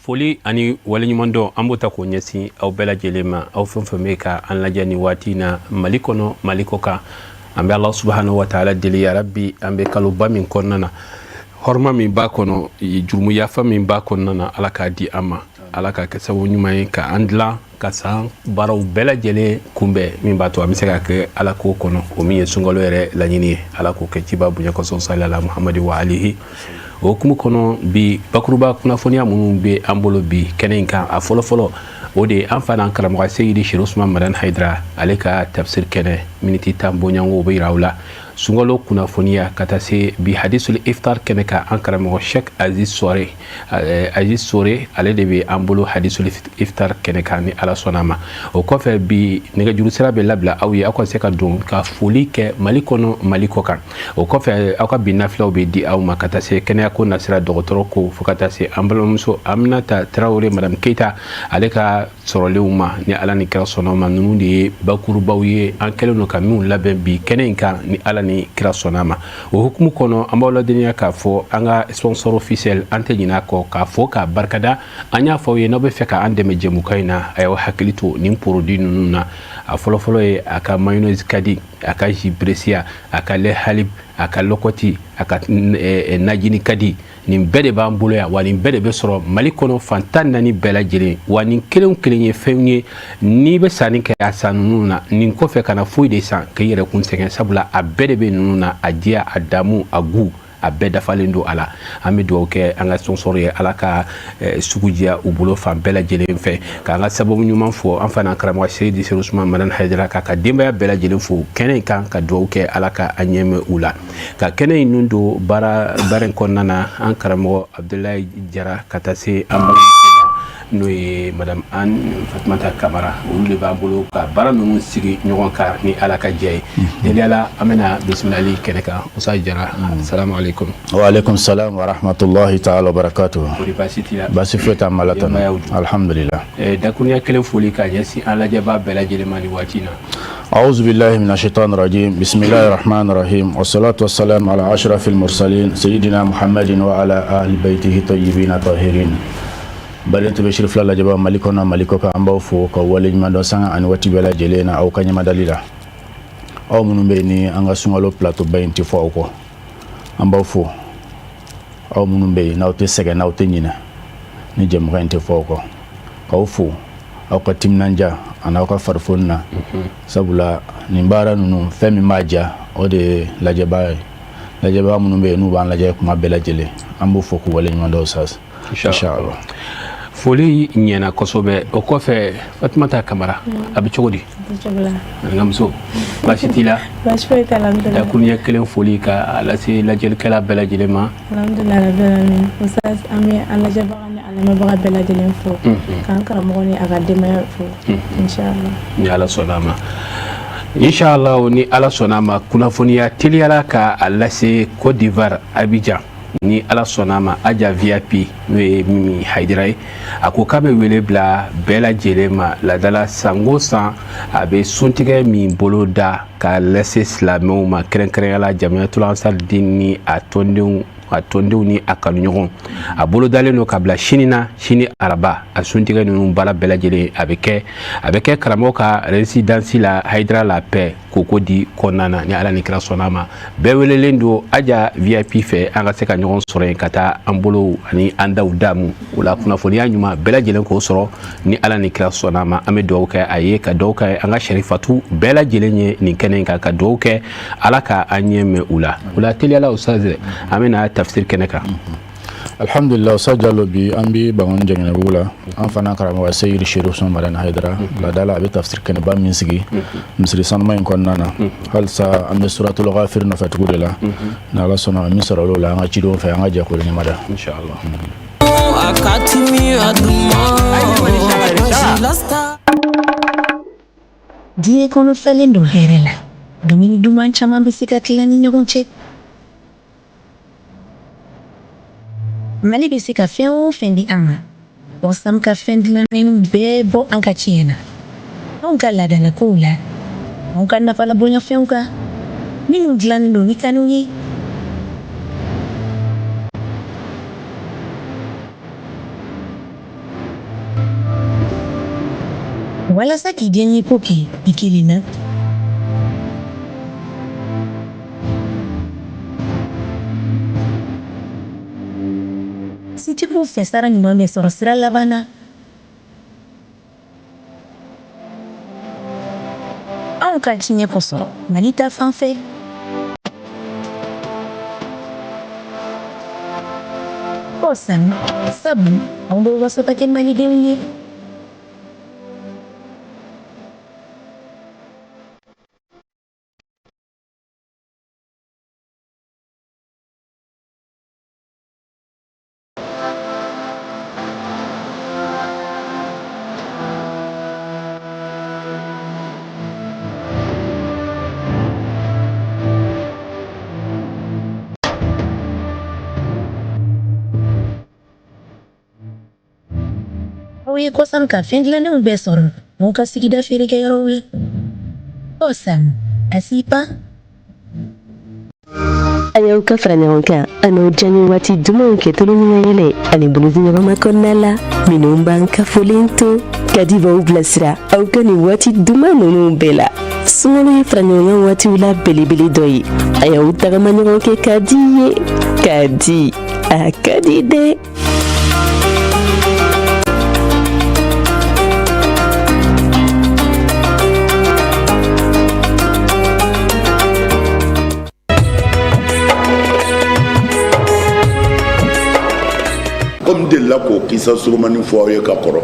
foli ani waleɲumandɔn an b'o ta k'o ɲɛsin aw bɛɛ lajɛlen ma aw fɛn fɛn bɛ ka an lajɛ ni waati na Mali kɔnɔ Mali kɔ kan an bɛ Ala subhanahu wa ta'ala deli ya rabbi an bɛ kaloba min kɔnɔna na hɔrɔma min b'a kɔnɔ jurumu yafa min b'a kɔnɔna na Ala k'a di an ma Ala ka kɛ sababu ɲuman ye ka an dilan ka san baaraw bɛɛ lajɛlen kunbɛn min b'a to an bɛ se ka kɛ Ala ko kɔnɔ o min ye sunkalo yɛrɛ laɲini ye Ala k'o kɛ ciba bonya kɔsɔn sallallahu Muhamadi wa alihi o hukumu kɔnɔ bi bakuruba kunnafoniya minnu bɛ an bolo bi kɛnɛ in kan a fɔlɔfɔlɔ o de an fa n'an karamɔgɔ Seyidi Seku Usumani Madani Hayidara ale ka tafsir kɛnɛ miniti 10 bɔɲɔgɔnko bɛ yira aw la sunkalo kunnafoniya ka taa se bi hadisul iftar kɛnɛ kan an karamɔgɔ Sheikh Aziz Sore ale de bɛ an bolo hadisul iftar kɛnɛ kan ni Ala sɔnna ma o kɔfɛ bi nɛgɛjuru sira bɛ labila aw ye aw ka se ka don ka foli kɛ Mali kɔnɔ Mali kɔ kan o kɔfɛ aw ka bi nafilaw bɛ di aw ma ka taa se kɛnɛya ko nasira dɔgɔtɔrɔ ko fo ka taa se an balimamuso Aminata Tarawele Madame Keita ale ka sɔrɔlenw ma ni Ala ni kira sɔnna ma ninnu de ye bakurubaw ye an kɛlen don ka minnu labɛn bi kɛnɛ in kan ni Ala ni kira sɔnna ma o hukumu kɔnɔ an b'aw ladɔnniya k'a fɔ an ka sponsor officiel an tɛ ɲinɛ a kɔ k'a fɔ k'a barikada an y'a fɔ aw ye n'aw bɛ fɛ ka an dɛmɛ jɛmukan in na a y'aw hakili to nin produit ninnu na a fɔlɔfɔlɔ ye a ka mayonnaise kadi a ka jus bressia a ka lait halib a ka lɔkɔti a ka najini kadi nin bɛɛ de b'an bolo yan wa nin bɛɛ de bɛ sɔrɔ Mali kɔnɔ fan 14 bɛɛ lajɛlen wa nin kelen o kelen ye fɛn ye n'i bɛ sanni kɛ a san ninnu na nin kɔfɛ kana foyi de san k'i yɛrɛ kun sɛgɛn sabula a bɛɛ de bɛ ninnu na a diya a damu a gu a bɛɛ dafalen don a la an bɛ dugawu kɛ an ka sponsor ye Ala ka sugu diya u bolo fan bɛɛ lajɛlen fɛ k'an ka sababu ɲuman fɔ an fana karamɔgɔ Seyidi Seku Usumani Madani Hayidara k'a ka denbaya bɛɛ lajɛlen fo kɛnɛ in kan ka dugawu kɛ Ala ka a ɲɛmɛ u la ka kɛnɛ in nun don baara in kɔnɔna na an karamɔgɔ Abdulayi Jara ka taa se an n'o ye Madame Anne Fatumata Kamara olu de b'a bolo ka baara ninnu sigi ɲɔgɔn kan ni Ala ka jɛ ye deli Ala an bɛna bisimilali kɛnɛ kan Usa Jara salamu alaikum wa alaikum salam wa rahmatullahi ta'ala wa barakatuh baasi t'i la baasi foyi t'an ma latanu alhamdulillah dakuruɲa kelen foli ka ɲɛsin an lajɛbaa bɛɛ lajɛlen ma ni waati na أعوذ بالله من الشيطان الرجيم بسم الله الرحمن الرحيم والصلاة والسلام على أشرف المرسلين سيدنا محمد وعلى أهل بيته طيبين طاهرين balintu be shirif la jaba maliko na maliko ka ambaw fo ko wale nyuma do sanga an wati bela jelena aw kanyama dalila aw munu be ni anga sungalo plateau baynti fo ko ambaw fo aw munu be na te sege na te nyina ni jam rente fo ko ka fo aw ka timnanja ana ka farfonna sabula ni bara nunu femi maja o de la jaba munu be nu ban la jaba kuma bela jele ambaw fo ko wale nyuma do sas inshallah foli ɲɛna kosɛbɛ o kɔfɛ Fatumata Kamara a bɛ cogo di nka muso baasi t'i la baasi foyi t'a la dakuruɲɛ kelen foli ka lase lajɛlikɛla bɛɛ lajɛlen ma alhamdulilahi rabbil alamin Ustaz an bɛ an lajɛbaga ni a lamɛnbaga bɛɛ lajɛlen fo k'an karamɔgɔ ni a ka denbaya fo inshallah ni Ala sɔnna a ma inshallah ni Ala sɔnna a ma kunnafoniya teliyala ka a lase Côte d'Ivoire Abidjan ni Ala sɔnna ma Aja VIP n'o ye Mimi Hayidara ye a ko k'a bɛ wele bila bɛɛ lajɛlen ma ladala sango san a bɛ suntigɛ min bolo da ka lase silamɛw ma kɛrɛnkɛrɛnya la Jamiyatul Ansarudine ni a tɔndenw ni a kanuɲɔgɔn a bolo dalen don ka bila sini na sini araba a suntigɛ ninnu baara bɛɛ lajɛlen a bɛ kɛ karamɔgɔ ka résidence la Hayidara la paix k'o di kɔnɔna na ni Ala ni kira sɔnna ma bɛɛ welelen don Aja VIP fɛ an ka se ka ɲɔgɔn sɔrɔ yen ka taa an bolo ani an daw damu o la kunnafoniya ɲuman bɛɛ lajɛlen k'o sɔrɔ ni Ala ni kira sɔnna ma an bɛ dugawu kɛ a ye ka dugawu kɛ an ka sharifatu bɛɛ lajɛlen ye nin kɛnɛ in kan ka dugawu kɛ Ala ka an ɲɛ mɛn u la teliyala Ustaz an bɛna tafsir kɛnɛ kan alhamdulillah sajalo bi ambi bangon jengena bula an fana karamɔgɔ Seyidi Seku Usumani Madani Hayidara la dala abi tafsir kɛnɛ ba min sigi misiri sanuma in kɔnɔna na halisa an bɛ suratul ghafir nɔfɛ tugu de la ni Ala sɔnna min sɔrɔ olu la an ka cidenw fɛ an ka jɛ k'o ɲɛmada inshallah diɲɛ kɔnɔ fɛlen don hɛrɛ la dumuni duman caman bɛ se ka tila ni ɲɔgɔn cɛ Mali bɛ se ka fɛn o fɛn di an ma walasa an ka fɛn dilannen bɛɛ bɔ an ka tiɲɛ na anw ka laadalakow la anw ka nafalabonyafɛnw kan minnu dilannen don ni kanu ye walasa k'i den ye ko k'i i kelen na. Sitigiw fɛ sara ɲuman bɛ sɔrɔ sira laban na. Anw ka tiɲɛ kosɔn Mali ta fan fɛ. O sanu sabu anw bɛ waso ka kɛ Malidenw ye. Aw ye kɔsan ka fɛn dilannenw bɛɛ sɔrɔ anw ka sigida feerekɛyɔrɔw la. O sanu a s'i pan. A y'aw ka fara ɲɔgɔn kan an n'o diya waati dumanw kɛ tulu ɲuman yɛlɛ ani bulusi ɲɔgɔnma kɔnɔna la minnu b'an ka fɔlen to ka di b'aw bilasira aw ka nin waati duman ninnu bɛɛ la. Sunkalo ye fara ɲɔgɔn waatiw la belebele dɔ ye a y'aw tagama ɲɔgɔn kɛ ka di ye ka di a ka di dɛ. Comme de la ko kisa surumani fo aw ye ka kɔrɔ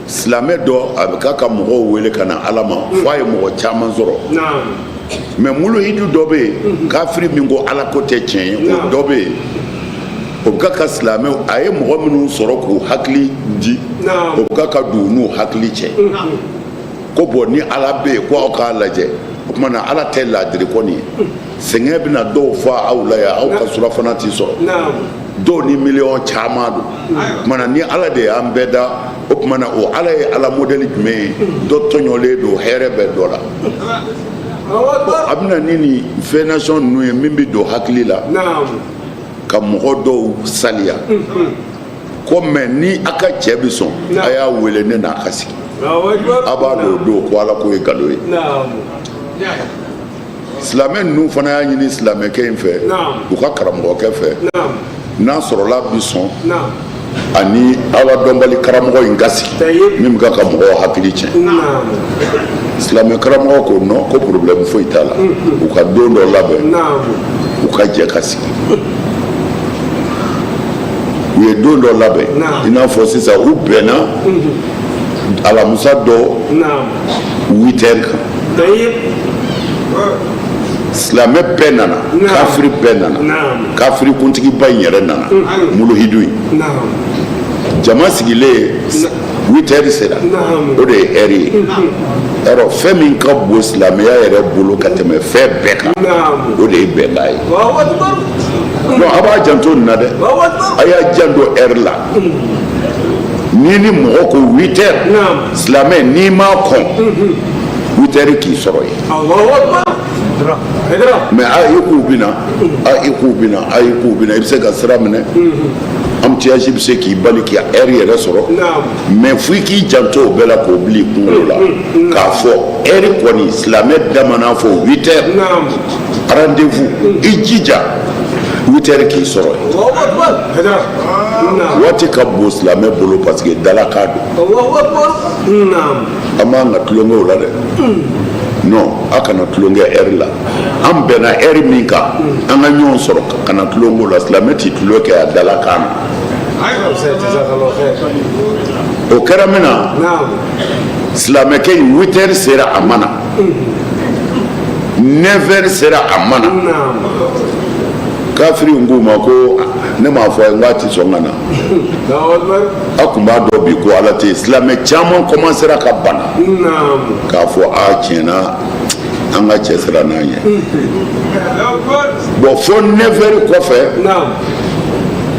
silamɛ dɔ a bɛ ka mɔgɔw wele ka na Ala ma fo a ye mɔgɔ caman sɔrɔ mais muluhidu dɔ bɛ yen kafiri min ko Ala ko tɛ tiɲɛ ye o dɔ bɛ yen o bɛ ka silamɛw a ye mɔgɔ minnu sɔrɔ k'u hakili di o bɛ ka don u n'u hakili cɛ ko bɔn ni Ala bɛ yen ko aw k'a lajɛ o tuma na Ala tɛ laadiri kɔni ye sɛgɛn bɛna dɔw fa aw la yan aw ka surafana tɛ sɔrɔ dɔw ni miliyɔn caman don o tuma na ni Ala de y'an bɛɛ da o tuma na o Ala ye Ala modèle jumɛn ye dɔ tɔɲɔlen don hɛrɛ bɛ dɔ la a bɛna ni nin fɛn nation ninnu ye min bɛ don hakili la ka mɔgɔ dɔw saliya ko mais ni a ka cɛ bɛ sɔn a y'a wele ne n'a ka sigi a b'a dɔn o don ko Ala ko ye nkalon ye silamɛ ninnu fana y'a ɲini silamɛkɛ in fɛ u ka karamɔgɔkɛ fɛ n'a sɔrɔla bi sɔn ani Ala dɔnbali karamɔgɔ in ka sigi min bɛ ka mɔgɔw hakili tiɲɛ silamɛ karamɔgɔ ko non ko problème foyi t'a la u ka don dɔ labɛn u ka jɛ ka sigi u ye don dɔ labɛn i n'a fɔ sisan u bɛnna alamisa dɔ 8 heures kan silamɛ bɛɛ nana kafiri bɛɛ nana kafiri kuntigiba in yɛrɛ nana muluhidu in jama sigilen 8 heures sera o de ye heure ye yarɔ fɛn min ka bon silamɛya yɛrɛ bolo ka tɛmɛ fɛn bɛɛ kan o de ye bɛnkan ye non a b'a janto nin na dɛ a y'a janto heure la ni mɔgɔ ko 8 heures silamɛ n'i m'a kɔn 8 heures k'i sɔrɔ ye mais a ye k'u bina i bɛ se ka sira minɛ embouteillage bɛ se k'i bali k'i heure yɛrɛ sɔrɔ mais f'i k'i janto o bɛɛ la k'o bila i kunkolo la k'a fɔ heure kɔni silamɛ da mana fɔ 8 heures rendez-vous i jija 8 heures k'i sɔrɔ ye waati ka bon silamɛ bolo parce que dalakan don an b'an ka tulonkɛ o la dɛ non a kana tulonkɛ heure la an bɛnna heure min kan an ka ɲɔgɔn sɔrɔ kana tulonkɛ o la silamɛ t'i tulo kɛ a dalakan na o kɛra min na silamɛkɛ in 8 heures sera a mana 9 heures sera a mana kafiri n k'u ma ko ne m'a fɔ a ye n k'a tɛ sɔn ka na a tun b'a dɔn bi ko Ala tɛ yen silamɛ caman commencera ka bana k'a fɔ a tiɲɛna an ka cɛ sira n'an ye bon fo 9 heures kɔfɛ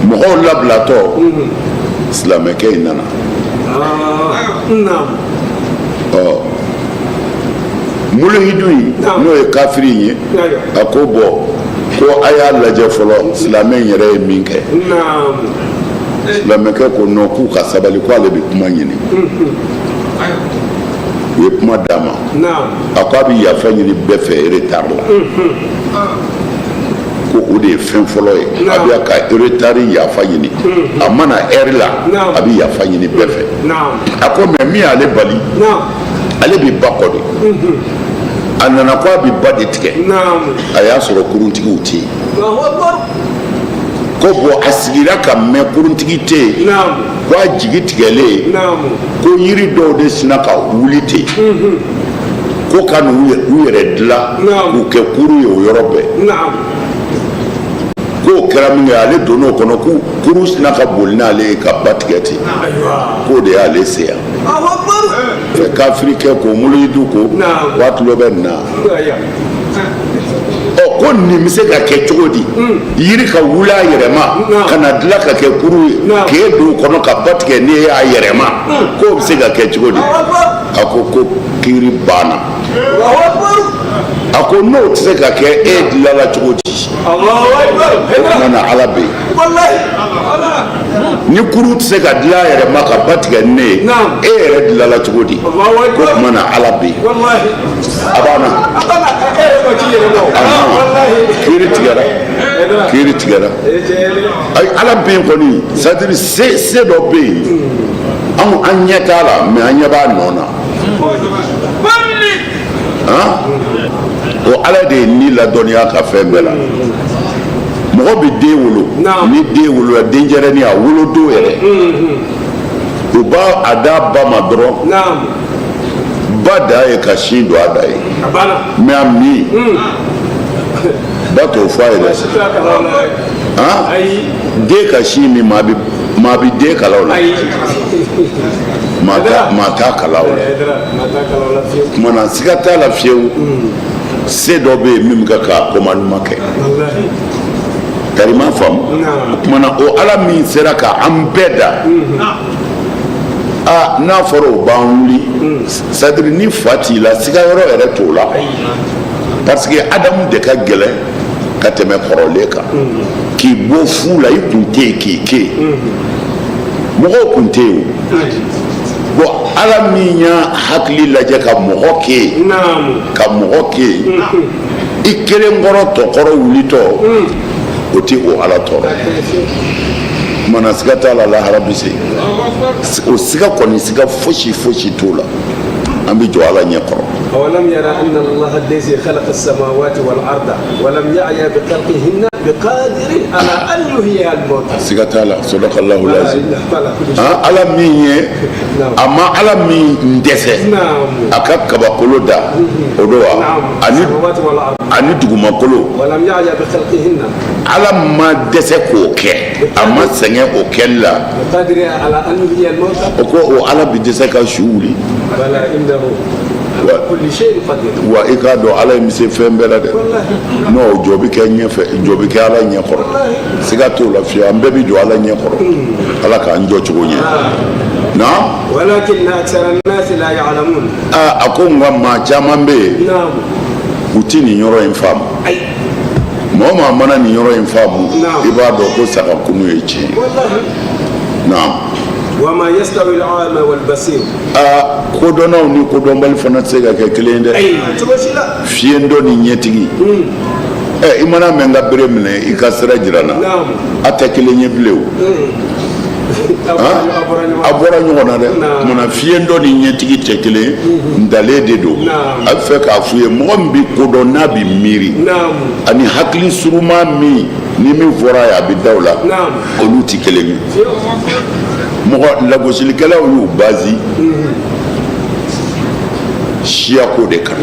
mɔgɔw labilatɔ silamɛkɛ in nana muluhidu in n'o ye kafiri in ye a ko bɔn ko a y'a lajɛ fɔlɔ silamɛ in yɛrɛ ye min kɛ silamɛkɛ ko non k'u ka sabali ko ale bɛ kuma ɲini u ye kuma d'a ma a ko a bɛ yafa ɲini bɛɛ fɛ retard la ko o de ye fɛn fɔlɔ ye a bɛ ka retard yafa ɲini a mana heure la a bɛ yafa ɲini bɛɛ fɛ a ko mais min y'ale bali ale bɛ ba kɔ de a nana ko a bɛ ba de tigɛ a y'a sɔrɔ kuruntigiw tɛ yen ko bon a sigira ka mɛn kuruntigi tɛ yen ko a jigi tigɛlen ko yiri dɔw de sina ka wuli ten ko ka n'u yɛrɛ dilan k'u kɛ kuru ye o yɔrɔ bɛɛ k'o kɛra min kɛ ale donn'o kɔnɔ kuru sina ka boli n'ale ye ka ba tigɛ ten k'o de y'ale se yan fɛ kafiri kɛ k'o moloyidu ko wa tulo bɛ nin na ko nin bɛ se ka kɛ cogo di yiri ka wuli a yɛrɛ ma ka na dilan ka kɛ kuru ye k'e don o kɔnɔ ka ba tigɛ n'e y'a yɛrɛ ma k'o bɛ se ka kɛ cogo di a ko kiri banna a ko n'o tɛ se ka kɛ e dilanna cogo di o kumana ala bɛ yen ni kuru tɛ se ka dilan a yɛrɛ ma ka ba tigɛ ne ye e yɛrɛ dilanna cogo di o kumana ala bɛ yen a b'a na kiri tigɛra ayi ala bɛ yen kɔni c'est à dire se dɔ bɛ yen an ɲɛ t'a la mais an ɲɛ b'a nɔ na o ala de ye ni ladɔnniya ka fɛn bɛɛ la mɔgɔ bɛ den wolo ni den wolola denjɛrɛnin a wolodon yɛrɛ u b'a a d'a ba ma dɔrɔn ba da ye ka sin don a da ye mais a min ba t'o fɔ a ye dɛ den ka sin min maa bɛ den kalaw la maa t'a kalaw la kumana siga t'a la fiyewu se dɔ bɛ yen min bɛ ka komaɲuman kɛ kari ma faamu kumana o ala min sera ka an bɛɛ da n'a fɔra o b'an wuli c'est à dire ni fa t'i la siga yɔrɔ yɛrɛ t'o la parce que adamu de ka gɛlɛn ka tɛmɛ kɔrɔlen kan k'i bɔ fu la i kun tɛ yen k'i kɛ yen mɔgɔw kun tɛ yen o bon ala min y'a hakili lajɛ ka mɔgɔ kɛ yen i kelen kɔrɔ tɔkɔrɔ wulitɔ o tɛ o ala tɔɔrɔ mana siga t'a la lahara bɛ se o siga kɔni siga fosi t'o la an bɛ jɔ ala ɲɛ kɔrɔ. أولم يرى أن الله الذي خلق السماوات والأرض ولم يعي بخلقهن بقادر على أن يحيي الموتى. سيغتالا صدق الله العظيم. على مين أما على مين ندسه أكاك كباكولو دا أدوا أني دعوما كولو ولم يعي بخلقهن على ما دسه كوكه أما سنة كوكلا بقادر على أن يحيي الموتى. أكو على بدسه كشولي. بلى عنده wa i k'a dɔn ala ye mise fɛn bɛɛ la dɛ n'o jɔ bɛ kɛ ɲɛfɛ jɔ bɛ kɛ ala ɲɛ kɔrɔ siga t'o la fiyewu an bɛɛ bɛ jɔ ala ɲɛ kɔrɔ ala k'an jɔ cogo ɲɛ na a ko nka maa caman bɛ yen u tɛ nin yɔrɔ in faamu mɔgɔ maa mana nin yɔrɔ in faamu i b'a dɔn ko saga kunu ye tiɲɛ na وما يستوي الأعمى والبصير kodɔnnaw ni kodɔnbali fana tɛ se ka kɛ kelen ye dɛ fiyɛndɔ ni ɲɛtigi i mana mɛn ka bere minɛ i ka sira jira n na a tɛ kelen ye bilen o a bɔra ɲɔgɔn na dɛ kumana fiyɛndɔ ni ɲɛtigi tɛ kelen ye ntalen de don a bɛ fɛ k'a f'u ye mɔgɔ min bɛ kodɔn n'a bɛ miiri ani hakili suruma min ni min fɔra ye a bɛ da o la olu tɛ kelen ye. mɔgɔ lagosilikɛlaw y'u bazi siyako de kan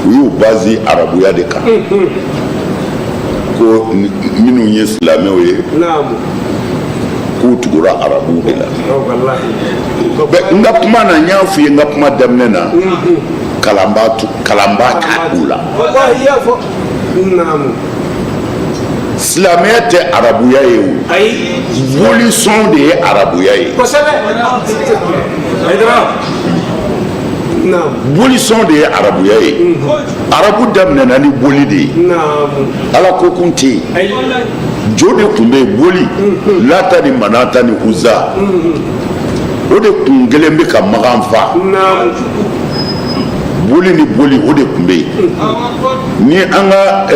u y'u bazi arabuya de kan ko minnu ye silamɛw ye k'u tugura arabuw de la n ka kuma na n y'a f'i ye n ka kuma daminɛ na kalan b'a ta u la silamɛya tɛ arabuya ye o bolisɔn de ye arabuya ye bolisɔn de ye arabuya ye arabu daminɛna ni boli de ye ala ko kun tɛ yen jo de tun bɛ yen boli lata ni manata ni uza o de kun kelen bɛ ka magan fa boli ni boli o de kun bɛ yen ni an ka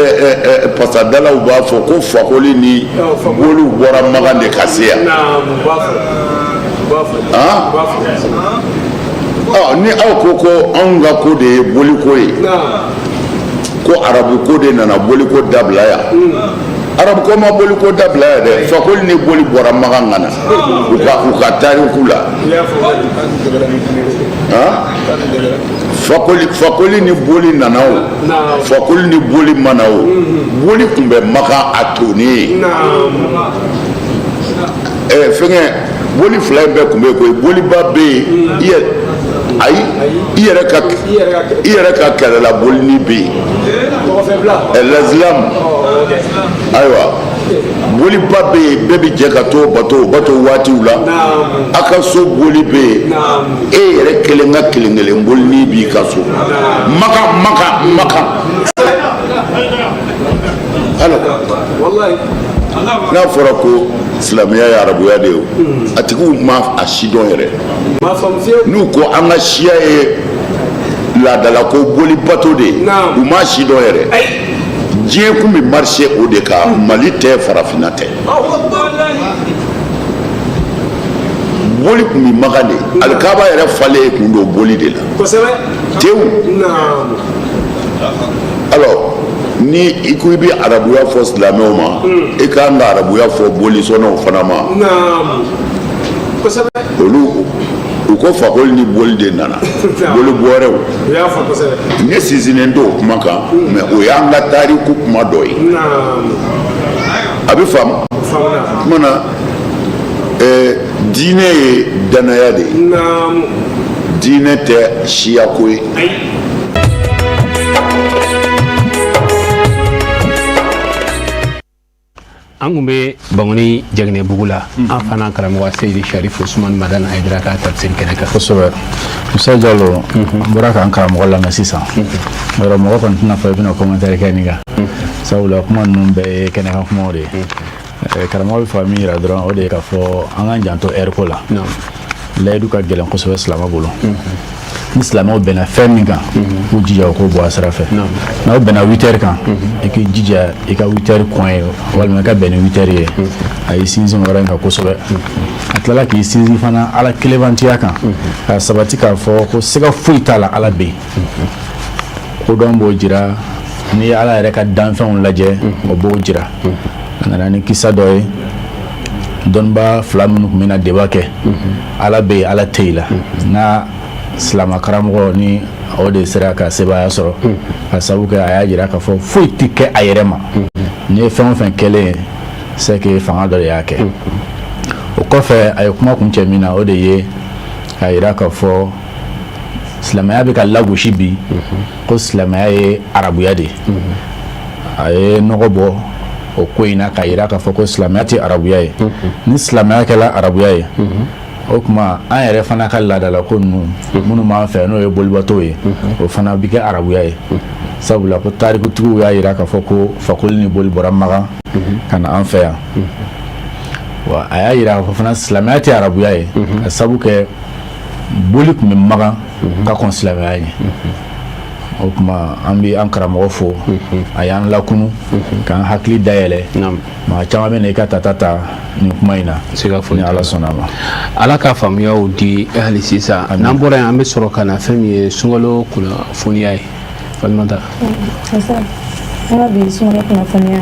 pasadalaw b'a fɔ ko fakoli ni boliw bɔra magan de ka se yan ni aw ko anw ka ko de ye boliko ye ko arabu ko de nana boliko dabila yan arabu ko ma boliko dabila yan dɛ fakoli ni boli bɔra magan ka na u ka tariku la fakoli ni boli nana o fakoli ni boli mana o boli tun bɛ magan a tonen ye fɛngɛ boli fila in bɛɛ tun bɛ yen koyi boliba bɛ yen ayi i yɛrɛ ka kɛlɛla bolini bɛ yen l'islam ayiwa boliba bɛ yen bɛɛ bɛ jɛ ka to bato waatiw la a ka so boli bɛ yen e yɛrɛ kelen ka kelen bolini b'i ka so makan n'a fɔra ko silamɛya ye arabuya de ye a tigiw ma a si dɔn yɛrɛ n'u ko an ka siya ye laadala ko boli bato de ye u ma si dɔn yɛrɛ diɲɛ kun bɛ marise o de kan mali tɛ farafinna tɛ boli kun bɛ magan de alikaba yɛrɛ falen kun don boli de la tewu alors ni i ko i bɛ arabuya fɔ silamɛw ma i kan ka arabuya fɔ bolisɔnnaw fana ma olu u ko fakoli ni boli de nana boli bɔrɛw ne sinsinnen t'o kuma kan mais o y'an ka tariku kuma dɔ ye a bɛ faamu kuma na diinɛ ye danaya de ye diinɛ tɛ siyako ye an kun bɛ Bangoni Jaginɛbugu la an fana karamɔgɔ Seydi Sharif Usman Madana Haidara ka tafsir kɛnɛ kan kosɛbɛ Musa Jalo an bɔra k'an karamɔgɔ lamɛn sisan yɔrɔ mɔgɔ kɔni tɛna fɔ i bɛna commentaire kɛ nin kan sabula kuma ninnu bɛɛ ye kɛnɛ kan kumaw de ye karamɔgɔ bɛ fɔ min yira dɔrɔn o de ye k'a fɔ an k'an janto heure ko la layidu ka gɛlɛn kosɛbɛ silamɛ bolo ni silamɛw bɛnna fɛn min kan k'u jija o k'o bɔ a sira fɛ n'aw bɛnna 8 heures kan i k'i jija i ka 8 heures kɔn ye walima i ka bɛn ni 8 heures ye a y'i sinsin o yɔrɔ in kan kosɛbɛ a tilala k'i sinsin fana ala kelebantiya kan k'a sabati k'a fɔ ko siga foyi t'a la ala bɛ yen kodɔn b'o jira n'i ye ala yɛrɛ ka danfɛnw lajɛ o b'o jira a nana ni kisa dɔ ye dɔnniba fila minnu tun bɛna débat kɛ ala bɛ yen ala tɛ yen la n'a silama karamɔgɔ ni o de sera ka sebaya sɔrɔ ka sabu kɛ a y'a jira k'a fɔ foyi tɛ kɛ a yɛrɛ ma ni ye fɛn o fɛn kɛlen ye c'est que fanga dɔ de y'a kɛ o kɔfɛ a ye kuma kun cɛ min na o de ye k'a jira k'a fɔ silamɛya bɛ ka lagosi bi ko silamɛya ye arabuya de ye a ye nɔgɔ bɔ o ko in na k'a jira k'a fɔ ko silamɛya tɛ arabuya ye ni silamɛya kɛla arabuya ye o kuma an yɛrɛ fana ka laadala ko ninnu minnu b'an fɛ n'o ye bolibato ye o fana bɛ kɛ arabuya ye sabula ko tarikutigiw y'a jira k'a fɔ ko fakoli ni boli bɔra magan ka na an fɛ yan wa a y'a jira k'a fɔ fana silamɛya tɛ arabuya ye ka sabu kɛ boli tun bɛ magan ka kɔn silamɛya ye o kuma an bɛ an karamɔgɔ fo a y'an lakunu k'an hakili dayɛlɛ maa caman bɛ na i ka ta nin kuma in na ni ala sɔnna a ma ala ka faamuyaw di hali sisan n'an bɔra yan an bɛ sɔrɔ ka na fɛn min ye sunkalo kunnafoniya ye Falimata an ka bi sunkalo kunnafoniya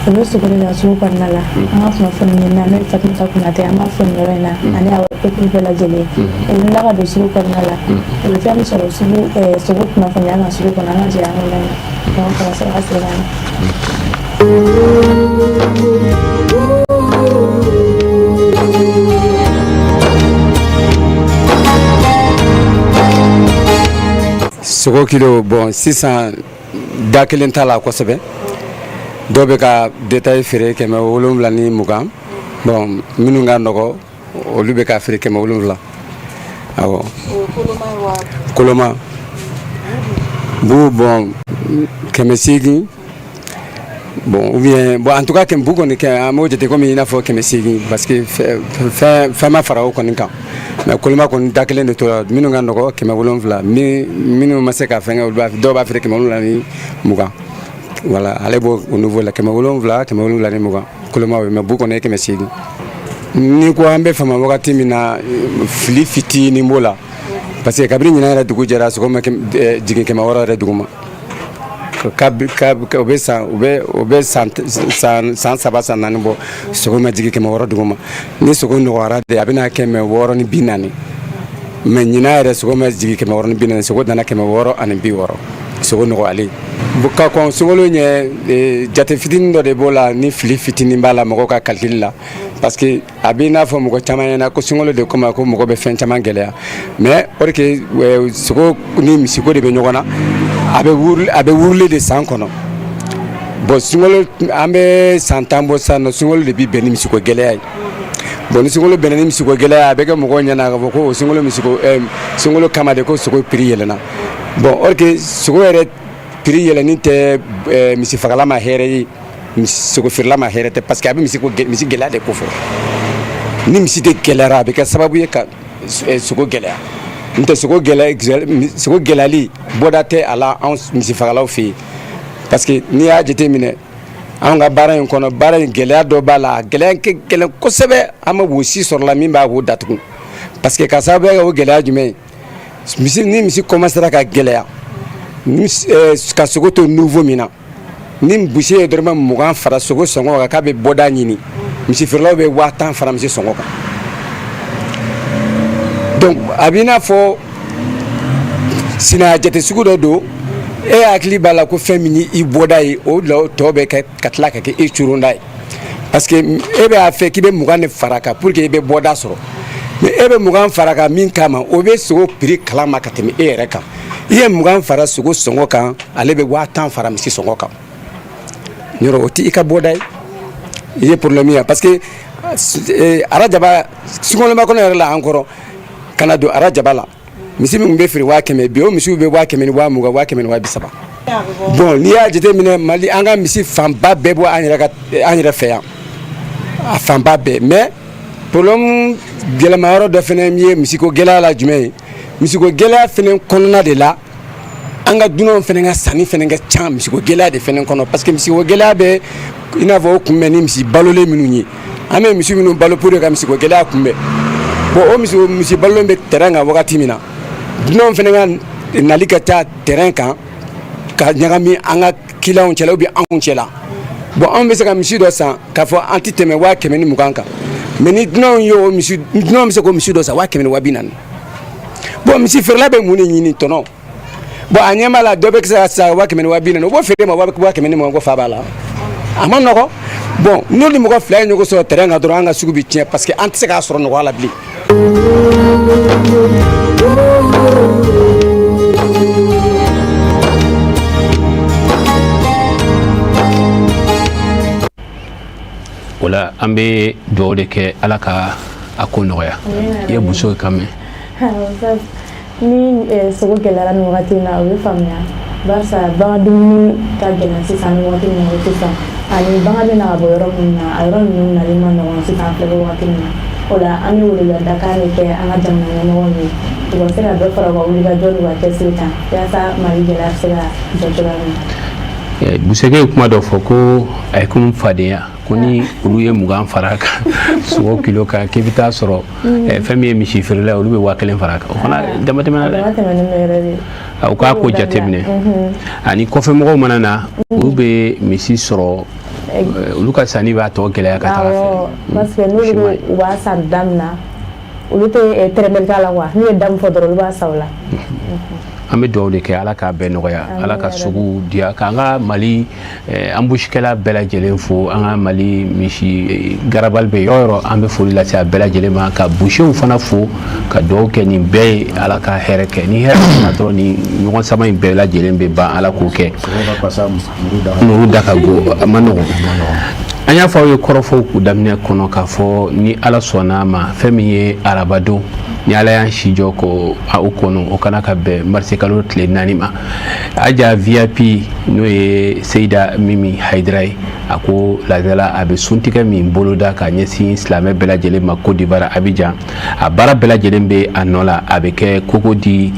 o bɛ sogo de la sugu kɔnɔna la an ka kunnafoni ɲini na n'o ye Fatumata Konate an b'a fɔ nin yɔrɔ in na ani a peuple bɛɛ lajɛlen o bɛ tila ka don sugu kɔnɔna la o bɛ fɛn min sɔrɔ sogo kunnafoniya kan sugu kɔnɔ an ka jɛ an k'o lamɛn donc ka sɔrɔ ka segin ka na. Sogo kilo bon sisan da kelen t'a la kosɛbɛ dɔw bɛ ka détail feere 720 bon minnu ka nɔgɔ olu bɛ ka feere 700 awɔ koloma bu bon 800 bon ou bien bon en tout cas kɛmɛ bu kɔni kɛ an b'o jate komi i n'a fɔ 800 parce que fɛn ma fara o kɔni kan mais koloma kɔni da kelen de tora minnu ka nɔgɔ 700 minnu ma se ka fɛn kɛ olu dɔw b'a feere 720 voilà ale b'o au niveau la 720 koloma o mais bu kɔni ye 800 ni ko an bɛ fama wagati min na fili fitinin b'o la parce que kabiri ɲinan yɛrɛ dugu jɛra sɔgɔma jigin 600 yɛrɛ dugu ma o bɛ san 3 san 4 bɔ sogo ma jigi 600 dugu ma ni sogo nɔgɔyara de a bɛna 640 mais ɲinan yɛrɛ sogo ma jigi 640 sogo nana 660 sogo nɔgɔyalen ka kɔn sunkalo ɲɛ jate fitinin dɔ de b'o la ni fili fitinin b'a la mɔgɔw ka calcul la parce que a bɛ n'a fɔ mɔgɔ caman ɲɛna ko sunkalo de kama ko mɔgɔ bɛ fɛn caman gɛlɛya mais or que sogo ni misiko de bɛ ɲɔgɔn na a bɛ wurule de san kɔnɔ bon sunkalo an bɛ san 10 bɔ sisan nɔ sunkalo de bɛ bɛn ni misiko gɛlɛya ye bon ni sunkalo bɛnna ni misiko gɛlɛya a bɛ kɛ mɔgɔw ɲɛna k'a fɔ ko sunkalo kama de ko sogo prix yɛlɛnna bon or que sogo yɛrɛ prix yɛlɛnni tɛ misi fagala ma hɛrɛ ye sogo feerela ma hɛrɛ tɛ parce que a bɛ misi gɛlɛya de ko fɔ ni misi de gɛlɛyara a bɛ kɛ sababu ye ka sogo gɛlɛya n tɛ sogo gɛlɛyali bɔda tɛ a la anw misi fagalaw fɛ yen parce que n'i y'a jate minɛ anw ka baara in kɔnɔ baara in gɛlɛya dɔ b'a la gɛlɛya ka gɛlɛn kosɛbɛ an ma wosi sɔrɔla min b'a wo datugu parce que ka sababu kɛ o gɛlɛya jumɛn ye ni misi commencera ka gɛlɛya ka sogo to nouveau min na ni busi ye dɔrɔmɛ 20 fara sogo sɔngɔ kan k'a bɛ bɔda ɲini misi feerelaw bɛ 10 fara misi sɔngɔ kan donc a b'i n'a fɔ sinaya jate sugu dɔ don e hakili b'a la ko fɛn min i bɔda ye o tɔ bɛ kɛ ka tila ka kɛ e curunda ye parce que e bɛ a fɛ k'i bɛ 20 de fara kan pour que i bɛ bɔda sɔrɔ mais e bɛ 20 fara kan min kama o bɛ sogo prix kalama ka tɛmɛ e yɛrɛ kan i ye 20 fara sogo sɔngɔ kan ale bɛ 10 fara misi sɔngɔ kan yɔrɔ o tɛ i ka bɔda ye i ye problème ye parce que arajaba sunkoloma kɔnɔ yɛrɛ la an kɔrɔ kana don arajaba la misi min bɛ feere 100 bi o misiw bɛ 120 130 bon n'i y'a jate minɛ Mali an ka misi fanba bɛɛ bɔ an yɛrɛ fɛ yan a fanba bɛɛ mais problème gɛlɛma yɔrɔ dɔ fana ye misiko gɛlɛya la jumɛn ye misiko gɛlɛya fana kɔnɔna de la an ka dunanw fana ka sanni fana ka ca misiko gɛlɛya de fana kɔnɔ parce que misiko gɛlɛya bɛ i n'a fɔ o kunbɛn ni misi balolen minnu ye an bɛ misi minnu balo pour que ka misiko gɛlɛya kunbɛn bon o misi balolen bɛ terrain kan wagati min na dunanw fana ka nali ka taa terrain kan ka ɲagami an ka clients cɛla ou bien anw cɛla bon anw bɛ se ka misi dɔ san k'a fɔ an tɛ tɛmɛ 120 kan mais ni dunanw ye o misi dunanw bɛ se k'o misi dɔ san 140 bon misi feerela bɛ mun de ɲini tɔnɔ bon a ɲɛ b'a la dɔ bɛ se ka san 140 o b'o feere ma 140 ko fa b'a la a ma nɔgɔ bon n'o ni mɔgɔ 2 ye ɲɔgɔn sɔrɔ terrain kan dɔrɔn an ka sugu bɛ tiɲɛ parce que an tɛ se k'a sɔrɔ nɔgɔya la bilen. Wala an bɛ dugawu de kɛ ala ka a ko nɔgɔya i ye muso kan mɛn ni sogo gɛlɛyara ni wagati in na o bɛ faamuya barisa bagan dumuni ka gɛlɛn sisan ni wagati min na sisan ani bagan bɛ na ka bɔ yɔrɔ min na a yɔrɔ ninnu nali ma nɔgɔn sisan filɛ wagati min na o la an bɛ weleweleda kan de kɛ an ka jamana ɲɛmɔgɔw ye u ka se ka dɔ fara u ka wulikajɔ n'u ka cɛsiri kan yaasa Mali gɛlɛya bɛ se ka jɔ cogoya min na. Buseke ye kuma dɔ fɔ ko a ye komi fadenya ko ni olu ye 20 fara kan sogo kilo kan k'i bɛ taa sɔrɔ fɛn min ye misi feerela olu bɛ 1000 fara kan o fana dama tɛmɛna dɛ u k'a ko jateminɛ ani kɔfɛmɔgɔw mana na olu bɛ misi sɔrɔ olu ka sanni b'a tɔ gɛlɛya ka taga fɛ parce que n'olu bɛ u b'a san da min na olu tɛ tɛrɛmɛli k'a la wa n'u ye da min fɔ dɔrɔn olu b'a san o la. an bɛ dugawu de kɛ ala k'a bɛɛ nɔgɔya ala ka sugu diya k'an ka Mali anbusikɛla bɛɛ lajɛlen fo an ka Mali misi garabali bɛ yɔrɔ yɔrɔ an bɛ foli lase a bɛɛ lajɛlen ma ka busiw fana fo ka dugawu kɛ nin bɛɛ ye ala ka hɛrɛ kɛ ni hɛrɛ nana dɔrɔn ni ɲɔgɔn sama in bɛɛ lajɛlen bɛ ban ala k'o kɛ n'olu da ka go a ma nɔgɔn an y'a fɔ aw ye kɔrɔfɔw k'u daminɛ kɔnɔ k'a fɔ ni ala sɔnna ma fɛn min ye arabadon ni ala y'an si jɔ ko a u kɔnɔ o kana ka bɛn marisi kalo tile 4 ma aja VIP n'o ye Seyida Mimi Haidara ye a ko ladala a bɛ suntigɛ min boloda ka ɲɛsin silamɛ bɛɛ lajɛlen ma Côte d'Ivoire Abidjan a baara bɛɛ lajɛlen bɛ a nɔ la a bɛ kɛ Kogo di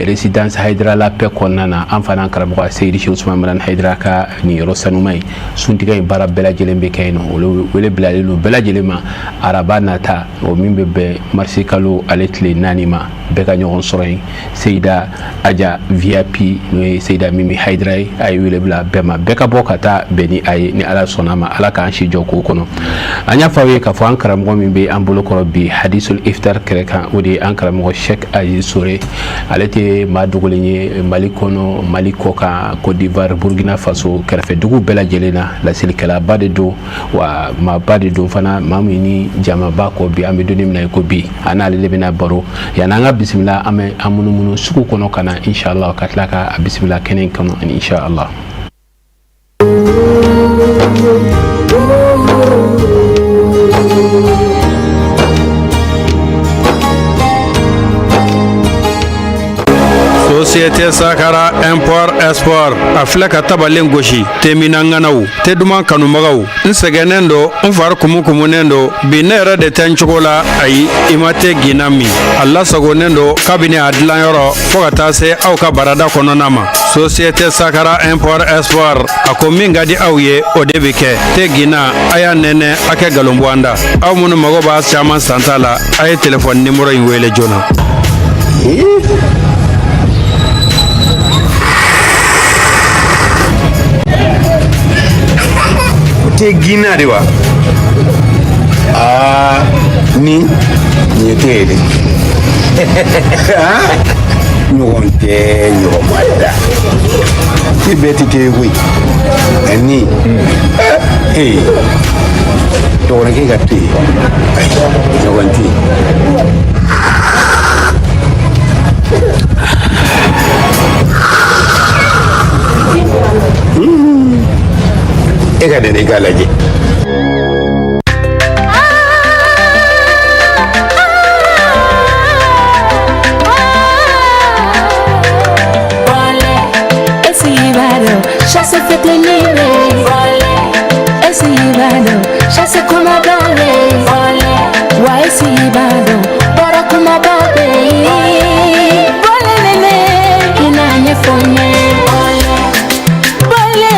résidence Haidara la paix kɔnɔna na an fana karamɔgɔ Seydi Cheikh Ousmane Mamman Haidara ka nin yɔrɔ sanuma ye suntigɛ in baara bɛɛ lajɛlen bɛ kɛ yen nɔ o wele bilalen don bɛɛ lajɛlen ma araba nata o min bɛ bɛn marisi kalo ale tile 4 ma bɛɛ ka ɲɔgɔn sɔrɔ yen Seyida Aja VIP n'o ye Seyida Mimi Haidara ye a ye wele bila bɛɛ ma bɛɛ ka bɔ ka taa bɛn ni a ye ni ala sɔnna ma ala k'an si jɔ k'o kɔnɔ an y'a fɔ aw ye k'a fɔ an karamɔgɔ min bɛ an bolokɔrɔ bi hadisul iftar kɛrɛ kan o de ye an karamɔgɔ Cheikh Aziz Sore ale tɛ maa dogolen ye Mali kɔnɔ Mali kɔ kan Côte d'Ivoire Burkina Faso kɛrɛfɛ dugu bɛɛ lajɛlen na lasilikɛlaba de don wa maaba de don fana maa min ni jamaba kɔ bi an bɛ donni min na ko bi a n'ale de bɛna baro yanni an ka bisimila an bɛ an munumunu sugu kɔnɔ ka na inshallah ka tila ka bisimila kɛnɛ in kɔnɔ ani inshallah. Société Sakara Import Export a filɛ ka tabalen gosi teminanganaw te duman kanumagaw n sɛgɛnnen do n fari kumukumunen do bi ne yɛrɛ de tɛ n cogo la ayi i ma tɛ gina min a lasagonen do kabini a dilanyɔrɔ fo ka taa se aw ka barada kɔnɔna ma Société Sakara Import Export a ko min ka di aw ye o de bɛ kɛ tɛ gina a y'a nɛnɛ a kɛ galonbuanda aw minnu mago b'a caman santa la a ye telefɔni nimero in wele joona. te gina de wa ni te de ɲɔgɔn tɛ ɲɔgɔn ma da ti bɛɛ ti kɛ koyi ni dɔgɔninkɛ ka to yen ɲɔgɔn tɛ e ka dɛnɛ i k'a lajɛ chasse fetelile esi ibado chasse kumagale wa esi ibado bora kumababe bole nene inanye fonye bole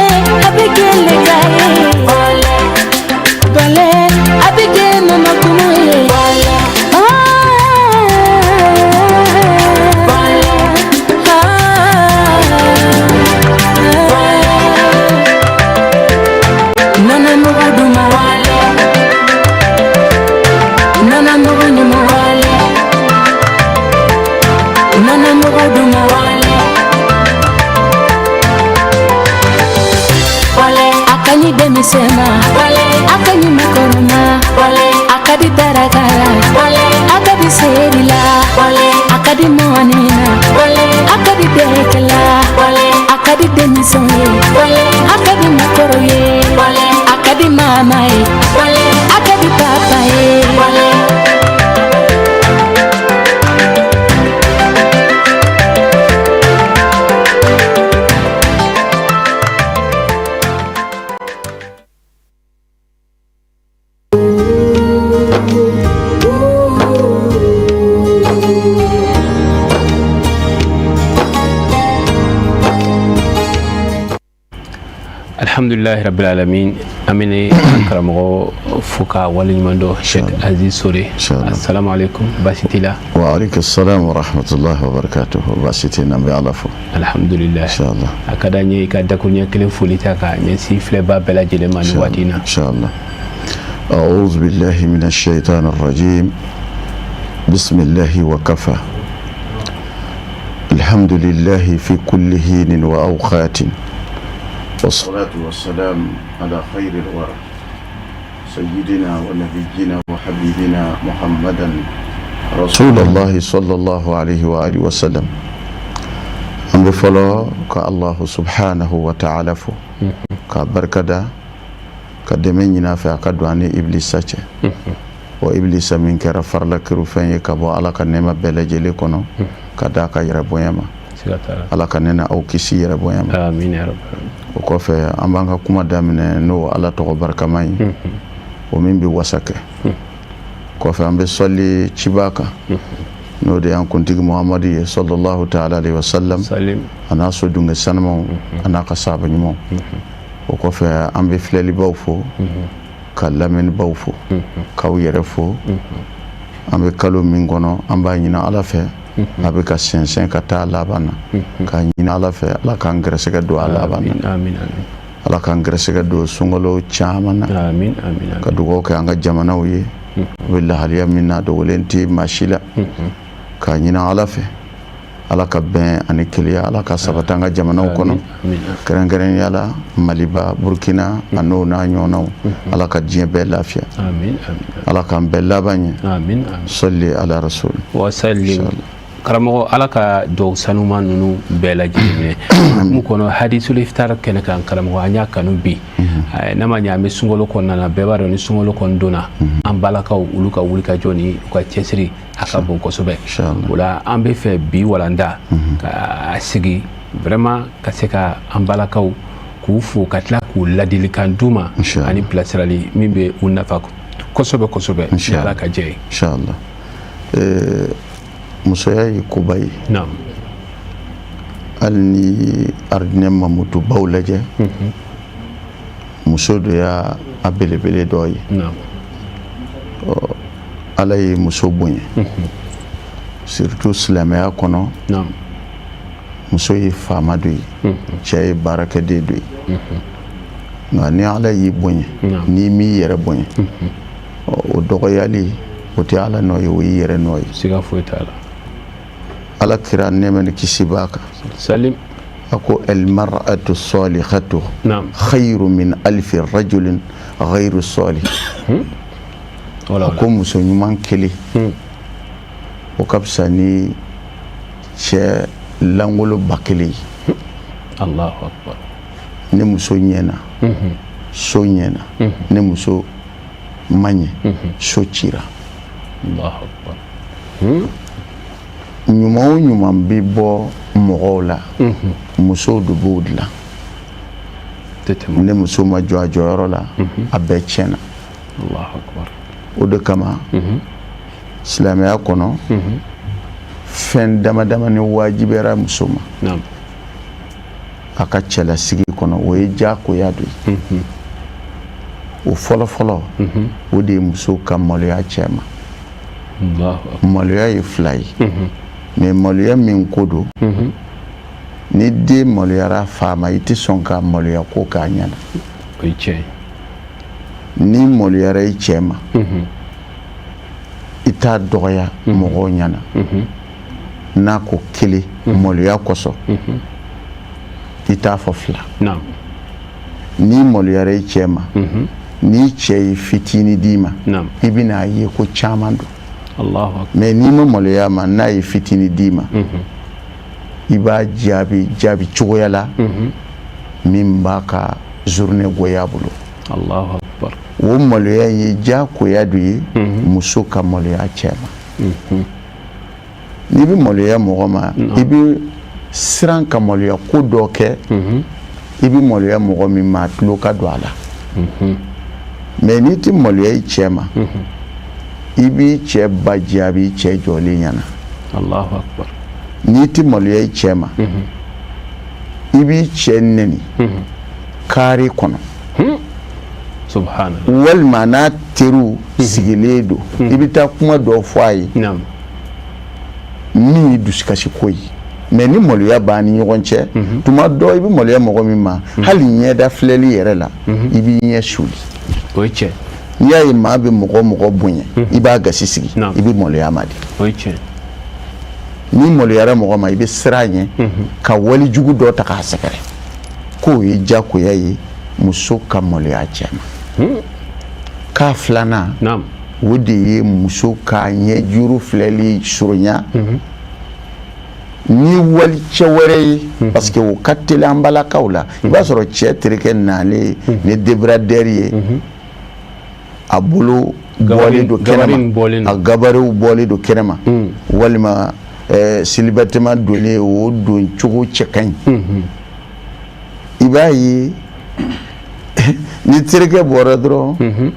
abigele gaye bole abigele mama kumuye demisema akani makoroma akadi daragala akadi serila akadi moanina akadi dekela akadi demisonye akadi makoroye akadi mamae akadi papae alhamdulillahi rabbil alamin amine karamɔgɔ fo ka waleɲuman dɔ Cheikh Aziz Sore assalamu alaikum basitila wa alaikum assalam wa rahmatullahi wa barakatuh basitina bi ala fo alhamdulillah inshallah akada nye ka dakunya kelen foli ta ka nyasi fleba bela jele mani watina inshallah a'udhu billahi minash shaitanir rajim bismillahi wa kafa alhamdulillahi fi kulli hinin wa awqatin والصلاة والسلام على خير الورى سيدنا ونبينا وحبيبنا محمدا رسول الله صلى الله عليه وآله وسلم أمر فلا كالله سبحانه وتعالى فو كبركدا كدميننا في أكدواني إبليس ساتي o iblisa min kɛra farla kiru fɛn ye ka bɔ ala ka nɛɛma bɛɛ lajɛlen kɔnɔ ka d'a ka yɛrɛ bonya ma ala ka ne aw kisi yɛrɛ bonya ma o kɔfɛ an b'an ka kuma daminɛ n'o ala tɔgɔ barikama ye o min bɛ wasa kɛ kɔfɛ an bɛ sɔli ciba kan n'o de y'an kuntigi muhamadu ye sallallahu ta'ala alayhi wa sallam a n'a so dunge sanumaw a n'a ka sahaba ɲumanw o kɔfɛ an bɛ filɛlibaw fo ka lamɛnnibaw fo k'aw yɛrɛ fo an bɛ kalo min kɔnɔ an b'a ɲini ala fɛ a bɛ ka sɛnsɛn ka taa laban na k'a ɲini ala fɛ ala k'an gɛrɛsɛgɛ don a laban na ala k'an gɛrɛsɛgɛ don sunkalo caman na ka dugawu kɛ an ka jamanaw ye u bɛ lahaliya min na dogolen tɛ maa si la k'a ɲini ala fɛ ala ka bɛn ani keleya ala ka sabati an ka jamanaw kɔnɔ kɛrɛnkɛrɛnnenya la maliba burkina a n'o n'a ɲɔgɔnnaw ala ka diɲɛ bɛɛ lafiya ala k'an bɛɛ laban ɲɛ sɔli ala rasul karamɔgɔ ala ka dɔw sanuma ninnu bɛɛ lajɛlen minɛ mun kɔnɔ hadisul iftar kɛnɛ kan karamɔgɔ an y'a kanu bi n'a ma ɲɛ an bɛ sunkalo kɔnɔna na bɛɛ b'a dɔn ni sunkalo kɔni donna an balakaw olu ka wulikajɔ ni u ka cɛsiri a ka bon kosɛbɛ o la an bɛ fɛ bi walanda ka sigi vraiment ka se ka an balakaw k'u fo ka tila k'u ladilikan d'u ma ani bilasirali min bɛ u nafa kosɛbɛ kosɛbɛ ni ala ka jɛ ye inshallah musoya ye koba ye hali ni aridinɛ mamutu baw lajɛ muso dɔ y'a belebele dɔ ye ala ye muso bonya surtout silamɛya kɔnɔ muso ye faama dɔ ye cɛ ye baarakɛden dɔ ye nka ni ala y'i bonya n'i m'i yɛrɛ bonya o dɔgɔyali o tɛ ala nɔ ye o y'i yɛrɛ nɔ ye siga foyi t'a la ala kira nɛɛma ni kisi b'a kan salim a ko almar'atu salihatu khayru min alfi rajulin ghayru salih a ko muso ɲuman kelen o ka fisa ni cɛ langolo ba kelen ye allahu akbar ni muso ɲɛna so ɲɛna ni muso ma ɲɛ so cira allahu akbar ɲuman o ɲuman bɛ bɔ mɔgɔw la musow de b'o dilan ni muso ma jɔ a jɔyɔrɔ la a bɛɛ tiɲɛna o de kama silamɛya kɔnɔ fɛn dama dama ni wajibiyara muso ma a ka cɛlasigi kɔnɔ o ye diyagoya dɔ ye o fɔlɔ fɔlɔ o de ye muso ka maloya cɛ ma maloya ye fila ye mais maloya min ko don ni den maloyara fa ma i tɛ sɔn ka maloya ko k'a ɲɛna o ye tiɲɛ ni maloyara i cɛ ma i t'a dɔgɔya mɔgɔw ɲɛna n'a ko kelen maloya kosɔn i t'a fɔ fila ni maloyara i cɛ ma ni cɛ ye fitini d'i ma i bɛna ye ko caman don mais n'i ma maloya ma n'a ye fitini d'i ma i b'a jaabi cogoya la min b'a ka journée goya bolo o maloya ye diyagoya dɔ ye muso ka maloya cɛ ma n'i bɛ maloya mɔgɔ ma i bɛ siran ka maloya ko dɔ kɛ i bɛ maloya mɔgɔ min ma a tulo ka don a la mais n'i tɛ maloya i cɛ ma i b'i cɛ ba jaabi cɛ jɔlen ɲɛna n'i tɛ maloya i cɛ ma i b'i cɛ nɛni kaare kɔnɔ walima n'a teriw sigilen don i bɛ taa kuma dɔ fɔ a ye min ye dusukasi ko ye mais ni maloya b'a ni ɲɔgɔn cɛ tuma dɔ i bɛ maloya mɔgɔ min ma hali ɲɛda filɛli yɛrɛ la i b'i ɲɛ suli o ye tiɲɛ n'i y'a ye maa bɛ mɔgɔ mɔgɔ bonya i b'a gasi sigi i bɛ maloya ma de o ye tiɲɛ n'i maloyara mɔgɔ ma i bɛ siran a ɲɛ ka wali jugu dɔ ta k'a sɛgɛrɛ k'o ye diyagoya ye muso ka maloya cɛ ma k'a filanan o de ye muso ka ɲɛjuru filɛli surunya ni wali cɛ wɛrɛ ye parce que o ka teli an balakaw la i b'a sɔrɔ cɛ terikɛ nalen ni débradeur ye a bolo bɔli do kɛnɛma a gabariw bɔli do kɛnɛma walima célibatairement donné o don cogo cɛ ka ɲi i b'a ye ni terikɛ bɔra dɔrɔn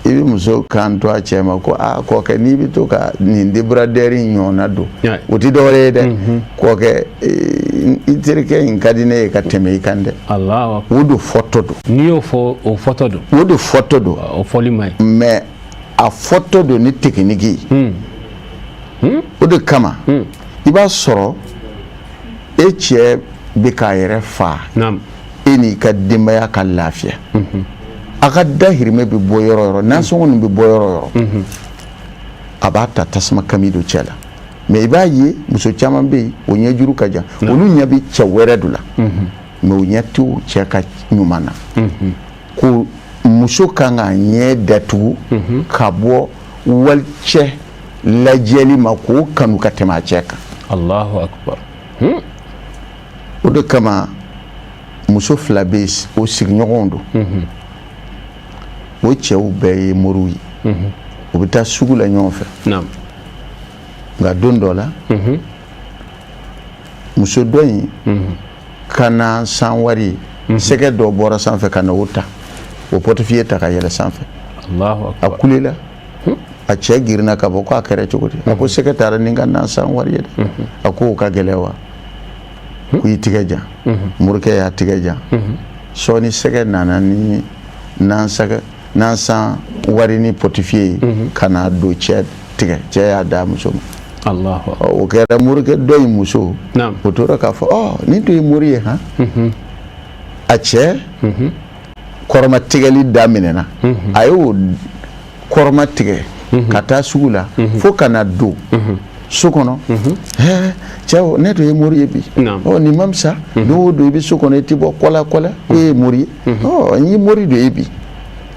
i bɛ muso kan to a cɛ ma ko kɔkɛ n'i bɛ to ka nin débardeur ɲɔgɔnna don o tɛ dɔwɛrɛ ye dɛ kɔkɛ i terikɛ in ka di ne ye ka tɛmɛ i kan dɛ o de fɔtɔ don n'i y'o fɔ o fɔtɔ don o de fɔtɔ don o fɔli man ɲi mais a fɔtɔ don ni technique ye o de kama i b'a sɔrɔ e cɛ bɛ k'a yɛrɛ fa e n'i ka denbaya ka lafiya a ka dahirimɛ bɛ bɔ yɔrɔ o yɔrɔ nasɔngɔ nin bɛ bɔ yɔrɔ o yɔrɔ a b'a ta tasuma kami don cɛ la mais i b'a ye muso caman bɛ yen o ɲɛjuru ka jan olu ɲɛ bɛ cɛ wɛrɛ de la mais o ɲɛ t'u cɛ ka ɲuman na ko muso kan ka ɲɛ datugu ka bɔ walicɛ lajɛli ma k'o kanu ka tɛmɛ a cɛ kan Allahu akbar o de kama muso fila bɛ yen o sigiɲɔgɔnw don o cɛw bɛɛ ye moriw ye u bɛ taa sugu la ɲɔgɔn fɛ nka don dɔ la muso dɔ in ka na san wari sɛgɛ dɔ bɔra sanfɛ ka na o ta o portefeuille ta ka yɛlɛ sanfɛ a kulela a cɛ girinna ka bɔ k'a kɛra cogo di a ko sɛgɛ taara ni ka na san wari ye dɛ a ko o ka gɛlɛ wa ko i tigɛ jan morikɛ y'a tigɛ jan sɔɔni sɛgɛ nana ni nansan wari ni portefeuille ka na don cɛ tigɛ cɛ y'a da muso ma o kɛra morikɛ dɔ in muso o tora k'a fɔ nin tun ye mori ye han a cɛ kɔrɔma tigɛli daminɛna a y'o kɔrɔma tigɛ ka taa sugu la fo ka na don so kɔnɔ cɛw ne tun ye mori ye bi nin ma fisa don o don i bɛ so kɔnɔ i tɛ bɔ kɔla e ye mori ye n ye mori de ye bi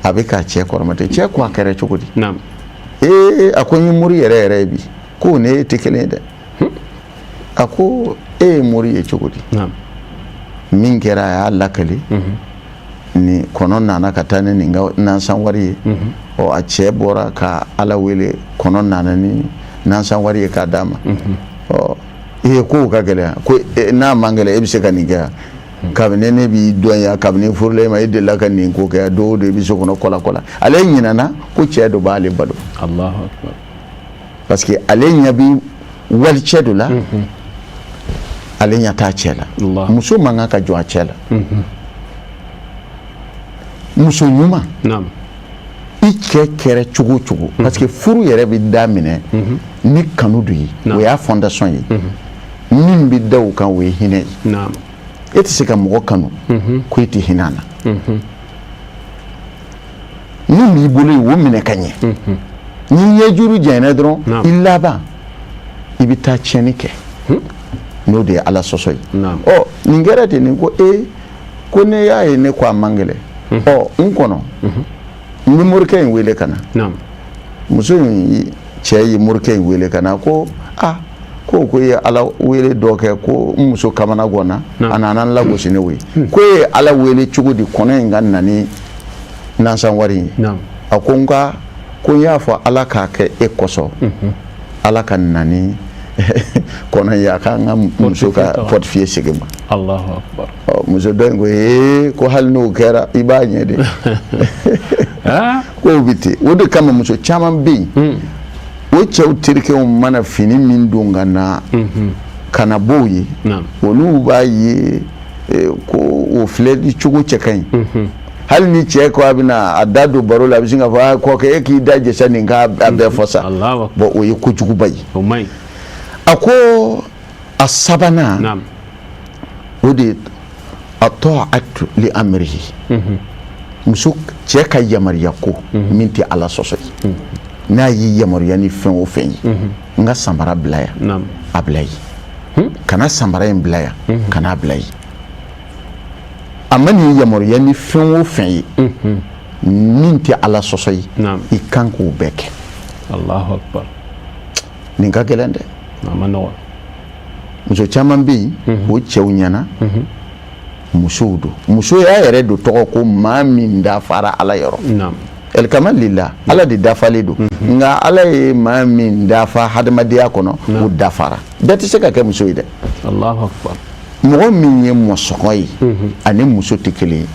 a bɛ k'a cɛ kɔrɔma tigɛ cɛ ko a kɛra cogo di a ko n ye mori yɛrɛ yɛrɛ ye bi ko ne tɛ kelen ye dɛ a ko e ye mori ye cogo di min kɛra a y'a lakale ni kɔnɔ nana ka taa ni nin ka nansan wari ye a cɛ bɔra ka ala wele kɔnɔ nana ni nansan wari ye k'a d'a ma kow ka gɛlɛya ko n'a man gɛlɛ e bɛ se ka nin kɛ yan kabini ne b'i dɔn yan kabini furula e ma e delila ka nin ko kɛ don o don i bɛ so kɔnɔ kɔla ale ɲinɛna ko cɛ dɔ b'ale balo parce que ale ɲɛ bɛ walicɛ dɔ la ale ɲɛ t'a cɛ la muso man kan ka jɔ a cɛ la muso ɲuman i cɛ kɛra cogo o cogo parce que furu yɛrɛ bɛ daminɛ ni kanu de ye o y'a fondation ye min bɛ da o kan o ye hinɛ ye e tɛ se ka mɔgɔ kanu ko e tɛ hinɛ a na min b'i bolo ye o minɛ ka ɲɛ ni ɲɛjuru janyana dɔrɔn i laban i bɛ taa tiɲɛni kɛ n'o de ye ala sɔsɔ ye nin kɛra ten nin ko ko ne y'a ye ne ko a man gɛlɛ n kɔnɔ n bɛ morikɛ in wele ka na muso in cɛ ye morikɛ in wele ka na ko ko ye ala wele dɔ kɛ ko n muso kamana gɔnna a nana n lagosi ne ye ko e ye ala wele cogo di kɔnɔ in ka na ni nansan wari ye a ko nka ko n y'a fɔ ala k'a kɛ e kɔsɔn ala ka na ni kɔnɔ ye a k'an ka muso ka portefeuille segin ma muso dɔ in ko hali n'o kɛra i b'a ɲɛ de k'o bɛ ten o de kama muso caman bɛ yen o cɛw terikɛw mana fini min don ka na b'o ye olu b'a ye ko o filɛli cogo cɛ ka ɲi hali ni cɛ ko a bɛna a da don baro la a bɛ sin k'a fɔ kɔkɛ e k'i da jɛsa nin k'a bɛɛ fɔ sa bon o ye kojuguba ye a ko a sabanan o de a ta'atu li amrihi muso cɛ ka yamaruya ko min tɛ ala sɔsɔ ye n'a y'i yamaruya ni fɛn o fɛn ye n ka samara bila yan a bila yen kana samara in bila yan kana bila yen a ma n'i yamaruya ni fɛn o fɛn ye min tɛ ala sɔsɔ ye i kan k'o bɛɛ kɛ nin ka gɛlɛn dɛ muso caman bɛ yen o cɛw ɲɛna musow don muso y'a yɛrɛ don tɔgɔ ko maa min dafara ala yɔrɔ el kamal lillah ala de dafale do nga ala ye ma min dafa hadamadiya kono o dafara beti se ka ke muso yi de Allahu akbar mo min ye mosoko yi ani muso tikele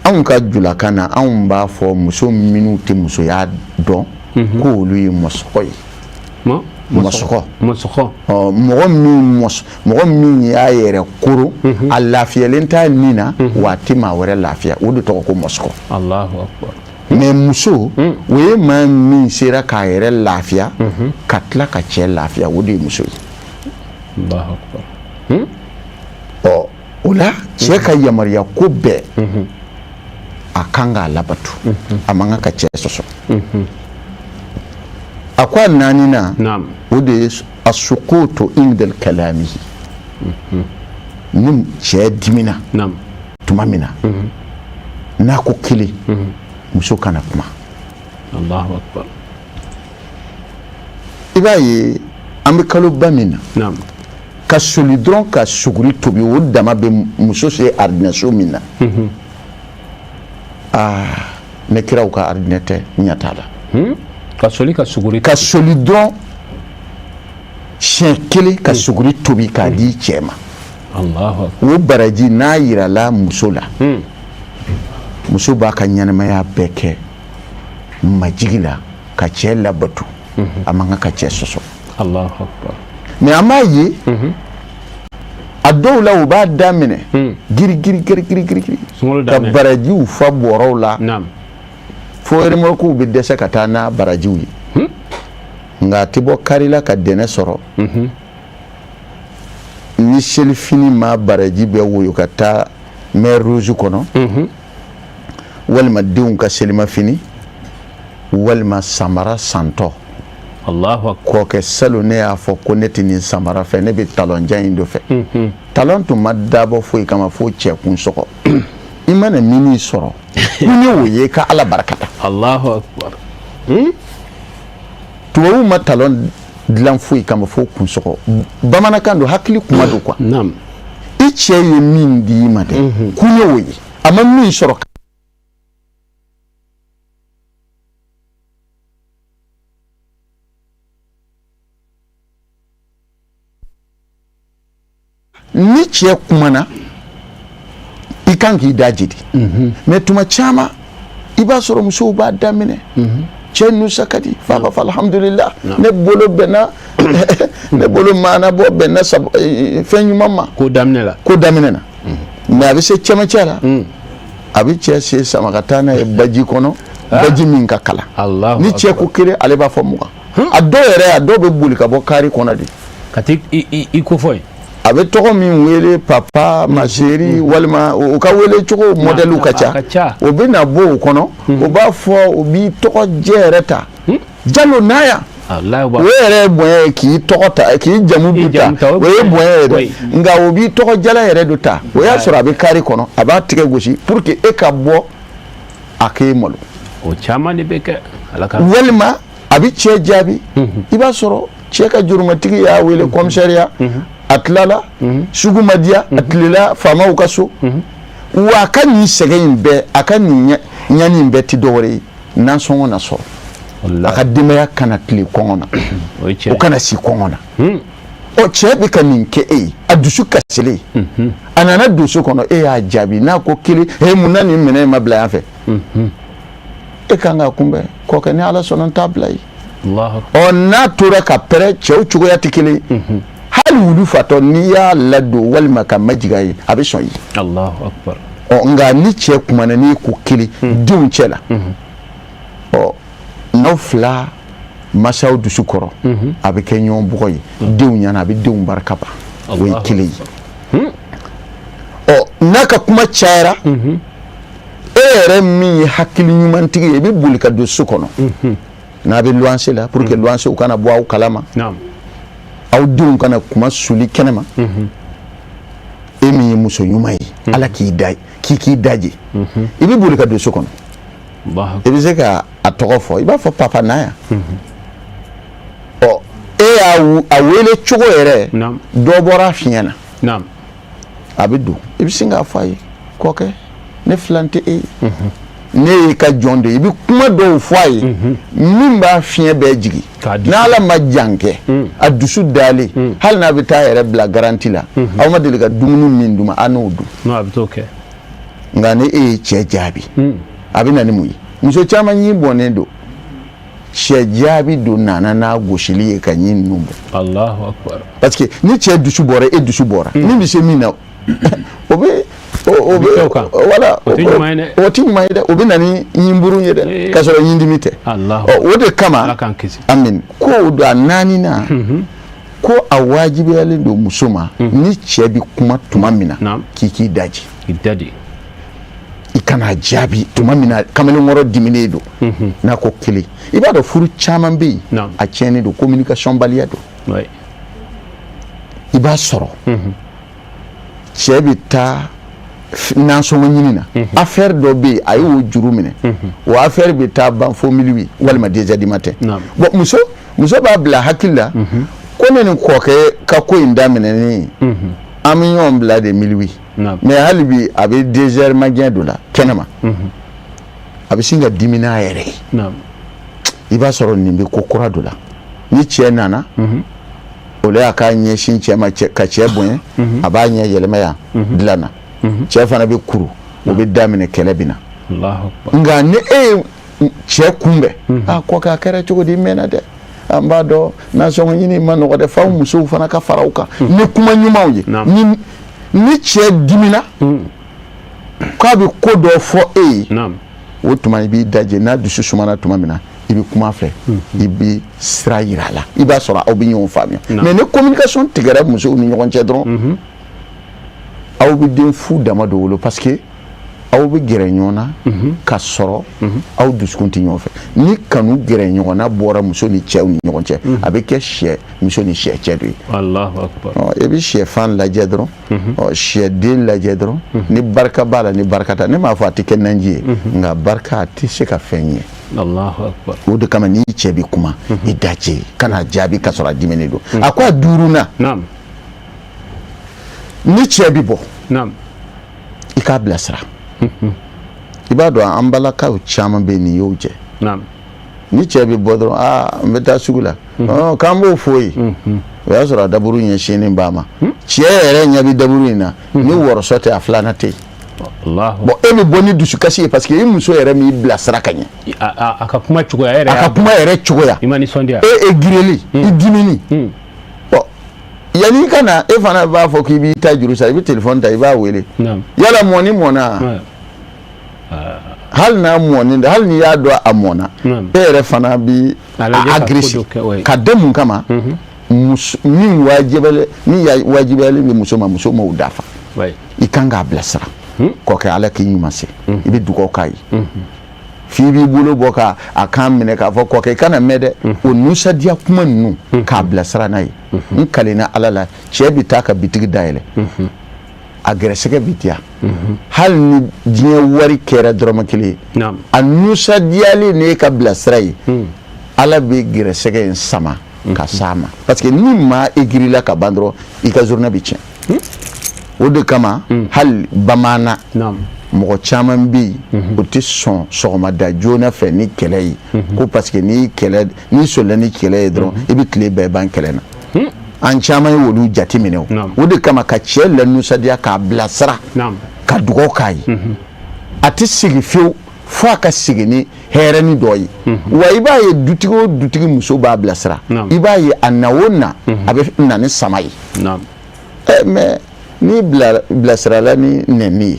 an ka jula kana an b'a fɔ muso minnu tɛ musoya dɔn ko olu ye mɔsɔgɔ ye mɔsɔgɔ mɔgɔ min y'a yɛrɛ koro a lafiyalen t'a nin na wa a tɛ maa wɛrɛ lafiya o de tɔgɔ ko mɔsɔgɔ Allahu akbar mais muso o ye maa min sera k'a yɛrɛ lafiya ka tila ka cɛ lafiya o de ye muso ye Allahu akbar o la cɛ ka yamaruya ko bɛɛ a kan k'a labatu a man kan ka cɛ sɔsɔ a ko a naaninan o de ye asukutu indal kalamihi ni cɛ dimina tuma min na n'a ko kelen muso kana kuma Allahu akbar i b'a ye an bɛ kaloba min na ka soli dɔrɔn ka suguri tobi o dama bɛ muso se aridinɛso min na ne kiraw ka aridinɛ tɛ ɲɛ t'a la ka soli ka suguri dɔrɔn siɲɛ kelen ka suguri tobi k'a di cɛ ma Allahu akbar o baraji n'a yirala muso la muso b'a ka ɲɛnamaya bɛɛ kɛ majigi la ka cɛ labatu a man kan ka cɛ sɔsɔ Allahu akbar mais an b'a ye a dɔw la u b'a daminɛ giri ka barajiw fa bɔrɔw la fo remorquew bɛ dɛsɛ ka taa n'a barajiw ye nka a tɛ bɔ kari la ka dɛnɛ sɔrɔ ni selifini ma baraji bɛ woyo ka taa mer rouge kɔnɔ walima denw ka selimafini walima samara santɔ Allahu akbar kɔkɛ salo ne y'a fɔ ko ne tɛ nin samara fɛ ne bɛ talonjan in dɔ fɛ talon tun ma dabɔ foyi kama fo cɛ kun sɔgɔ i mana min sɔrɔ kun ye o ye ka ala barakata Allahu akbar tubabu ma talon dilan foyi kama fo kun sɔgɔ bamanankan don hakili kuma don quoi i cɛ ye min di i ma dɛ kun ye o ye a ma min sɔrɔ ni cɛ kumana i kan k'i da jidi mais tuma caman i b'a sɔrɔ musow b'a daminɛ cɛ nusa ka di fa b'a fɔ alhamdulillah ne bolo bɛnna ne bolo maanabɔ bɛnna fɛn ɲuman ma ko daminɛ la mais a bɛ se cɛmancɛ la a bɛ cɛ se sama ka taa n'a ye baji kɔnɔ baji min ka kalan ni cɛ ko kelen ale b'a fɔ 20 a dɔw yɛrɛ a dɔw bɛ boli ka bɔ kari kɔnɔ de ka t'i i ko fɔ ye a bɛ tɔgɔ min wele papa ma chérie walima o ka wele cogo modèle ka ca o bɛ na bɔ o kɔnɔ o b'a fɔ o b'i tɔgɔ jɛ yɛrɛ ta jalo naya o yɛrɛ ye bonya ye k'i tɔgɔ ta k'i jamu du ta o ye bonya ye dɛ nka o b'i tɔgɔ jala yɛrɛ do ta o y'a sɔrɔ a bɛ kari kɔnɔ a b'a tigɛ gosi pour que e ka bɔ a k'e malo o caman de bɛ kɛ walima a bɛ cɛ jaabi i b'a sɔrɔ cɛ ka jurumatigi y'a wele commissariat a tilala sugu ma diya a tilela faamaw ka so wa a ka nin sɛgɛn in bɛɛ a ka nin ɲani in bɛɛ tɛ dɔwɛrɛ ye nansɔngɔ na sɔrɔ a ka denbaya kana tile kɔngɔ na o kana si kɔngɔ na ɔ cɛ bɛ ka nin kɛ e ye a dusu kasilen a nana don so kɔnɔ e y'a jaabi n'a ko kelen mun na nin minɛ in ma bila yan fɛ e kan ka kunbɛn kɔkɛ ni ala sɔnna n t'a bila ye ɔ n'a tora ka pɛrɛ cɛw cogoya tɛ kelen hali wulu fatɔ n'i y'a ladon walima ka majiga ye a bɛ sɔn ye Allahu akbar nka ni cɛ kumana n'i ko kelen denw cɛ la n'aw fila masaw dusu kɔrɔ a bɛ kɛ ɲɔgɔn bɔgɔ ye denw ɲɛna a bɛ denw barika ban o ye kelen ye n'a ka kuma cayara e yɛrɛ min ye hakili ɲumantigi ye i bɛ boli ka don so kɔnɔ n'a bɛ luwanse la pour que luwansew kana bɔ aw kalama aw denw kana kuma suli kɛnɛma e min ye muso ɲuman ye ala k'i daje i bɛ boli ka don so kɔnɔ i bɛ se ka a tɔgɔ fɔ i b'a fɔ papa naya ɔ e y'a wele cogo yɛrɛ dɔ bɔra a fiɲɛ na a bɛ don i bɛ sin k'a fɔ a ye kɔkɛ ne filante e ne y'i ka jɔn de i bɛ kuma dɔw fɔ a ye min b'a fiɲɛ bɛɛ jigi n'Ala ma jan kɛ a dusu dalen hali n'a bɛ taa yɛrɛ bila garanti la aw ma deli ka dumuni min dun a n'o dun a bɛ t'o kɛ nka ni e ye cɛ jaabi a bɛ na ni mun ye muso caman ɲi bɔnnen don cɛ jaabi don nana n'a gosili ye ka ɲi ninnu bɔ Allahu akbar parce que ni cɛ dusu bɔra e dusu bɔra min bɛ se min na o bɛ wala o tɛ ɲuman ye dɛ o bɛ na ni ɲinburu ye dɛ k'a sɔrɔ ɲindimi tɛ o de kama amin ko do a naaninan ko a wajibiyalen don muso ma ni cɛ bɛ kuma tuma min na k'i daji i kana jaabi tuma min na kamalenkɔrɔ diminen don n'a ko kelen i b'a dɔn furu caman bɛ yen a tiɲɛnen don communication baliya don i b'a sɔrɔ cɛ bɛ taa nansɔngɔ ɲini na affaire dɔ bɛ yen a y'o juru minɛ o affaire bɛ taa ban fo minuit walima 2 heures du matin bon muso b'a bila hakili la ko ne ni kɔkɛ ka ko in daminɛnen an bɛ ɲɔgɔn bila de minuit mais hali bi a bɛ 2 heures magɛn dɔ la kɛnɛma a bɛ sin ka dimi n'a yɛrɛ ye i b'a sɔrɔ nin bɛ ko kura dɔ la ni cɛ nana o la y'a k'a ɲɛsin cɛ ma ka cɛ bonya a b'a ɲɛ yɛlɛma yan dilan na cɛ fana bɛ kuru o bɛ daminɛ kɛlɛ bɛ na nka ni e ye cɛ kunbɛn a kɔ k'a kɛra cogo di mɛnna dɛ an b'a dɔn nasɔngɔ ɲini ma nɔgɔ dɛ f'aw musow fana ka fara u kan ni kuma ɲumanw ye ni cɛ dimina k'a bɛ ko dɔ fɔ e ye o tuma i b'i daje n'a dusu sumana tuma min na i bɛ kuma fɛ i bɛ sira yira a la i b'a sɔrɔ aw bɛ ɲɔgɔn faamuya mais ni communication tigɛra musow ni ɲɔgɔn cɛ dɔrɔn aw bɛ den fu dama dɔ wolo parce que aw bɛ gɛrɛ ɲɔgɔn na ka sɔrɔ aw dusukun tɛ ɲɔgɔn fɛ ni kanu gɛrɛ ɲɔgɔn na bɔra muso ni cɛw ni ɲɔgɔn cɛ a bɛ kɛ sɛ muso ni sɛ cɛ de ye Allahu akbar i bɛ sɛfan lajɛ dɔrɔn sɛden lajɛ dɔrɔn ni barika b'a la ni barika t'a ne m'a fɔ a tɛ kɛ naji ye nka barika a tɛ se ka fɛn ɲɛ Allahu akbar o de kama n'i cɛ bɛ kuma i da cɛ kana jaabi ka sɔrɔ a diminen don a ko a duurunan ni cɛ bɛ bɔ i k'a bilasira i b'a dɔn an balakaw caman bɛ yen nin y'o jɛ ni cɛ bɛ bɔ dɔrɔn n bɛ taa sugu la k'an b'o fɔ yen o y'a sɔrɔ a daburu ɲɛsinnen b'a ma cɛ yɛrɛ ɲɛ bɛ daburu in na ni wɔrɔsɔ tɛ a filanan tɛ yen bon e bɛ bɔ ni dusukasi ye parce que i muso yɛrɛ m'i bilasira ka ɲɛ a ka kuma cogoya cogoya i ma nisɔndiya e gireli i dimini yanni ka na e fana b'a fɔ k'i b'i ta juru sa i bɛ téléphone ta i b'a wele yala mɔni mɔna hali n'a mɔni hali n'i y'a dɔn a mɔna e yɛrɛ fana bi agressé ka da mun kama min wajibiyalen bɛ muso ma muso m'o dafa i kan k'a bilasira kɔkɛ ala k'i ɲuman se i bɛ dugawu k'a ye f'i b'i bolo bɔ ka a kan minɛ k'a fɔ kɔkɛ i kana mɛn dɛ o nusadiya kuma ninnu k'a bilasira n'a ye n kalenna ala la cɛ bɛ taa ka bitigi dayɛlɛ a gɛrɛsɛgɛ bɛ diya hali ni diɲɛ wari kɛra dɔrɔmɛ kelen ye a nusadiyalen ne ka bilasira ye ala bɛ gɛrɛsɛgɛ in sama ka s'a ma parce que ni maa egirila ka ban dɔrɔn i ka journée bɛ tiɲɛ o de kama hali bamaana mɔgɔ caman bɛ yen o tɛ sɔn sɔgɔmada joona fɛ ni kɛlɛ ye ko parce que n'i sɔnna ni kɛlɛ ye dɔrɔn i bɛ tile bɛɛ ban kɛlɛ na an caman ye olu jate minɛ o de kama ka cɛ lanusadiya k'a bilasira ka dugawu k'a ye a tɛ sigi fiyewu fo a ka sigi ni hɛrɛni dɔ ye wa i b'a ye dutigi o dutigi muso b'a bilasira i b'a ye a na o na a bɛ na ni sama ye mais n'i bilasirala ni nɛni ye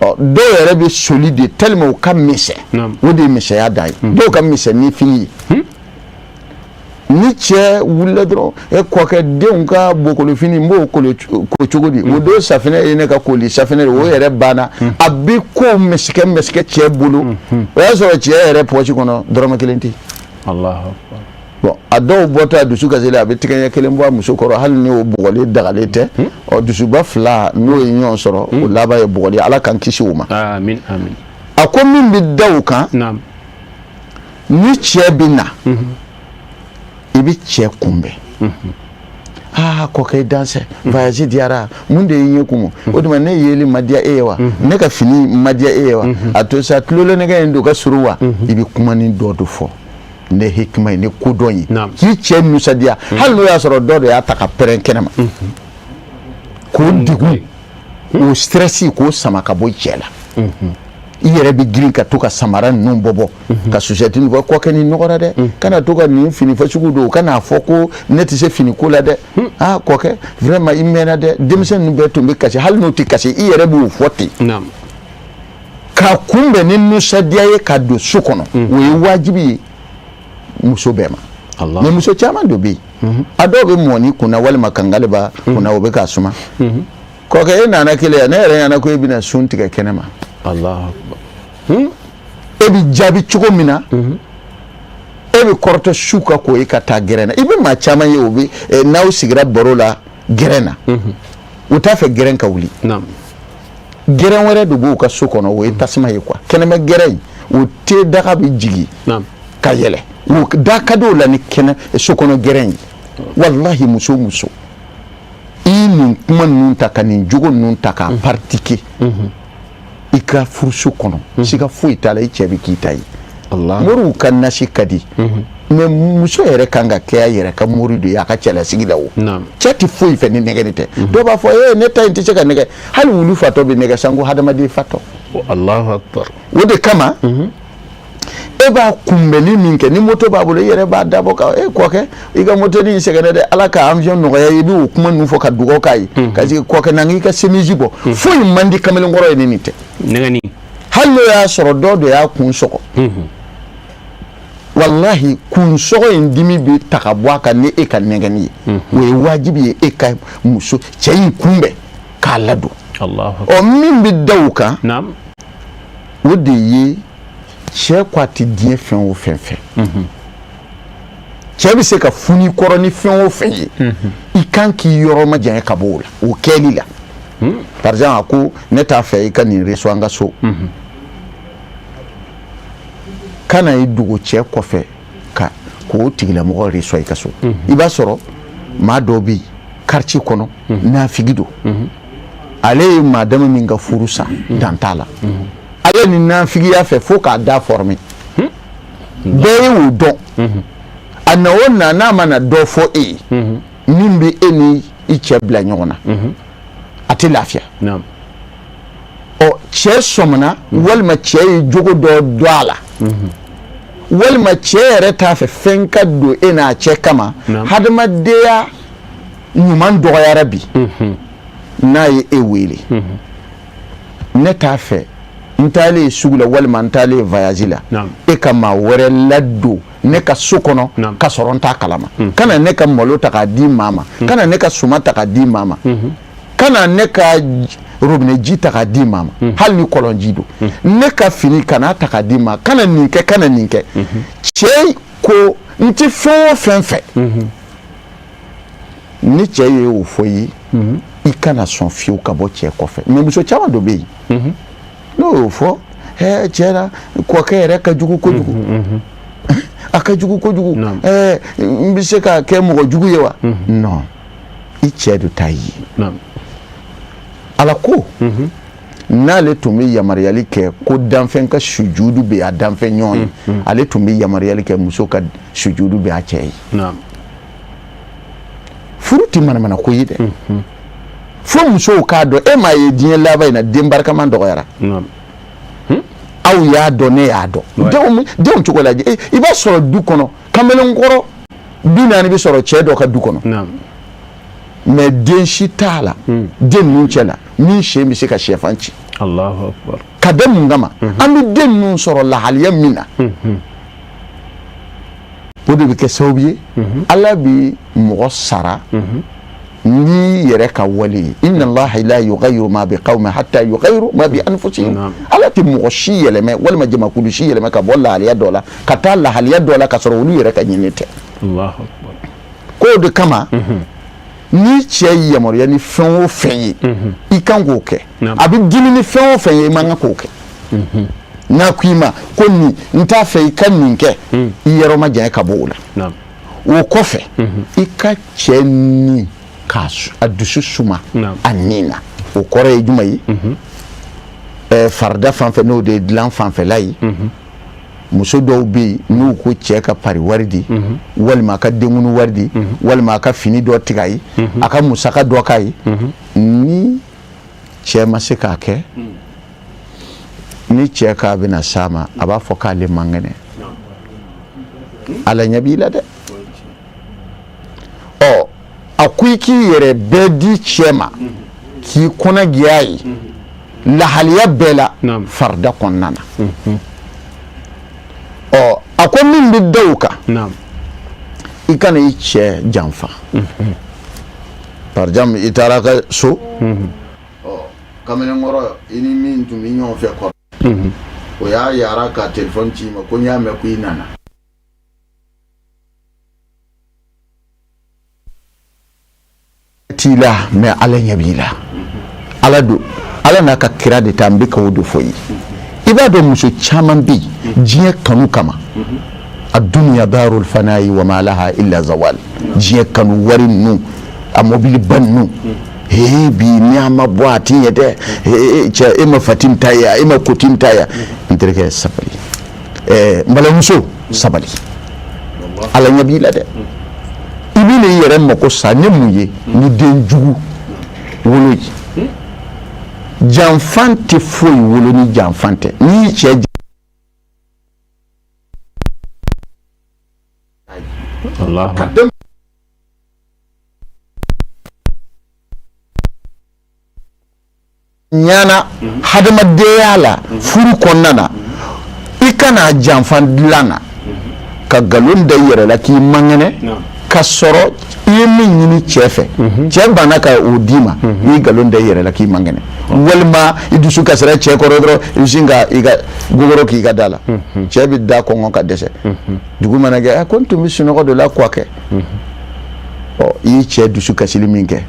dɔw yɛrɛ bɛ soli de tellement u ka misɛn o de ye misɛnya dan ye dɔw ka misɛn ni fini ye ni cɛ wulila dɔrɔn e kɔkɛ denw ka bokolofini n b'o ko cogo di o don safinɛ ye ne ka koli safinɛ o yɛrɛ banna a bɛ ko mɛsikɛ cɛ bolo o y'a sɔrɔ cɛ yɛrɛ pɔsi kɔnɔ dɔrɔmɛ kelen tɛ bon a dɔw bɔtɔ dusu kasili a bɛ tigɛɲɛ kelen bɔ a muso kɔrɔ hali ni o bɔgɔli dagalen tɛ dusuba fila n'o ye ɲɔgɔn sɔrɔ o laban ye bɔgɔli ala k'an kisi o ma a ko min bɛ da o kan ni cɛ bɛ na i bɛ cɛ kunbɛn ko kay danse voyage diara mun de yin kumu o de ne yeli madia ewa ne ka fini madia ewa ato sa tlolo ne ga ndo ka suruwa ibi kuma ni do fo ne hikma ne kudonyi ki che nusadia hal no ya soro do ya taka peren kenema ko digu o stressi ko sama ka boy chela yere bi girin ka to ka samara nun bobo ka society ni ko kani nogora de kana to ka ni fini fa sugu do kana foko neti se fini ko la de ko ke vraiment imena de demsen nu be to be kasi hal no ti kasi yere bu foti naam ka kumbe ni nusadia ye ka do sukono we wajibi muso bema Allah ne muso chama do bi adobe moni kuna wal makangale ba kuna obe ka suma ko ke na na kile na re na ko ebi na sunti ka kenema Allah akbar ebi jabi chugo mina ebi korto shuka ko e kata gerena ibe ma chama ye obe na o sigira borola gerena uta fe geren ka wuli naam geren were do bu ka sukono we tasma ye kwa kenema geren o te daga bi jigi naam ka yele wo da kado la ni kena sukono geren wallahi muso inu kuma nun ta kanin jugo nun ta ka partike ika fursu kono siga foi tala i chebi kitai Allah moru kan nashi kadi me muso yere kanga ke yere ka muridu ya ka chala sigida wo chati foi fe ni negenite do ba fo ne ta inti cheka nege hal wulu fato be nege sango hadama di fato Allahu akbar wode kama eba kumbeli minke ni moto babulo yere ba dabo ka ko ke iga moto ni segene de alaka avion no ya yibi kuma nu fo ka dugo kai kaji ko ke nangi ka semijibo foi mandi kamel ngoro ni nite ngani hallo ya soro dodo ya kun soko wallahi kun soko indimi bi takabwa ka ne e kan ngani we wajibi e ka muso cey kumbe ka ladu Allah o min bi dawka naam wodi yi cɛ ko a ti diɲɛ fɛn o fɛn fɛ cɛ bɛ se ka funi kɔrɔ ni fɛn o fɛn ye i kan k'i yɔrɔ ma janya ka bɔ o la o kɛli la par exemple a ko ne t'a fɛ i ka nin reçu an ka so kana i dogo cɛ kɔfɛ ka k'o tigilamɔgɔ reçu i ka so i b'a sɔrɔ maa dɔw bɛ yen quartier kɔnɔ nafigi don ale ye maa dama min ka furu san dan t'a la ale ni nafigiya fɛ fo k'a da former bɛɛ ye o dɔn a na o na n'a ma na dɔ fɔ e ye min bɛ e ni i cɛ bila ɲɔgɔn na a tɛ lafiya ɔ cɛ sɔmina walima cɛ ye jogo dɔ dɔ a la walima cɛ yɛrɛ t'a fɛ fɛn ka don e n'a cɛ kama hadamadenya ɲuman dɔgɔyara bi n'a ye e wele ne t'a fɛ ntale sugula walima ntale voyage la e ka ma wɛrɛ ladon ne ka so kɔnɔ ka sɔrɔ n t'a kalama kana ne ka malo ta k'a di maa ma kana ne ka suma ta k'a di maa ma kana ne ka robinet ji ta k'a di maa ma hali ni kɔlɔn ji don ne ka fini kana ta k'a di maa kana nin kɛ kana nin kɛ cɛ ko n tɛ fɛn o fɛn fɛ ni cɛ ye o fɔ ye i kana sɔn fiyewu ka bɔ cɛ kɔfɛ mais muso caman dɔ bɛ yen n'o fɔ cɛ la kɔkɛ yɛrɛ ka jugu kojugu a ka jugu kojugu n bɛ se ka kɛ mɔgɔ jugu ye wa non i cɛ de t'a ye ala ko n'ale tun bɛ yamaruyali kɛ ko danfɛn ka sujudu bɛ a danfɛn ɲɔgɔn ye ale tun bɛ yamaruyali kɛ muso ka sujudu bɛ a cɛ ye furu tɛ manamana ko ye dɛ fo musow k'a dɔn e m'a ye diɲɛ laban in na den barikaman dɔgɔyara aw y'a dɔn ne y'a dɔn denw cogo lajɛ i b'a sɔrɔ du kɔnɔ kamalenkɔrɔ 40 bɛ sɔrɔ cɛ dɔ ka du kɔnɔ mais den si t'a la den ninnu cɛ la min sen bɛ se ka sɛfan ci Allahu akbar ka da mun kama an bɛ den ninnu sɔrɔ lahaliya min na o de bɛ kɛ sababu ye ala bɛ mɔgɔ sara ni yɛrɛ ka wale ye inna allaha la yughayyiru ma bi qaumin hatta yughayyiru ma bi anfusihim ala tɛ mɔgɔ si yɛlɛmɛ walima jamakulu si yɛlɛmɛ ka bɔ lahaliya dɔ la ka taa lahaliya dɔ la ka sɔrɔ olu yɛrɛ ka ɲini tɛ k'o de kama ni cɛ yamaruya ni fɛn o fɛn ye i kan k'o kɛ a bɛ dimi ni fɛn o fɛn ye i man kan k'o kɛ n'a ko i ma ko nin n t'a fɛ i ka nin kɛ i yɛrɛ ma janya ka bɔ o la o kɔfɛ i ka cɛ ni ka a dusu suma a nina o kɔrɔ ye jumɛn ye farida fanfɛ n'o de ye dilan fanfɛla ye muso dɔw bɛ yen n'u ko cɛ ka pari wari di walima a ka denkunu wari di walima a ka fini dɔ tigɛ a ye a ka musaka dɔ k'a ye ni cɛ ma se k'a kɛ ni cɛ k'a bɛna s'a ma a b'a fɔ k'ale man kɛnɛ ala ɲɛ b'i la dɛ a ko i k'i yɛrɛ bɛɛ di cɛ ma k'i kɔnɔ gɛya ye lahaliya bɛɛ la farida kɔnɔna na a ko min bɛ da o kan i kana i cɛ janfa par exemple i taara ka so kamalenkɔrɔ i ni min tun bɛ ɲɔgɔn fɛ kɔrɔ o y'a yara ka téléphone ci ma ko n y'a mɛn ko i nana t'i la mais ala ɲɛ b'i la ala don ala n'a ka kira de ta n bɛ ka o de fɔ i ye i b'a dɔn muso caman bɛ yen diɲɛ kanu kama a dunya darul fanayi wa ma laha illa zawal diɲɛ kanu wari ninnu a mobili ba ninnu bi ni a ma bɔ a ti ɲɛ dɛ cɛ e ma fatin ta ye e ma kotin ta ye n terikɛ sabali n balimamuso sabali ala ɲɛ b'i la dɛ i bɛ n'i yɛrɛ mako sa ni mun ye ni den jugu wolo ye janfan tɛ foyi wolo ni janfan tɛ n'i cɛ ɲana hadamadenya la furu kɔnɔna na i kana janfan dilan na ka nkalon da i yɛrɛ la k'i man kɛnɛ ka sɔrɔ i ye min ɲini cɛ fɛ cɛ banna ka o d'i ma n'i nkalon da i yɛrɛ la k'i man kɛnɛ walima i dusu kasira cɛ kɔrɔ dɔrɔn i bɛ sin ka i ka gogoro k'i ka da la cɛ bɛ da kɔngɔ ka dɛsɛ dugu mana kɛ ko n tun bɛ sunɔgɔ dɔ la kɔ kɛ i ye cɛ dusu kasili min kɛ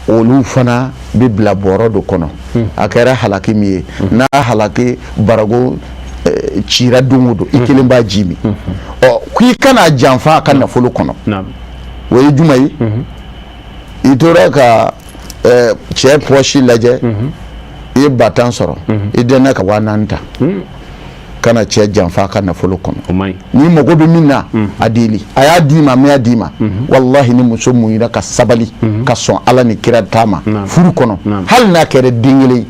olu fana bɛ bila bɔrɔ dɔ kɔnɔ a kɛra halaki min ye n'a halaki barago cira don o don i kelen b'a ji min k'i kana janfa a ka nafolo kɔnɔ o ye jumɛn ye i tora ka cɛ pɔsi lajɛ i ye 50 sɔrɔ i dɛnna ka 4000 ta kana cɛ janfa a ka nafolo kɔnɔ n'i mago bɛ min na a deli a y'a d'i ma mais a d'i ma wallahi ni muso muɲira ka sabali ka sɔn ala ni kira ta ma furu kɔnɔ hali n'a kɛra den kelen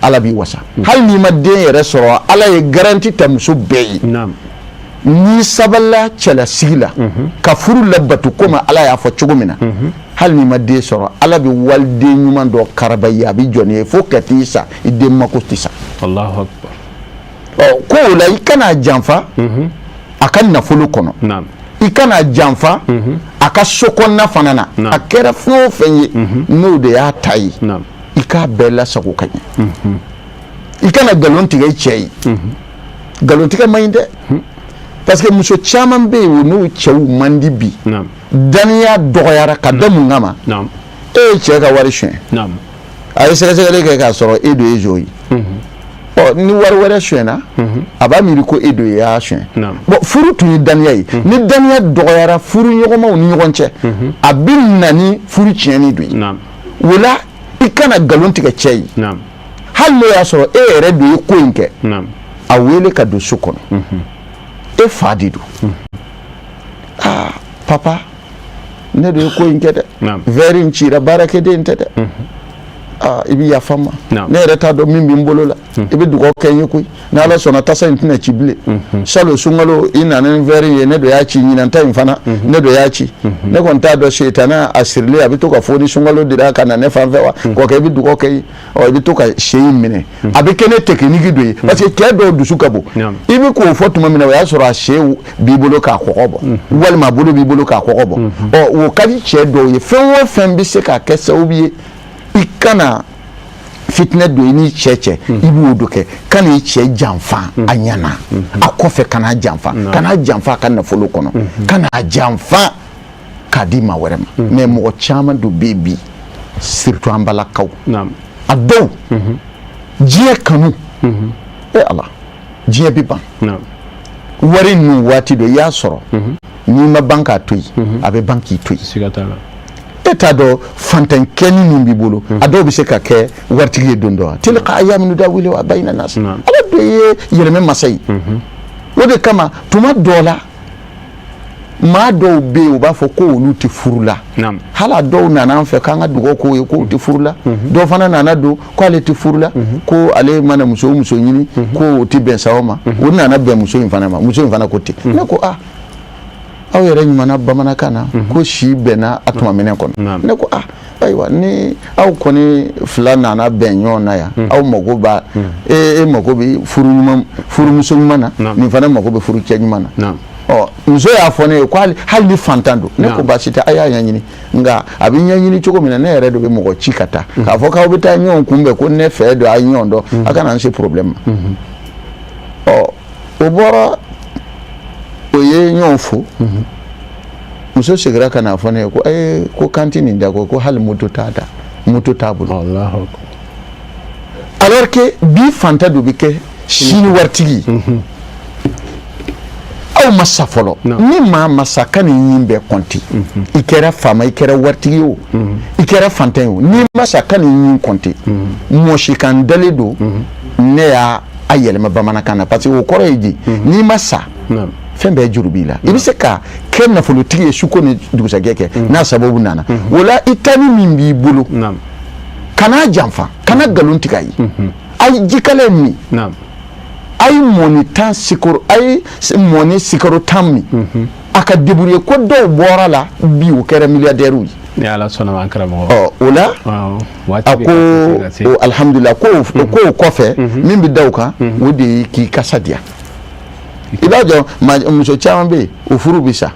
ala b'i wasa hali n'i ma den yɛrɛ sɔrɔ ala ye garanti ta muso bɛɛ ye n'i sabalila cɛlasigi la ka furu labato komi ala y'a fɔ cogo min na hali n'i ma den sɔrɔ ala bɛ waliden ɲuman dɔ karaba i ye a bɛ jɔ n'i ye fo ka t'i sa i den mako tɛ sa Allahu Akbar ko o la i kana janfa a ka nafolo kɔnɔ i kana janfa a ka so kɔnɔna fana na a kɛra fɛn o fɛn ye n'o de y'a ta ye i k'a bɛɛ lasago ka ɲɛ i kana nkalon tigɛ i cɛ ye nkalon tigɛ man ɲi dɛ parce que muso caman bɛ yen n'o cɛw man di bi daniya dɔgɔyara ka da mun kama e ye cɛ ka wari suɲɛ a ye sɛgɛsɛgɛli kɛ k'a sɔrɔ e de ye zo ye ni wari wɛrɛ suɲɛna a b'a miiri ko e de y'a suɲɛ bon furu tun ye daniya ye ni daniya dɔgɔyara furu ɲɔgɔnmaw ni ɲɔgɔn cɛ a bɛ na ni furu tiɲɛni don ye o la i kana nkalon tigɛ cɛ ye hali n'o y'a sɔrɔ e yɛrɛ de ye ko in kɛ a wele ka don so kɔnɔ e fa de don papa ne de ye ko in kɛ dɛ verre in cira baarakɛden tɛ dɛ i bɛ yafa n ma ne yɛrɛ t'a dɔn min bɛ n bolo la i bɛ dugawu kɛ n ye koyi ni ala sɔnna tasa in tɛna ci bilen salon sunkalo i nana ni verre in ye ne de y'a ci ɲinan ta in fana ne de y'a ci ne kɔni t'a dɔn seetana a sirilen a bɛ to ka fɔ ni sunkalo dira ka na ne fan fɛ wa kɔkɛ i bɛ dugawu kɛ ye i bɛ to ka se in minɛ a bɛ kɛ ne technique dɔ ye parce que cɛ dɔw dusu ka bon i bɛ k'o fɔ tuma min na o y'a sɔrɔ a se b'i bolo k'a kɔgɔ bɔ walima a bolo b'i bolo k'a kɔgɔ bɔ o ka di cɛ dɔw ye fɛn o fɛn bɛ se k'a kɛ sababu ye i kana fitinɛ don i ni cɛ cɛ i b'o do kɛ kana i cɛ janfa a ɲana a kɔfɛ kana janfa kana janfa a ka nafolo kɔnɔ kana janfa k'a di maa wɛrɛ ma mais mɔgɔ caman do bɛ bi surtout an balakaw a dɔw diɲɛ kanu ala diɲɛ bɛ ban wari ninnu waati dɔ i y'a sɔrɔ n'i ma ban k'a to yen a bɛ ban k'i to yen e t'a dɔn fantan kɛni min b'i bolo a dɔw bɛ se ka kɛ waritigi ye don dɔ tilka ayyamun nudawiluha bayna nas ala de ye yɛlɛmɛ masa ye o de kama tuma dɔw la maa dɔw bɛ yen u b'a fɔ ko olu tɛ furu la hali a dɔw nana an fɛ k'an ka dugawu k'o ye k'o tɛ furu la dɔw fana nana don k'ale tɛ furu la ko ale mana muso o muso ɲini ko o tɛ bɛn sa o ma o nana bɛn muso in fana ma muso in fana ko ten ne ko aw yɛrɛ ɲumanna bamanankan na ko si bɛnna a tuma minɛ kɔnɔ ne ko ayiwa ni aw kɔni fila nana bɛn ɲɔgɔn na yan aw mago b'a e mago bɛ furumuso ɲuman na nin fana mago bɛ furu cɛ ɲuman na muso y'a fɔ ne ye ko hali ni fantan don ne ko baasi tɛ a y'a ɲɛɲini nka a bɛ ɲɛɲini cogo min na ne yɛrɛ de bɛ mɔgɔ ci ka taa k'a fɔ k'aw bɛ taa ɲɔgɔn kunbɛn ko ne fɛ don a ye ɲɔgɔn dɔn a kana an se problème ma o bɔra o ye ɲɔgɔn fo muso seginna ka na fɔ ne ye ko kan tɛ nin da ko hali moto t'a da moto t'a bolo alors que bi fantan dɔ bɛ kɛ sini waritigi aw ma sa fɔlɔ ni maa ma sa ka nin ɲin bɛɛ kɔnti i kɛra faama i kɛra waritigi o i kɛra fantan o ni ma sa ka nin ɲin kɔnti mɔsi kan dalen don ne y'a yɛlɛma bamanankan na parce que o kɔrɔ ye di n'i ma sa fɛn bɛɛ juru b'i la i bɛ se ka kɛ nafolotigi ye su ko ni dugusajɛ kɛ n'a sababu nana o la i taani min b'i bolo kana janfa kana nkalon tigɛ a ye a ye jikala min a ye mɔni tan sikoro a ye mɔni sikoro tan min a ka débrouiller ko dɔw bɔra la bi o kɛra milliardaires ye ni ala sɔnna ma an karamɔgɔ o la a ko alhamdulillah ko o kɔfɛ min bɛ da o kan o de ye k'i kasa diya i b'a dɔn muso caman bɛ yen o furu bɛ sa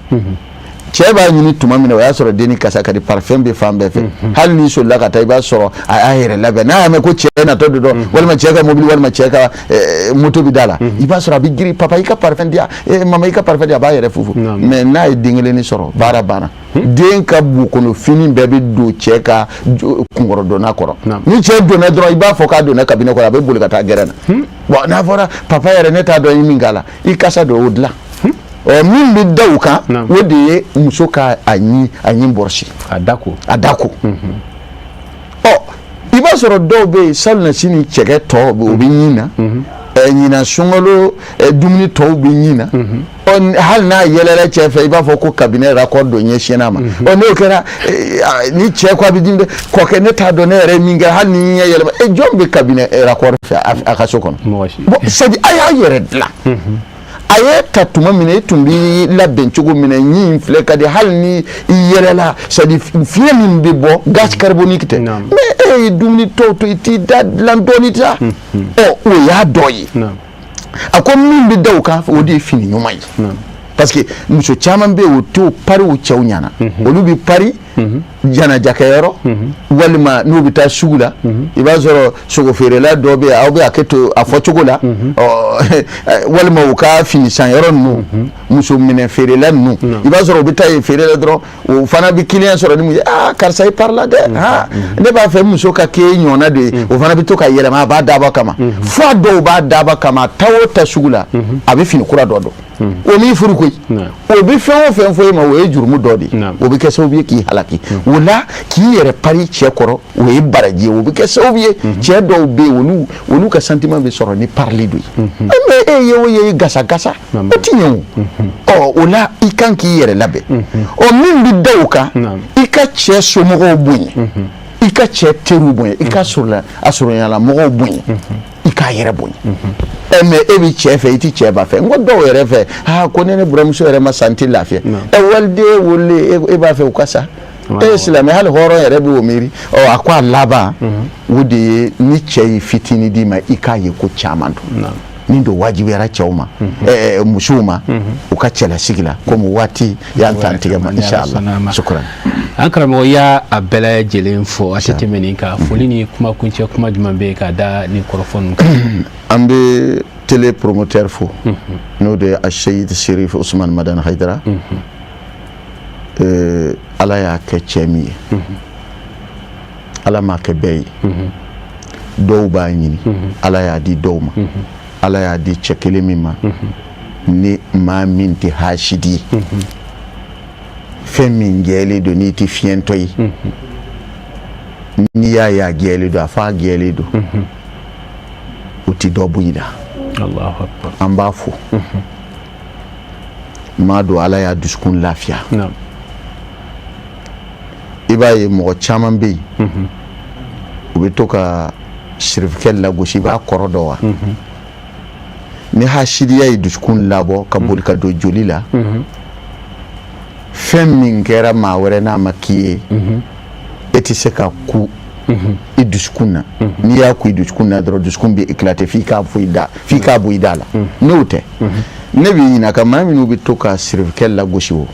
cɛ b'a ɲini tuma min na o y'a sɔrɔ denni kasa ka di parfum bɛ fan bɛɛ fɛ hali n'i solila ka taa i b'a sɔrɔ a y'a yɛrɛ labɛn n'a y'a mɛn ko cɛ natɔ de dɔn walima cɛ ka mobili walima cɛ ka moto bɛ da la i b'a sɔrɔ a bɛ girin papa i ka parfum di yan mama i ka parfum di yan a b'a yɛrɛ fufu mais n'a ye den kelen sɔrɔ baara banna den ka bukolo fini bɛɛ bɛ don cɛ ka kunkɔrɔdonna kɔrɔ ni cɛ donna dɔrɔn i b'a fɔ k'a donna kabinɛ kɔrɔ a bɛ boli ka taa gɛrɛn na bon n'a fɔra papa yɛrɛ ne t'a dɔn i min k'a la i kasa dɔ o dilan min bɛ da o kan o de ye muso ka a ɲi bɔrɔsi a dako i b'a sɔrɔ dɔw bɛ yen salon na sini cɛkɛ tɔ o bɛ ɲin na ɲinan sunkalo dumuni tɔw bɛ ɲin na hali n'a yɛlɛla cɛ fɛ i b'a fɔ ko kabinɛ raccord dɔ ɲɛsinna ma n'o kɛra ni cɛ ko a bɛ dimi dɛ kɔkɛ ne t'a dɔn ne yɛrɛ min kɛ hali ni ɲɛ yɛlɛma jɔn bɛ kabinɛ raccord fɛ a ka so kɔnɔ c'est à dire a y'a yɛrɛ dilan a ye ta tuma min na i tun b'i labɛn cogo min na ɲin filɛ ka di hali ni i yɛlɛla c'est à dire fiɲɛ min bɛ bɔ gaz carbonique tɛ mais e ye dumuni tɔw to i t'i da dilan dɔɔni sa o y'a dɔ ye a ko min bɛ da o kan o de ye fini ɲuman ye parce que muso caman bɛ yen o t'o pari o cɛw ɲɛna olu bɛ pari janajakɛyɔrɔ walima n'u bɛ taa sugu la i b'a sɔrɔ sogo feerela dɔ bɛ yen aw bɛ a kɛ to a fɔ cogo la walima u ka fini san yɔrɔ ninnu muso minɛ feerela ninnu i b'a sɔrɔ u bɛ taa yen feere la dɔrɔn o fana bɛ client sɔrɔ ni mun ye karisa i parla dɛ ne b'a fɛ muso ka kɛ ɲɔgɔnna de ye o fana bɛ to ka yɛlɛma a b'a dabɔ kama f'a dɔw b'a dabɔ kama taa o taa sugu la a bɛ fini kura dɔ dɔn o m'i furu koyi o bɛ fɛn o fɛn fɔ e ma o ye jurumu dɔ de ye o bɛ kɛ sababu ye k'i halaki o la k'i yɛrɛ pari cɛ kɔrɔ o ye baraji ye o bɛ kɛ sababu ye cɛ dɔw bɛ yen olu ka sentiment bɛ sɔrɔ ni parili dɔ ye mais e ye o ye gasa gasa o ti ɲɛ o o la i kan k'i yɛrɛ labɛn min bɛ da o kan i ka cɛ somɔgɔw bonya i ka cɛ teriw bonya i ka surunyanla mɔgɔw bonya i k'a yɛrɛ bonya mais e bɛ cɛ fɛ i tɛ cɛ ba fɛ n ko dɔw yɛrɛ fɛ ko ne buramuso yɛrɛ ma santi lafiya waliden wololen e b'a fɛ u ka sa e silamɛ hali hɔrɔn yɛrɛ bɛ o miiri a ko a laban o de ye ni cɛ ye fitinin d'i ma i k'a ye ko caman don min don wajibiyara cɛw ma musow ma u ka cɛlasigi la komi waati y'an tan tigɛ ma inshallah shukran an karamɔgɔ y'a bɛɛ lajɛlen fɔ a tɛ tɛmɛ nin kan foli ni kuma kuncɛ kuma jumɛn bɛ yen k'a da nin kɔrɔfɔ ninnu kan an bɛ télé promoteur fo n'o de ye Seyid Sherif Usman Madan Haidara ala y'a kɛ cɛ min ye ala m'a kɛ bɛɛ ye dɔw b'a ɲini ala y'a di dɔw ma ala y'a di cɛ kelen min ma ni maa min tɛ hasidi ye fɛn min gɛɛlen don n'i ti fiɲɛtɔ ye n'i y'a ye a gɛɛlen don a fɔ a gɛɛlen don o ti dɔ bɔ i la an b'a fɔ m'a dɔn ala y'a dusukun lafiya i b'a ye mɔgɔ caman bɛ yen u bɛ to ka sirifikɛ lagosi i b'a kɔrɔ dɔn wa ni hasidiya ye dusukun labɔ ka boli ka don joli la fɛn min kɛra maa wɛrɛ n'a ma k'i ye e tɛ se ka ku i dusukun na n'i y'a ku i dusukun na dɔrɔn dusukun bɛ éclater f'i k'a bɔ i da la n'o tɛ ne bɛ ɲininka maa minnu bɛ to ka sirifikɛ lagosi o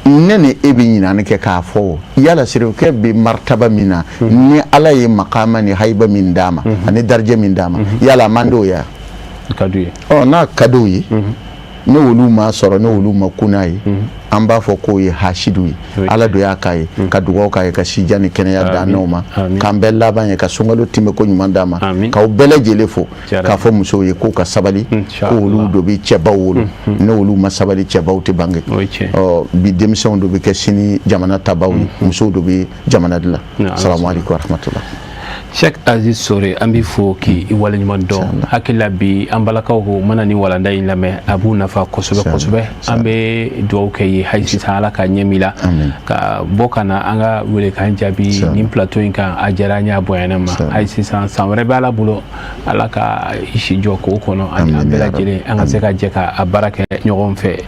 ne ni e bɛ ɲininkali kɛ k'a fɔ yala sirifikɛ bɛ martaba min na ni ala ye makama ni hayiba min d'a ma ani darajɛ min d'a ma yala a man d'o ye n'a ka d'o ye ne olu ma sɔrɔ ne olu ma kunna ye an b'a fɔ k'o ye hasidu ye ala do y'a k'a ye ka dugawu k'a ye ka sija ni kɛnɛya d'a n'aw ma k'an bɛɛ laban ye ka sunkalo tɛmɛ ko ɲuman d'a ma k'aw bɛɛ lajɛlen fo k'a fɔ musow ye k'u ka sabali ko olu dɔ bɛ cɛbaw wolo ne olu ma sabali cɛbaw tɛ bange bi denmisɛnw dɔ bɛ kɛ sini jamana tabaw ye musow dɔ bɛ jamana dilan salamu aleykum wa rahmatulah. Cheikh Aziz Sore an b'i fo k'i waleɲuman dɔn hakilila bi an balakaw ko mana ni walanda in lamɛn a b'u nafa kosɛbɛ kosɛbɛ an bɛ dugawu kɛ ye hali sisan ala ka ɲɛ min la ka bɔ ka na an ka wele k'an jaabi nin plateau in kan a diyara an y'a bonyana ma hali sisan san wɛrɛ bɛ ala bolo ala ka i si jɔ k'o kɔnɔ ani an bɛɛ lajɛlen an ka se ka jɛ ka baara kɛ ɲɔgɔn fɛ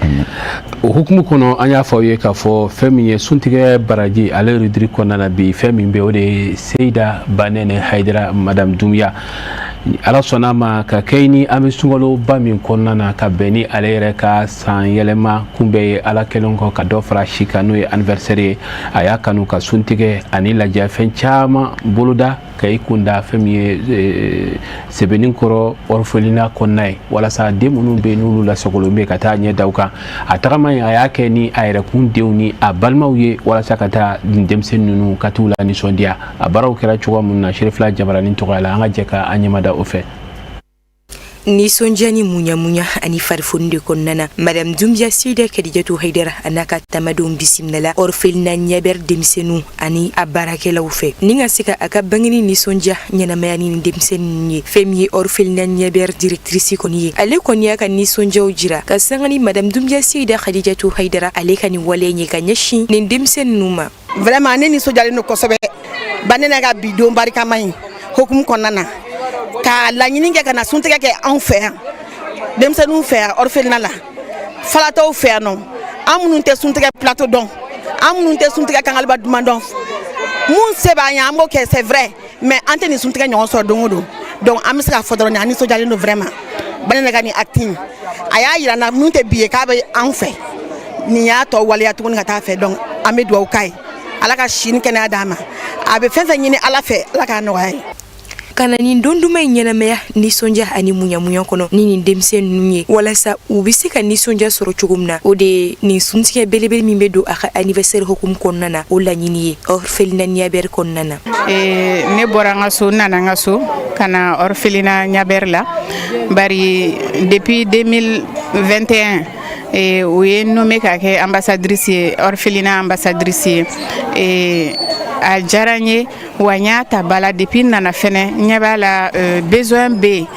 o hukumu kɔnɔ an y'a fɔ aw ye k'a fɔ fɛn min ye suntigɛ baraji ale rudiri kɔnɔna na bi fɛn min bɛ o de ye Seyida Banɛnɛ Hayidara Madame Doumbia ala sɔnna ma ka kɛ ni an bɛ sunkalo ba min kɔnɔna na ka bɛn ni ale yɛrɛ ka san yɛlɛma kunbɛ ye ala kɛlen kɔ ka dɔ fara si kan n'o ye anniversaire ye a y'a kanu ka suntigɛ ani lajɛ fɛn caman boloda ka i kunda fɛn min ye sɛbɛnni kɔrɔ orphelinat kɔnɔna ye walasa den minnu bɛ yen n'olu lasagolen bɛ ka taa ɲɛ da u kan a tagama ye a y'a kɛ ni a yɛrɛkun denw ni a balimaw ye walasa ka taa denmisɛnnin ninnu ka t'u la nisɔndiya a baaraw kɛra cogoya minnu na Serifila Jabaranin tɔgɔ la an ka jɛ ka an ɲɛmada o fɛ. Nisɔndiya ni munyamunya ani farifoni de kɔnɔna na Madame Doumbia Seyida Khadijatu Hayidara a n'a ka tamadenw bisimilala orphelinat ɲɛbɛrɛ denmisɛnninw ani a baarakɛlaw fɛ ni ka se ka a ka bangeni nisɔndiya ɲɛnamaya ni denmisɛnnin ye fɛn min ye orphelinat ɲɛbɛrɛ directrice kɔni ye ale kɔni y'a ka nisɔndiyaw jira ka sanga ni Madame Doumbia Seyida Khadijatu Hayidara ale ka nin waleya ye ka ɲɛsin nin denmisɛnninw ma. Vraiment ne nisɔndiyalen don kosɛbɛ Banɛnɛ ka bi don barikama ye hukumu kɔnɔna na ka laɲini kɛ ka na suntigɛ kɛ anw fɛ yan denmisɛnninw fɛ yan orphelinat la falataw fɛ yan nɔ an minnu tɛ suntigɛ plateau dɔn an minnu tɛ suntigɛ kangaliba duman dɔn mun se b'an ye an b'o kɛ c'est vrai mais an tɛ nin suntigɛ ɲɔgɔn sɔrɔ don o don donc an bɛ se k'a fɔ dɔrɔn an nisɔndiyalen don vraiment Banɛnɛ ka nin acte in a y'a yira n na mun tɛ bi ye k'a bɛ anw fɛ nin y'a tɔ waleya tuguni ka taa fɛ donc an bɛ dugawu k'a ye ala ka si ni kɛnɛya d'a ma a bɛ fɛn fɛn ɲini ala fɛ ala k'a nɔgɔya ye. Kana nin don duman in ɲɛnamaya nisɔndiya ani munyamunya kɔnɔ ni nin denmisɛnninw ye walasa u bɛ se ka nisɔndiya sɔrɔ cogo min na o de nin suntigɛ belebele min bɛ don a ka anniversaire hukumu kɔnɔna na o laɲini ye orphelinat ɲɛbɛrɛ kɔnɔna na. Ne bɔra n ka so n nana n ka so ka na orphelinat ɲɛbɛrɛ la bari depuis 2021 o ye nommé ka kɛ ambassadrice ye orphelinat ambassadrice ye a diyara n ye wa n y'a ta bala depuis nana fɛnɛ ɲɛ b'a la besoin bɛ yen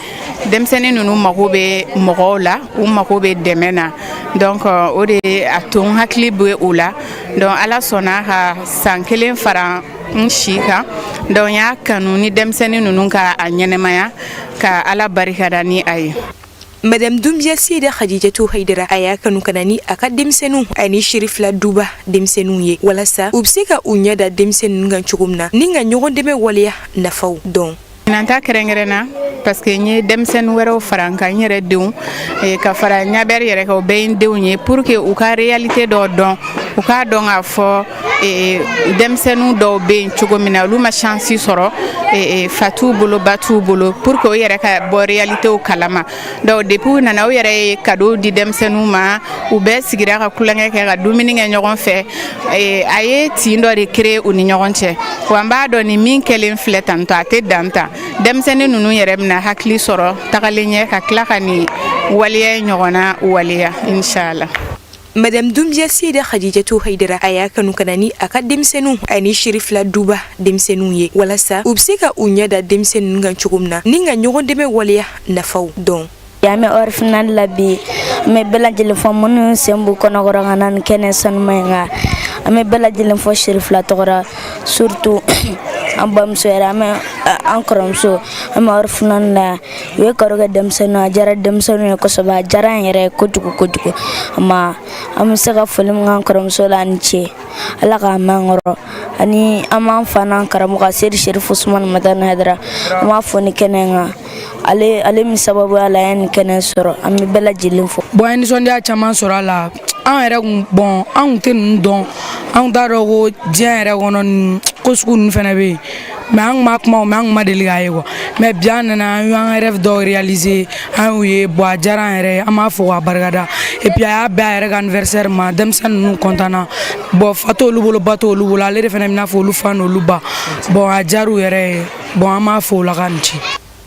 denmisɛnnin ninnu mago bɛ mɔgɔw la u mago bɛ dɛmɛ na donc o de a to n hakili bɛ o la donc ala sɔnna ka san kelen fara n si kan donc n y'a kanu ni denmisɛnnin ninnu ka a ɲɛnɛmaya ka ala barikada ni a ye. Madame Doumbia Seyida Khadijatu Hayidara a y'a kanu kana ni a ka denmisɛnninw ani Serifila Duba denmisɛnninw ye walasa u bɛ se ka u ɲɛ da denmisɛnninw kan cogo min na ni ka ɲɔgɔn dɛmɛ waleya nafaw dɔn. Nanta kɛrɛnkɛrɛnna parce que n ye denmisɛnnin wɛrɛw fara n kan n yɛrɛ denw ka fara ɲabɛrɛ yɛrɛ kan o bɛɛ ye n denw ye pour que u ka réalité dɔ dɔn u k'a dɔn k'a fɔ denmisɛnninw dɔw bɛ yen cogo min na olu ma chance sɔrɔ fa t'u bolo ba t'u bolo pour que u yɛrɛ ka bɔ réalitéw kalama donc depuis u nana u yɛrɛ ye cadeau di denmisɛnninw ma u bɛɛ sigira ka kulonkɛ kɛ ka dumuni kɛ ɲɔgɔn fɛ a ye tin dɔ de créer u ni ɲɔgɔn cɛ wa n b'a dɔn ni min kɛlen filɛ tantɔ a tɛ dan ta denmisɛnnin ninnu yɛrɛ bɛna hakili sɔrɔ tagalen ɲɛ ka tila ka nin waleya ɲɔgɔnna waleya inshallah. Madame Dumbia Sida Khadijatu Haidara aya kanu kanani aka demsenu ani Shérif la duba demsenu ye walasa ubsika unya da demsenu nga chugumna ninga nyogo deme waliya nafaw don yame orphanal labi me bela jele fo monu sembu kono gorangan kene san menga ame bela jele fo Shérif la togora surtout ambam soera me ankrom so ame orphanal la we karoga demsenu jara demsenu ko soba jara yere kotuko ama am sega folim ngankrom so la nche ala ka mangoro ani ama fana karamu ka Shérif Ousmane Madan Haidara ama foni kenenga ale mi sababu ala en kenen soro am bela jilin fo bo en sonde a chaman soro ala an era bon an ten don an daro go jere wonon ko skun fena be mais an makma man ma deliga yego mais bien na un rêve de réaliser an ye bo jara ere ama fo wa bargada et puis a ba ere anniversaire ma dem san nu kontana bo fato lu bolo bato lu bolo ale fena na fo lu fano lu ba bo a jaru ere bo ama fo la ganchi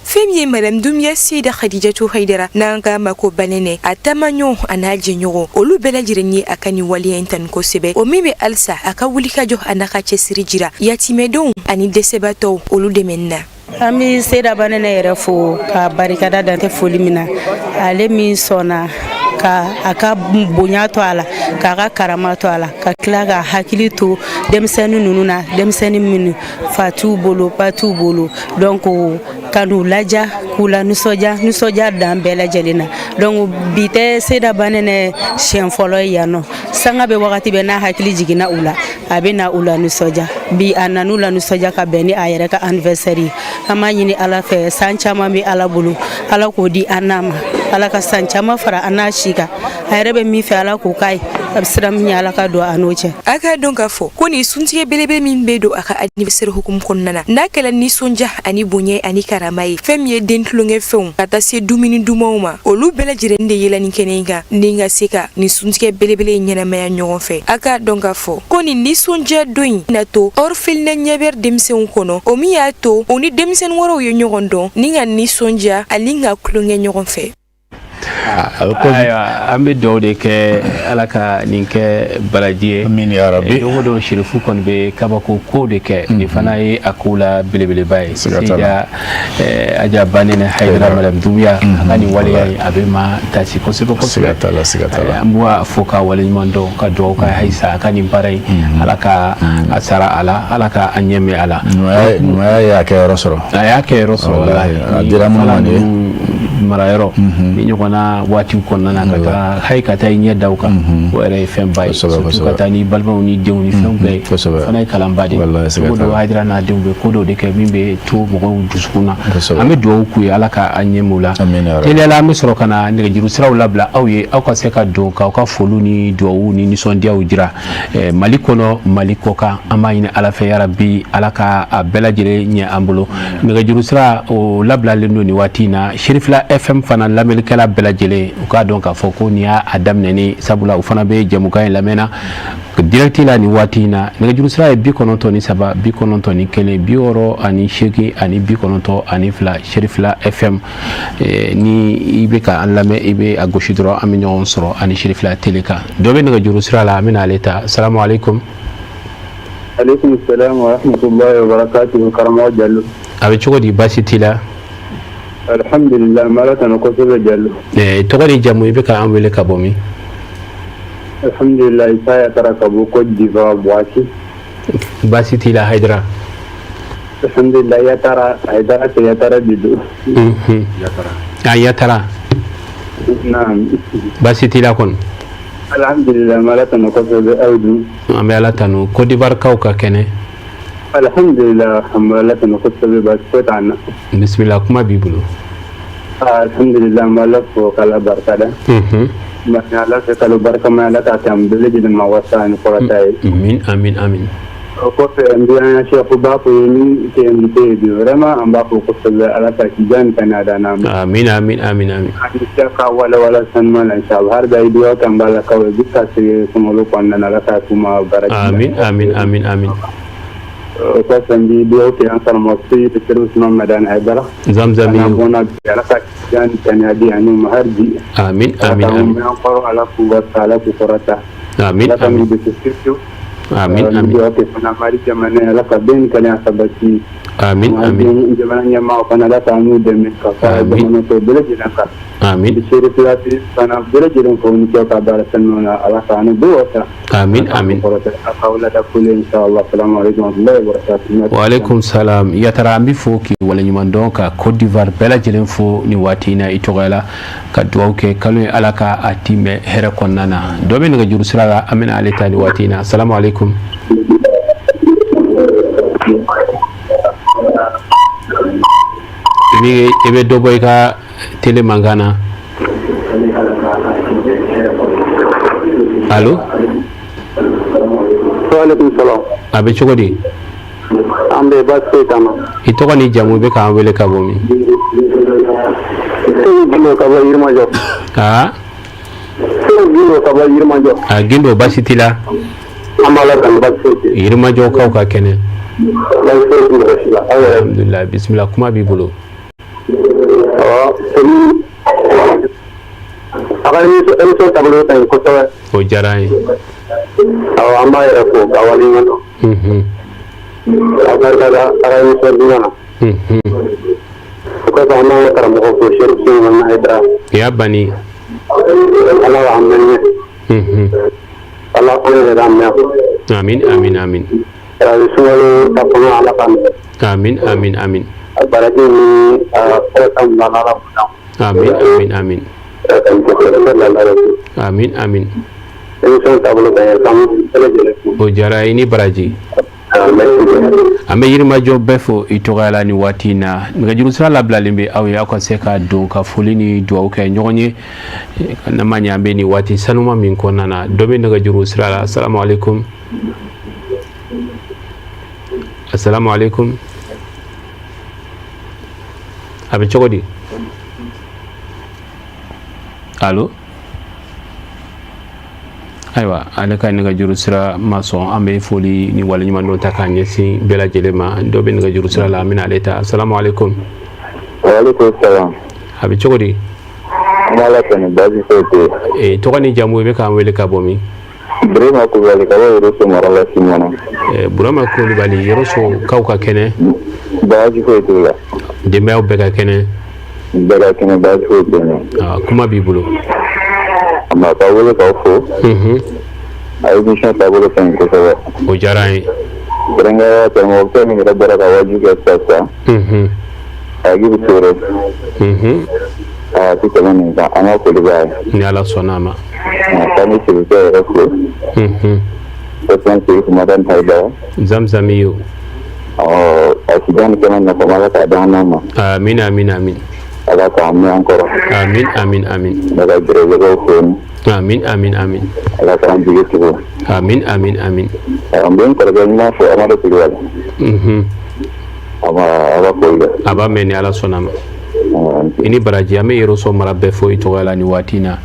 Femye Madame Dumbia Sida Khadijatu Haidara nanga mako banene atamanyo anaje nyogo olu bela jirenye akani wali entan ko sebe o mibe alsa aka wulika jo anaka chesiri jira yatimedon ani desebato olu demenna ami Sida banene refo ka barikada dante folimina ale mi sona ka aka bonya to ala ka aka karama to ala ka kila ka hakili to demseni nununa demseni minu fatu bolo patu bolo donc kanu laja kula nusoja dan bela jelina donc bite Sida banene shen folo yano sanga be wakati be na hakili jigina ula abena ula nusoja bi ananu la nusoja ka beni ayere ka anniversary kama nyini ala fe sancha mami ala bulu ala ko di anama ala ka sancha ma fara anashika ayere mi fe ala ko kai absram nyala ka do anoche aka donka fo koni suntiye belebe min bedo aka anniversaire hukum konnana nakala ni sonja ani bonye ani karamai femye dentlunge fon kata se dumini dumauma olu bela jirende yela ni kenenga ninga seka ni suntiye belebele nyana maya nyogon fe aka donka fo koni ni sonja doin nato orfil na nyaber demsen kono omi ya to oni demsen woro yo nyogon don ninga ni sonja alinga klunge nyogon fe ambe dawde ke alaka ninke baladie amin ya rabbi do Shérifu kon be kabako ko de ke ni fanaye akula bilebele bay sida aja banene Haidara Madame Dumbia ani wale abema tasi ko sigata amwa foka wale mondo ka do ka haisa kani barai alaka asara alaka anyeme ala no ya ke rosoro wallahi adira mun marayro ni nyokona wati konnana kata haykata nya dawka wore fembay kata ni balba ni dewni fembay fana kalambadi ko Haidara na dembe ko do de ke mimbe to mo duskuna ame do ku alaka anyemula tele la misro kana ni jiru siraw labla awye awka seka do ka foluni do wuni ni sondia ujira malikono malikoka amayina ala fe ya rabbi alaka abela jire nya ambulo ni jiru sira o labla lendo ni watina Shérif la FM fana lamel kala bela jele ka donc afoko ni adam neni sabula ufana be jamuka lamena directi la ni watina ne juru sira bi kononto ni saba bi kononto ni kele bi oro ani sheki ani bi kononto ani fla Shérif la FM ni ibe ka lame ibe agoshidro aminyon soro ani Shérif la teleka dobe ne juru sira la amina leta assalamu alaikum assalam wa rahmatullahi wa barakatuh karamo jallu abe chogodi basitila alhamdulillah malata no ko sebe jallu togori jamu ibe ka amwele kabomi alhamdulillah saya tarakabu ko diva boati basiti la Haidara alhamdulillah ya tara bidu ya tara naam basiti la kon alhamdulillah malata no ko sebe awdu ambe ala tanu ko divar kawka kene alhamdulillah malata no ko sebe basitana bismillah kuma bibulu alhamdulillah malako kala barkada makna la se kala barka ma la ta tam dele di ma wasani ko tay amin ko fe ndiya cheikh ba ko ni te invité bi vraiment amba ko ko sala ala ta ki jan kanada na amin ka wala san ma insha Allah har da idiyo kan bala ka bi ka se ko mo lo ko na la ta kuma baraka amin وكسندي بيوتي أنصر مصري تكروس ممدان عبرة زمزمي أنا على كان يدي يعني مهرجي آمين آمين آمين ينقر على قوة على قرته آمين آمين آمين آمين بيوتي فنا ماري كمان لك بين كلام سبتي آمين آمين جماعة ما كنا لا تعمل دمك فأنا تقبل جناك آمين بشير فلاتي فأنا بلجيرن كوني كذا بارسنا على كانوا بوسا آمين آمين أقول تقول إن شاء الله السلام عليكم ورحمة الله وبركاته وعليكم السلام يا ترى أمي فوكي ولا يمندون كود ديفوار بلجيرن فو نواتينا إتوغلا كدوك كلو علىك أتيم هرقننا دوبين غجور سلا أمين على تاني واتينا السلام عليكم mi ebe doboy ka tele mangana allo waalaikum salam abe chogodi ambe basse tama itoko ni jamu be ka wele ka bomi gindo ka ba yirma jo ha gindo ka ba yirma jo gindo basitila amala kan basse yirma jo ka ka kene alhamdulillah bismillah kuma bi bolo o jaray amba era ko kawali ngono agar ara ni sordina ko sama karam ko shirki man hidra ya bani Allah amene Allah ko da amne amin amin amin rasul tapna ala kan amin amin amin barati ni am nana amin amin amin amin amin o jara ini baraji ame yirma jo befo itogala ni watina nga juru sala blalimbe aw ya ko seka don ka fulini do ka nyonye na manya be ni wati sanuma min ko nana dobe nga juru sala assalamu alaikum assalamu alaikum abe chogodi allo aywa alaka ni ga juru sira mason ambe foli ni wala nyuma don takanye si bela jelema do be ni ga juru sira la mina leta assalamu alaikum wa alaikum salam abi chogodi mala kan bazi sote to ni jamu be ka wele ka bomi brema ko wale ka wale so marala simona burama ko li bali yoroso kawka kene bazi sote la de mew be ka kene bega kene bazi sote kuma bi bulo amma ta wale ka fo ay ni sha ta wale kan ko sawa o jaray brenga ta mo ko ni da bara ka waji ka tsasa ay gi bitore ti ko ni da ana ko li bay ni ala sonama ta ni ti ko ko ko san ti ko madan tayda zamzamiyo asidan kenan na kuma ka da nama amin amin amin ala ka amma ankoro amin amin amin daga direge ko amin amin amin ala ka an dige tibo amin amin amin amben ko ga na fo amara tiwala aba ko ga aba meni ala sonama ini baraji ame yero so marabe fo itogala ni watina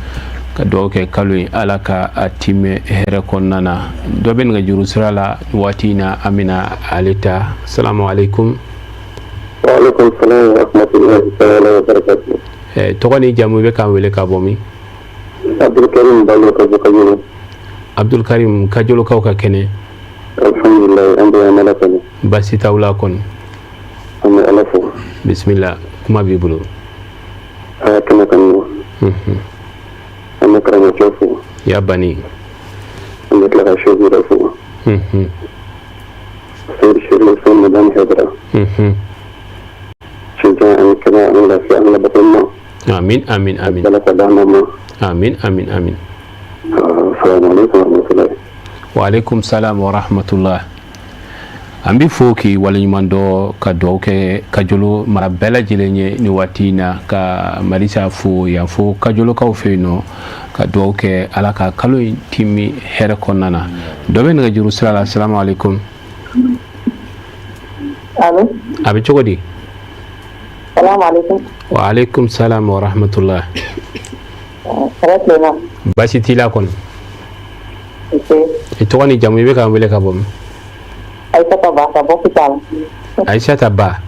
ka doke kalwi ala ka atime here konnana doben ga juru sirala watina amina alita assalamu alaikum wa alaikum salam wa rahmatullahi wa barakatuh togoni jamu be kan wele ka bomi Abdul Karim Balo ka kajolo Abdul Karim kajolo ka kene alhamdulillah amba malaka basi tawla kon amma alafu bismillah kuma bi bulo kana kan amma karama chofu ya bani amma kala shofu rafu sayr shirlu sun madan hadra شجاع أن كما أملا في أملا بطلنا آمين آمين آمين آمين آمين آمين السلام عليكم ورحمة الله وعليكم السلام ورحمة الله ambi foki wala nyumando ka doke kajolo marabela jilenye ni watina ka marisa fu ya fu kajolo ka ofeno ka doke alaka kalo timi here konana dobe nga juru sala assalamu alaikum allo abi chogodi السلام عليكم وعليكم السلام ورحمة الله سلام باسي تيلا كون إتواني جامو يبقى عملك أبوم Aisata Ba ka bɔ Kucala. Aisata Ba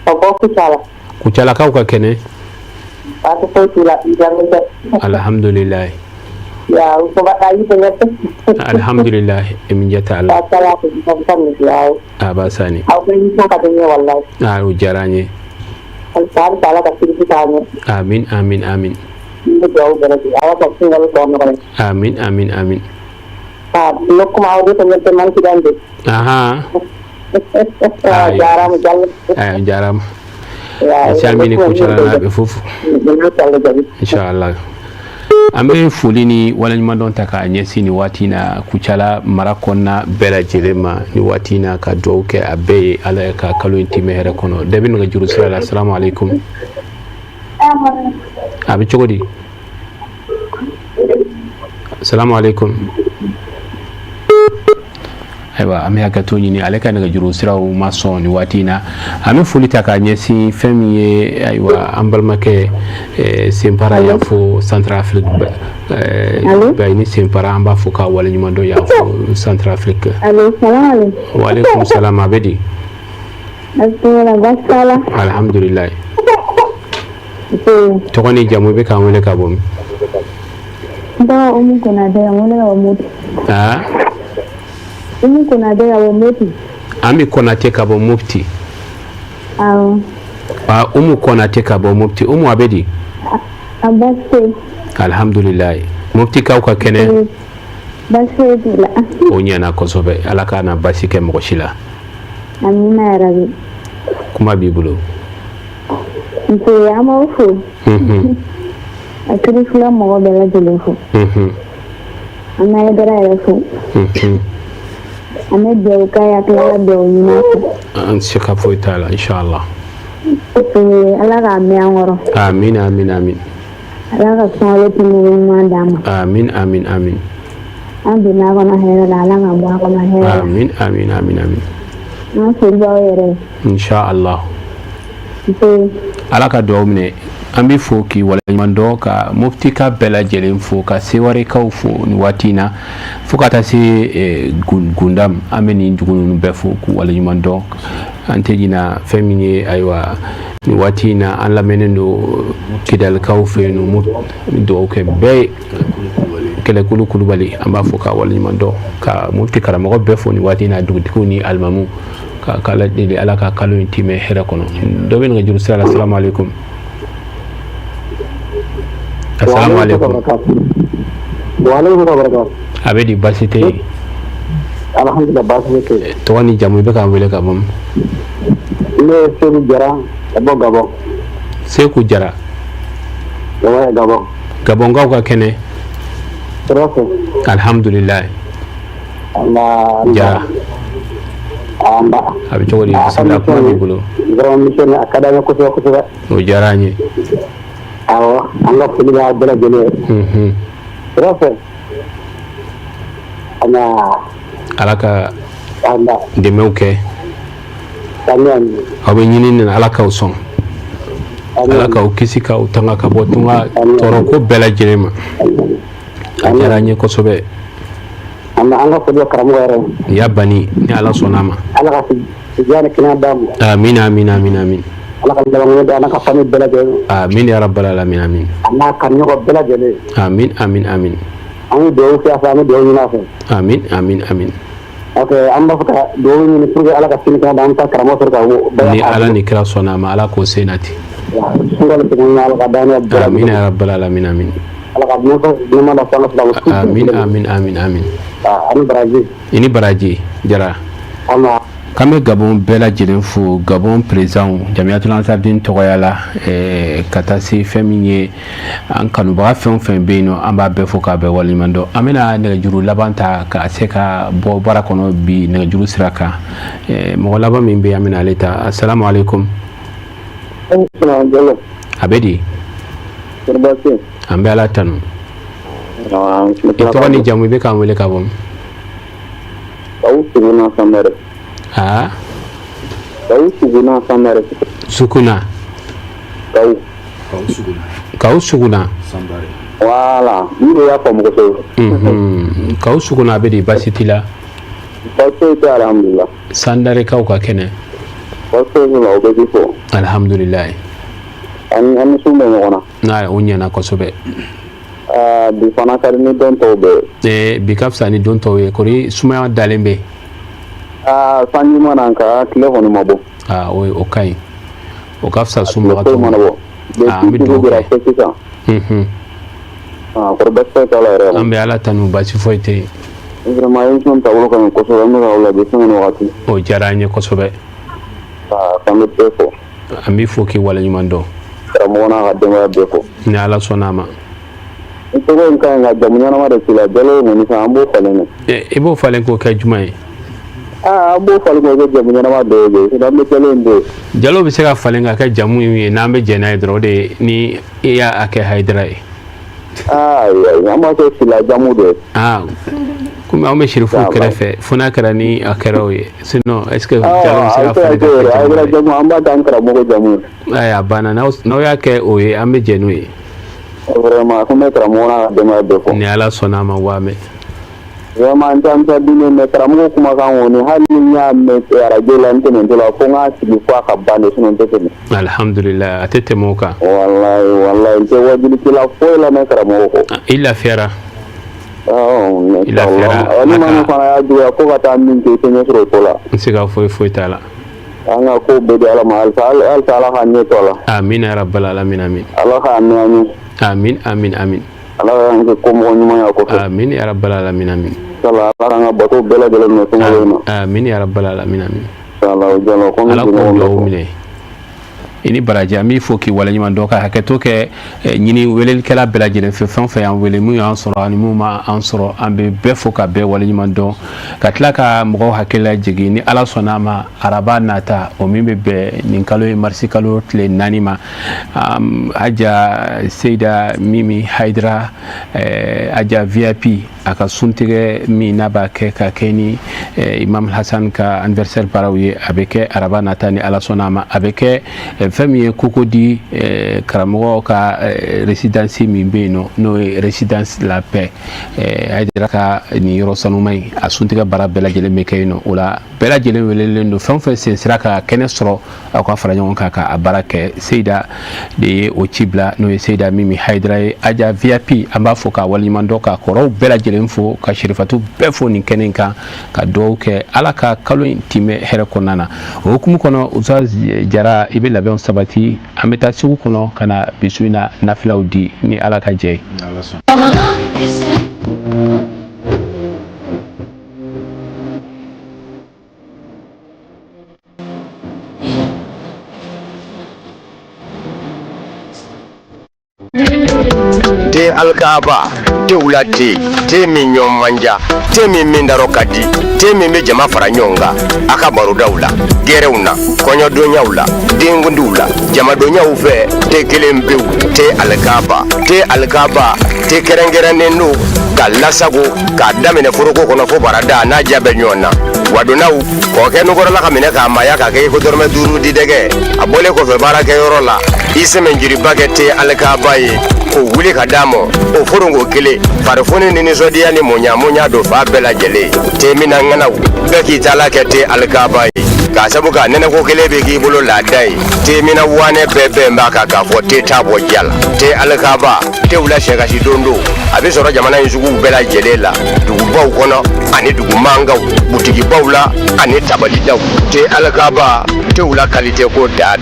Ka bɔ Kucala. Kucala kaw ka kɛnɛ Ati foyi t'u la jamu tɛ. alhamdulillah Ya u ko ba ayi tɛ alhamdulillah min jata Allah Kala ko ka misla. aba sani Aw ko ni ka tɛ wallahi. o jaranye Alfar kala ka kiri ta ne. amin amin amin Ni do gara di awa ka singal ko no. amin amin amin Lokuma awde to nyete man ki dande. aha Jaram jall. jaram salmini Kucala na be fofu inshallah ambe fulini wala nyuma don taka nyesi ni watina Kucala marakona bela jelema ni watina ka doke abe ala ka kalo intime here kono debin ga juru sala assalamu alaikum abi chogodi assalamu alaikum aywa ame hakato nyini aleka daga juru siraw maso ni watina ame fulita ka nyesi femiye aywa ambalmake sempara ya fo Central Afrique bayni sempara amba fuka wala nyumando ya fo Central Afrique Allo salam alaikum. wa alaikum salam abedi Basala. alhamdulillah tokoni jamu be ka wele ka bom Ba umu kuna da wala wa mutu. Umu kuna da wa mutu. Ami Konate ka bo mufti umu Konate ka bo mufti umu abedi Abasse. alhamdulillah mufti ka ka kene Basse bila. onya na kosobe alaka na basike mokoshila Amina ya rabi. kuma bibulo Nti ya maufu. Akiri fula mo bela jelefu. Ana ya dara ya fu. Ana je kaya kala de onyina. an shika fo taala inshallah Ala ga mi angoro. amin amin amin Ala ga solo tinu mandama. amin amin amin Ambi na gona hera la ala ga ba gona hera. amin amin amin amin Na so ba yere. inshallah alaka do mine ambi fo ki wala mando ka mufti ka bela jelen fo ka seware ka fo ni watina fo ka ta se gundam ameni dugunu be fo ku wala mando antejina femini aywa ni watina an lamenendo kidal ka fe no mut do ke be kele kulu kulubali amba fo ka wala mando ka mufti karamo be fo ni watina dugdiku ni almamu ka kala dili alaka kalu intime hera kono do ben ga juru sala assalamu alaikum assalamu alaikum wa alaikum barakatuh abedi basite alhamdulillah basite to wani jamu be ka wele ka bam ne seku jara abo gabo seku jara wa gabo gabon ga ka kene rofo alhamdulillah Allah jara amba abi chogodi bismillah kuma bibulo grand mission akadami ko o jaranye awo anga fili ga bela jele rofo ana alaka anda demeuke tanyan abe nyini ni alaka uson alaka ukisika utanga kabotunga toro ko bela jelema ajaranye ko sobe amma anga fili karamo yare ya bani ni ala sonama ala ka sijana kina damu amin amin amin amin ala ka damu da ala ka fami bela jele amin ya rabbal alamin amin ana kan yo bela jele amin amin amin amu do fi afa amu do ni nafa amin amin amin okay amma fata do ni pour ala ka sini kana dan ta karamo sor ka ni ala ni kira sonama ala ko senati sungal tinga ala ka dani amin ya rabbal alamin amin ala ka no ma da sala amin amin amin amin ini baraji jara ama kame gabon bela jelen fo gabon président jamiatul ansabdin togoyala kata se feminye an kanu ba fen beno amba be fo ka be walimando amena ne juru labanta ka se ka bo barakono bi ne juru siraka mo laba min be amena leta assalamu alaikum abedi ambe ala tanu ito ni jamu be kan wele ka bom sukuna samere sukuna samere sukuna kau sukuna wala ni ya ko mo ko kau sukuna be di basitila Baso ta alhamdulillah. Sandare kaw ka kene. Baso la obeji fo. Alhamdulillah. An sumbe ngona. Na unya na kosobe. Bi fana kari ni don tobe. Bi kafsa ni don tobe kori suma dalembe. Sanji mananka kile hono mabo. O kai. O kafsa suma ka to. Mi do gira pesa. Korbasta tala re. Ambe ala tanu ba ci foite. Vraiment yinson tawlo kan ko so amna wala be sangano wati. O jaranye kosobe. Fambe pefo. Ami foki wala nyumando. Ramona ga dema befo. Ni ala sonama. Ito ko kan ga jamunya na mare sila jalo ni sa ambo falene. Ibo falen ko ka jumai. Ambo falen ko jamunya na mare de da me jalo ndo. Jalo be se ka falen ka jamu yi na be jena idro de ni iya ake haidra. Ya ma ko sila jamu de. Comme on me shirifu kerefe funa karani akaroye sinon est-ce que jalo se ka falen ka jamu amba tan kara mo jamu aya bana no ya ke oye ambe jenu vraiment ko me kara mo na de ma defo ni ala sonama wame vraiment tan ta dine me kara mo kuma kan woni hali nya me radio lan tenen to la ko nga sigi ko ka bande sinon to tene alhamdulillah atete moka wallahi te wajini kila fo la me kara mo ko illa fiera ila fera ani manu fana ya duya ko kata min ke tenye soro tola siga foi tala anga ko be ala ma al sala khanye tola amin ya rabbal alamin amin allah khanni amin allah ngi ko mo nyuma ya ko amin ya rabbal alamin amin sala anga bato bela bela no tumo amin ya rabbal alamin amin sala jalo ko mi ini baraji ami foki wala nyima doka haketo ke nyini welel kala belaji fe fon fe an wele mu an soro ani mu ma an soro ambe be foka be wala nyima do katla ka mo hakela jigi ni ala sonama araba nata o mimbe be nin kalo marsi kalo tle nanima aja Seida Mimi Haidra aja VIP aka suntige mi naba ke ka keni Imam Hassan ka anniversaire parawiye abeke araba nata ni ala sonama abeke famille kokodi karamogo ka résidence min be no résidence la paix Haidra ka ni yoro sanumai asuntiga bara bela jele mekeno ola bela jele welele no fanfa sensira ka kene soro akwa faranyon ka ka abarake Seida de o cibla no Seida Mimi Haidra aja VIP amba foka walimando ka koro bela jele mfo ka shirifatu befo ni kenenka ka do ke alaka kalo intime here konana hukumu kono uzaz jara ibe labe sabati ameta siku kono kana bisuina nafilaudi ni alaka je te alkaba te wulate te min manja te min darokadi te min be jama fara nyonga aka baro dawla gerewna konyo donyawla dingundula jama donyaw fe te kelembew te alkaba te kerengerane no kala sago ka damene foroko kono fo barada na jabe nyonna wadonaw ko ke no gorola ka mine ka maya ka ke ko dorme duru di dege abole ko fe barake yorola iseme njiri bagete alkaba ye o wuli ka damo o forongo kele farfone ni zodiya ni monya do fa bela jele te mina ngana be ki tala ke te alkaba ye ka sabu ka nene ko kele be ki bolo la dai te mina wane bebe mbaka ka fo te tabo jala te alkaba te wula shega shi dondo abi soro jamana yusugu bela jele la dugu baw kono ani dugu mangaw butigi bawla ani tabali daw te alkaba te wula kalite ko dad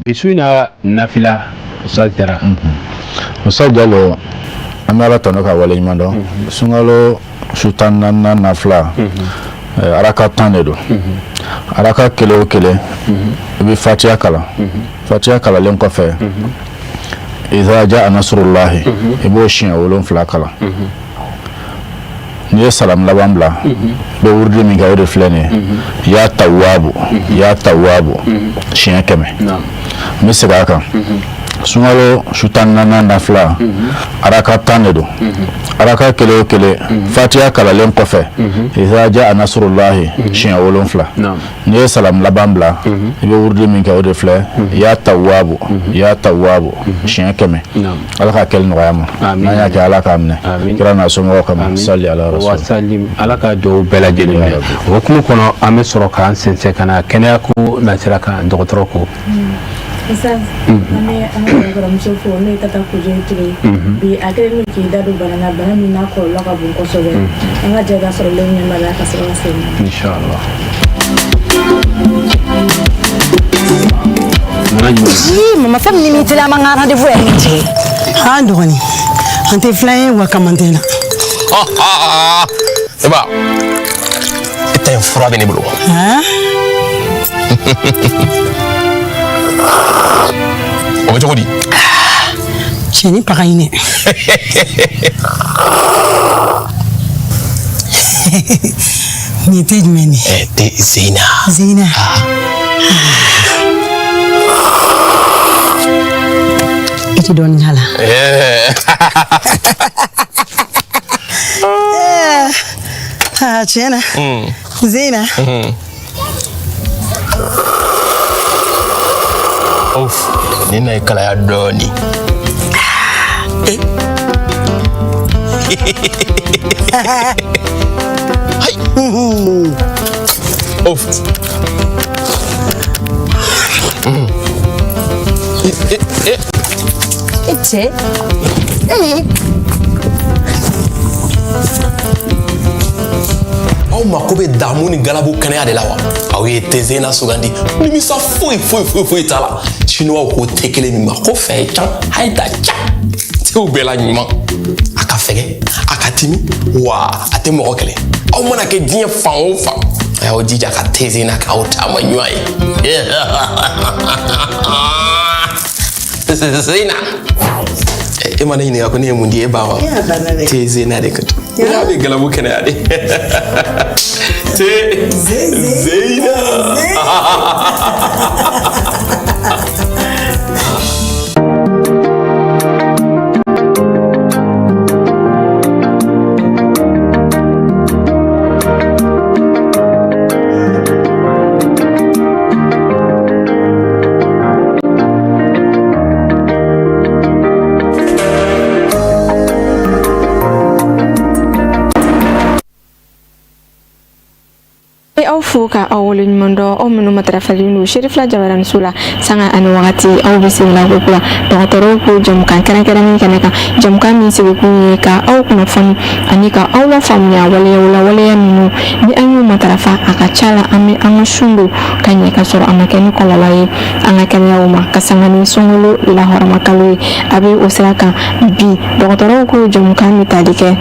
bisuina nafila usajara usajalo amala tonoka wale nyimando sungalo shutanna nafla araka tanedo araka kele bi fatiha kala len ko fe idha jaa nasrullahi ibo shin wolon fla kala ni salam labambla be wurdi mi ga wede flene ya tawabu shin keme misira kan sunkalo su tan naani nafila araka 10 de don araka kelen o kelen fatiha kalalen kɔfɛ iza jaa nasrullahi siɲɛ 7 n'i ye salamu laban bila i bɛ wurudi min kɛ o de filɛ ya tawwabu siɲɛ 100 ala ka kɛli nɔgɔya ma n'an y'a kɛ ala k'a minɛ kira n'a somɔgɔw kama sali ala rasul wa sallim ala ka dugawu bɛɛ lajɛlen minɛ o hukumu kɔnɔ an bɛ sɔrɔ k'an sɛnsɛn ka na kɛnɛya ko nasira kan dɔgɔtɔrɔ ko Ustaz, ame angara muso fo ne tata kuje tiri bi akere no ki dadu bana min na ko la ka bun ko sobe anga jaga soro le ni mala ka soro sen inshallah mama fam ni mitila manga rendez-vous e miti ha ndoni ante fly wa kamantena eba eta fura bene bulu ha o bɛ cogo di cɛni pagaine ni tɛ jumɛn ni te Zeyna i ti dɔɔni k'a la tiɲɛ na Zeyna Of, ni na kalaya doni. Hai. Of. Ece. Aw mako bɛ damu ni galabu kɛnɛya de la wa aw ye te Zeyna sugandi nimisa foyi t'a la chinois ko te kelen min ma ko fɛn ye can a ye da can tew bɛɛ la ɲuman a ka fɛgɛ a ka timi wa a tɛ mɔgɔ kɛlɛ aw mana kɛ diɲɛ fan o fan a y'aw jija ka te Zeyna k'aw taama ɲuman ye Zeyna e ma ne ɲininka ko ne ye mun di e ba wa te Zeyna de ka to ya bɛ galabu kɛnɛya de te Zeyna aw fo ka aw wale ɲuman dɔ aw minnu matarafalen don Sherifla Jabaramuso la sanga ani wagati aw bɛ segin ko kura dɔgɔtɔrɔw ko jamukan kɛrɛnkɛrɛnnen kɛnɛ kan jamukan min sigikun ye ka aw kunnafoni ani ka aw lafaamuya waleya minnu ni an y'u matarafa a ka ca la an bɛ an ka sun don ka ɲɛ ka sɔrɔ a ma kɛ ni kɔlɔlɔ ye an ka kɛnɛyaw ma ka sanga ni sunkalo laharamakalu ye a bɛ o sira kan bi dɔgɔtɔrɔw ko jamukan bɛ tali kɛ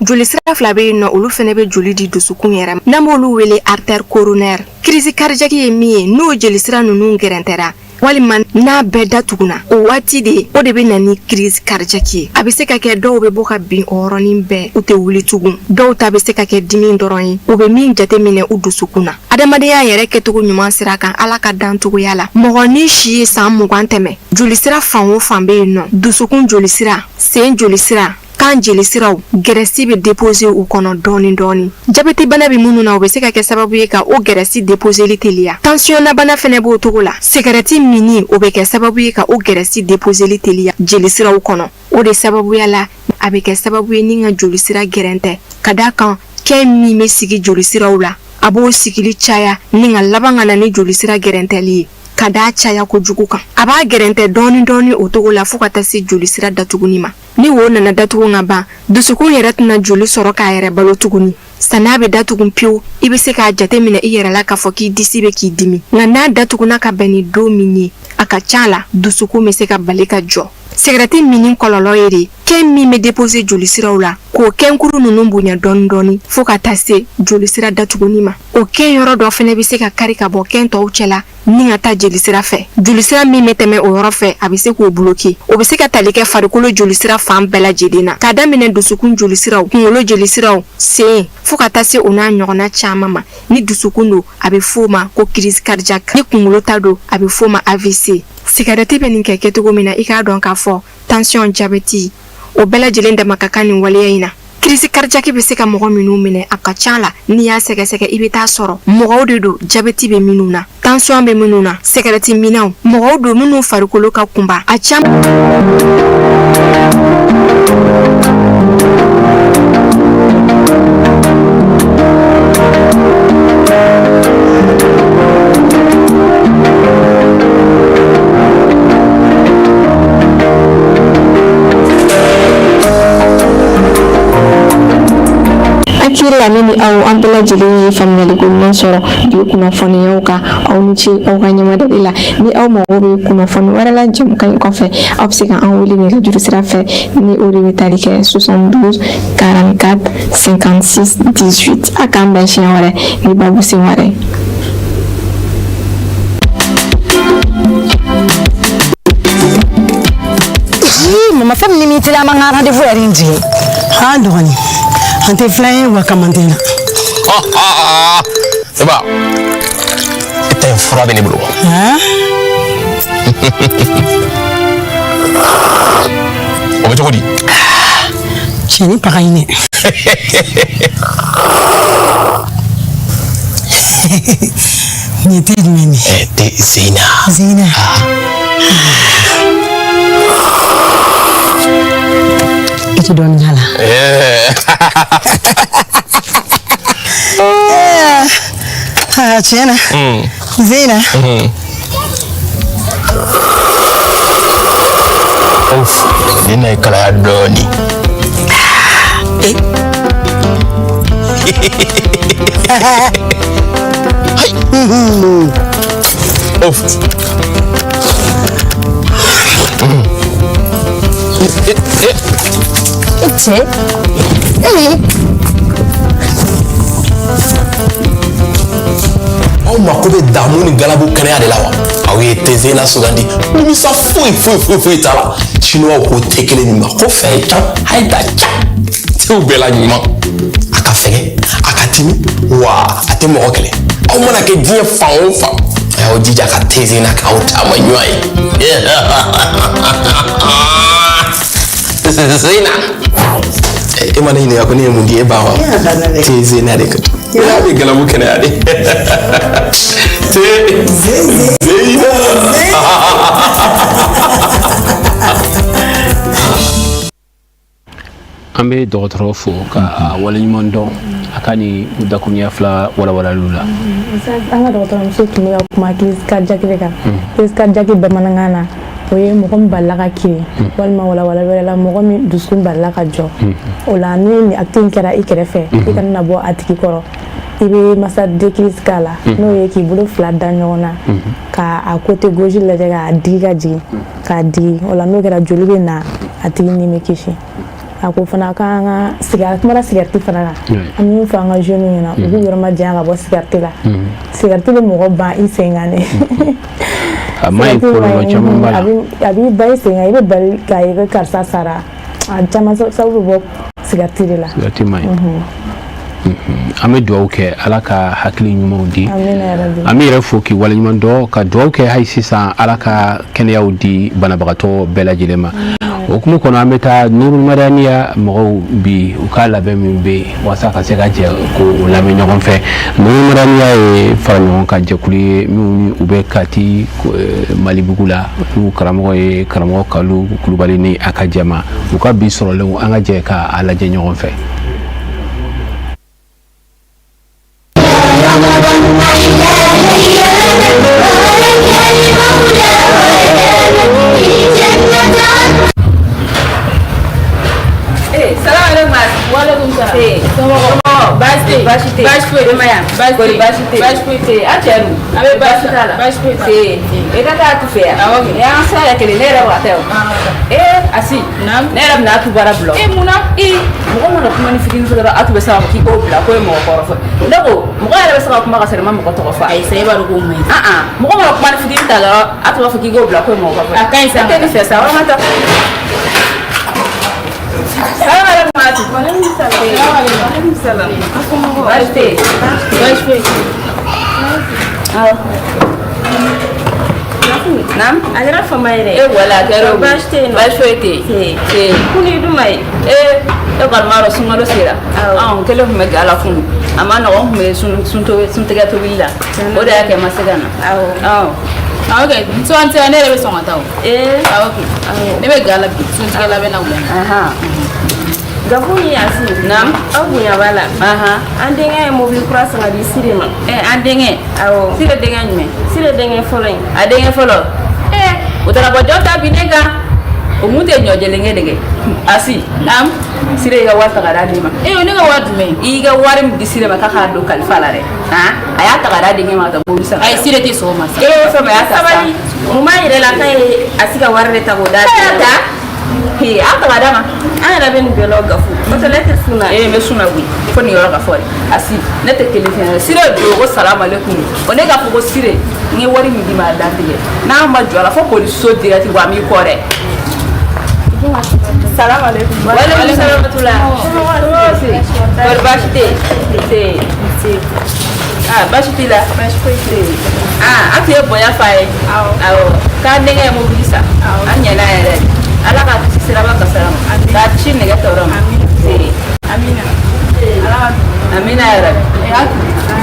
joli sira fila bɛ yen nɔ olu fɛnɛ bɛ joli di dusukun yɛrɛ n'an b'olu wele artère coronaire crise cardiaque ye min ye n'o joli sira ninnu gɛrɛntɛra walima n'a bɛɛ datuguna o waati de o de bɛ na ni crise cardiaque ye a bɛ se ka kɛ dɔw bɛ bɔ ka bin o yɔrɔnin bɛɛ u tɛ wuli tugun dɔw ta bɛ se ka kɛ dimi dɔrɔn ye u bɛ min jateminɛ u dusukun na adamadenya yɛrɛ kɛcogo ɲuman sira kan ala ka dan cogoya la mɔgɔ ni si ye san 20 tɛmɛ joli sira fan o fan bɛ yen nɔ dusukun joli sira sen joli sira kan jeli siraw gɛrɛsi bɛ déposer u kɔnɔ dɔɔni jabɛti bana bɛ minnu na o bɛ se ka kɛ sababu ye ka o gɛrɛsi déposeli teliya tension na bana fɛnɛ b'o cogo la sigarɛti mini o bɛ kɛ sababu ye ka o gɛrɛsi déposeli teliya jeli siraw kɔnɔ o de sababuya la a bɛ kɛ sababu ye ni ka joli sira gɛrɛntɛ ka da kan kɛ min bɛ sigi joli siraw la a b'o sigili caya ni ka laban ka na ni joli sira gɛrɛntɛli ye ka da caya kojugu kan a b'a gɛrɛntɛ dɔɔni o togo la fo ka taa se joli sira datuguni ma ni wo nana datugu ka ban dusukun yɛrɛ tɛna joli sɔrɔ k'a yɛrɛ balo tuguni san'a bɛ datugu pewu i bɛ se k'a jateminɛ i yɛrɛ la k'a fɔ k'i disi bɛ k'i dimi nka n'a datuguna ka bɛn ni don min ye a ka ca la dusukun bɛ se ka bali ka jɔ sigarɛti mini kɔlɔlɔ ye de kɛ min bɛ déposer joli siraw la k'o kɛnkuru ninnu bonya dɔɔni fo ka taa se joli sira datuguni ma o kɛn yɔrɔ dɔ fɛnɛ bɛ se ka kari ka bɔ kɛn tɔw cɛla ni ka taa jeli sira fɛ joli sira min bɛ tɛmɛ o yɔrɔ fɛ a bɛ se k'o bloquer o bɛ se ka tali kɛ farikolo joli sira fan bɛɛ lajɛlen na k'a daminɛ dusukun joli siraw kunkolo jeli siraw sen fo fo ka taa se o n'a ɲɔgɔnna caaman ma. Ni dusukun do a bɛ f'o ma ko crise cardiaque, ni kunkolo ta do a bɛ f'o ma AVC. Cigarette bɛ nin kɛ kɛcogo min na i k'a dɔn k'a fɔ tension, diabète o bɛɛ lajɛlen dama ka kan nin waleya in na. Crise cardiaque bɛ se ka mɔgɔ minnu minɛ a ka ca la, n'i y'a sɛgɛsɛgɛ i bɛ taa sɔrɔ mɔgɔw de do diabète bɛ minnu na, tension bɛ minnu na, cigarette minnaw, mɔgɔw do minnu farikolo ka kunba a caman. Lamini aw an bɛɛ lajɛlen ye faamuyali ko ɲuman sɔrɔ bi kunnafoniyaw kan aw ni ce aw ka ɲɛmadali la ni aw mago bɛ kunnafoni wɛrɛ la jamukan in kɔfɛ aw bɛ se ka an wele nɛgɛjuru sira fɛ ni o de bɛ tali kɛ 72 44 56 18 a k'an bɛn siɲɛ wɛrɛ ni babu sen wɛrɛ. Mama fɛn min tɛ an ka rendez-vous yɛrɛ in jigin dɔgɔnin an tɛ filan ye wa kamanden na. Eba e ta in fura bɛ ne bolo. O bɛ cogo di? Cɛni paga in dɛ. Nin tɛ jumɛn ye? Tɛ Zeyina. Zeyina. I tɛ dɔɔnin k'a la. Tiɲɛ na Zeyina. Zeyina ye kalaya dɔɔnin. Aw mako bɛ damu ni galabu kɛnɛya de la wa? Aw ye tɛ Zeyina sugandi nimisa foyi t'a la. Chinois ko tɛ kelen min ma ko fɛn ye can a ye da can tew bɛɛ la ɲuman a ka fɛgɛ a ka timi wa a tɛ mɔgɔ kɛlɛ. Aw mana kɛ diɲɛ fan o fan a y'aw jija ka tɛ Zeyina k'aw taama ɲɔgɔn ye. Zeyina e ma ne ɲininka ko ne ye mun di e ba wa? Tɛ Zeyina de ka to. Ina bɛ galabu kɛnɛya de. Tɛ Zeyina. An bɛ dɔgɔtɔrɔ fo ka waleɲuman dɔn a ka ni dakuruɲɛ fila walawalaliw la. An ka dɔgɔtɔrɔmuso tun bɛ ka kuma crise cardiaque de kan. Crise cardiaque bamanankan na o ye mɔgɔ min balila ka kirin walima walawala wɛrɛ la mɔgɔ min dusukun balila ka jɔ. O la ni nin acte in kɛra i kɛrɛfɛ i kana na bɔ a tigi kɔrɔ. I bɛ masa décrise k'a la n'o ye k'i bolo fila da ɲɔgɔn na k'a côté gauche lajɛ k'a digi ka jigin k'a digi o la n'o kɛra joli bɛ na a tigi ni bɛ kisi. A ko fana k'an ka sigara kumara cigarette fana kan an min fɔ an ka jeunes ɲɛna u k'u yɔrɔ ma janya ka bɔ cigarette la cigarette bɛ mɔgɔ ban i sen kan dɛ a maɲi kɔlɔlɔ caman b'a la a b'i ban i sen kan i bɛ bali k'a ye ko karisa sara a caman sababu bɛ bɔ cigarette de la. Cigarette maɲi. An bɛ dugawu kɛ ala ka hakili ɲumanw di an bɛ yɛrɛ fo k'i waleɲuman dɔn ka dugawu kɛ hali sisan ala ka kɛnɛyaw di banabagatɔ bɛɛ lajɛlen ma. O kuma kɔnɔ an bɛ taa Nuru Madaniya mɔgɔw bi u ka labɛn min bɛ yen walasa ka se ka jɛ ko o lamɛn ɲɔgɔn fɛ. Nuru Madaniya ye fara ɲɔgɔn kan jɛkulu ye minnu u bɛ Kati Malibugu la n'u karamɔgɔ ye karamɔgɔ Kalu Kulubali ni a ka jɛma u ka bi sɔrɔlenw an ka jɛ k'a lajɛ ɲɔgɔn fɛ. Asi ne yɛrɛ bɛna tu baara bila munna mɔgɔ mana kuma ni fitinin fɛ dɔrɔn a tun bɛ se ka k'i k'o bila k'o ye mɔgɔ kɔrɔ fɔ ne ko mɔgɔ yɛrɛ bɛ se ka kuma ka sɔrɔ i ma mɔgɔ tɔgɔ fɔ ayi sa e b'a dɔn k'o man ɲi mɔgɔ mana kuma ni fitinin ta dɔrɔn a tun b'a fɔ k'i k'o bila k'o ye mɔgɔ kɔrɔ fɔ a ka ɲi sa tɛ nin fɛ sa walima ta salamu aleykum salam. Baste. Nam? Agara fama yɛrɛ. E wala garo. Baasi tɛ yen nɔ. Baasi foyi tɛ yen. Kuni duma ye. E kɔni sunkalo sera. Anw kelen tun bɛ gala funu. A ma nɔgɔ, n tun bɛ suntigɛ tobili la. O de y'a kɛ n ma se ka na. Awɔ. Ok, muso ne yɛrɛ bɛ sɔn ka taa o. Awɔ. Ne bɛ gala bi. Suntigɛ labɛn na wula. Gafu ni Yasi. Nam? Aw bonya b'a la. An denkɛ ye mobili kura san ka di Sire ma. An denkɛ? Awɔ. Sire denkɛ jumɛn? Sire denkɛ fɔlɔ in. A denkɛ fɔlɔ? O taara bɔ jɔn ta bi ne kan. O mun tɛ ɲɔ jɛlenkɛ dege. Asi. Nam? Sire y'i ka wari ta ka d'a den ma. Ne ka wari jumɛn? I y'i ka wari min di Sire ma k'a k'a don kalifa la dɛ. A y'a ta ka d'a denkɛ ma ka taa mobili san. Ayi Sire tɛ sɔn o ma. Fɛn y'a ta sa. Sabali. Mun b'a yɛrɛ la k'a ye Asi ka wari de ta k'o d'a den ma. An ta ka d'a ma. An yɛrɛ bɛ nin bɛɛ la Gafu. N'o tɛ ne tɛ suna. N bɛ suna koyi. Fo nin yɔrɔ ka fɔ de. Asi ne tɛ kelen fɛn. Sire don ko salamalekun. O ne k'a fɔ ko Sire n ye wari min di ma a dantigɛ. N'a ma jɔ a la fo poliso direct wa an b'i kɔ dɛ. Salamalekun. Waaleykum salaam wa rahmatulah. Kɔri baasi tɛ yen? Baasi t'i la? Baasi foyi tɛ yen. An tun ye bonya f'a ye. Awɔ. K'an denkɛ ye mobili san. An ɲɛna yɛrɛ. Ala ka siraba kasara ma. K'a ci nɛgɛ tɔɔrɔ ma. Amina. Amina yɛrɛ.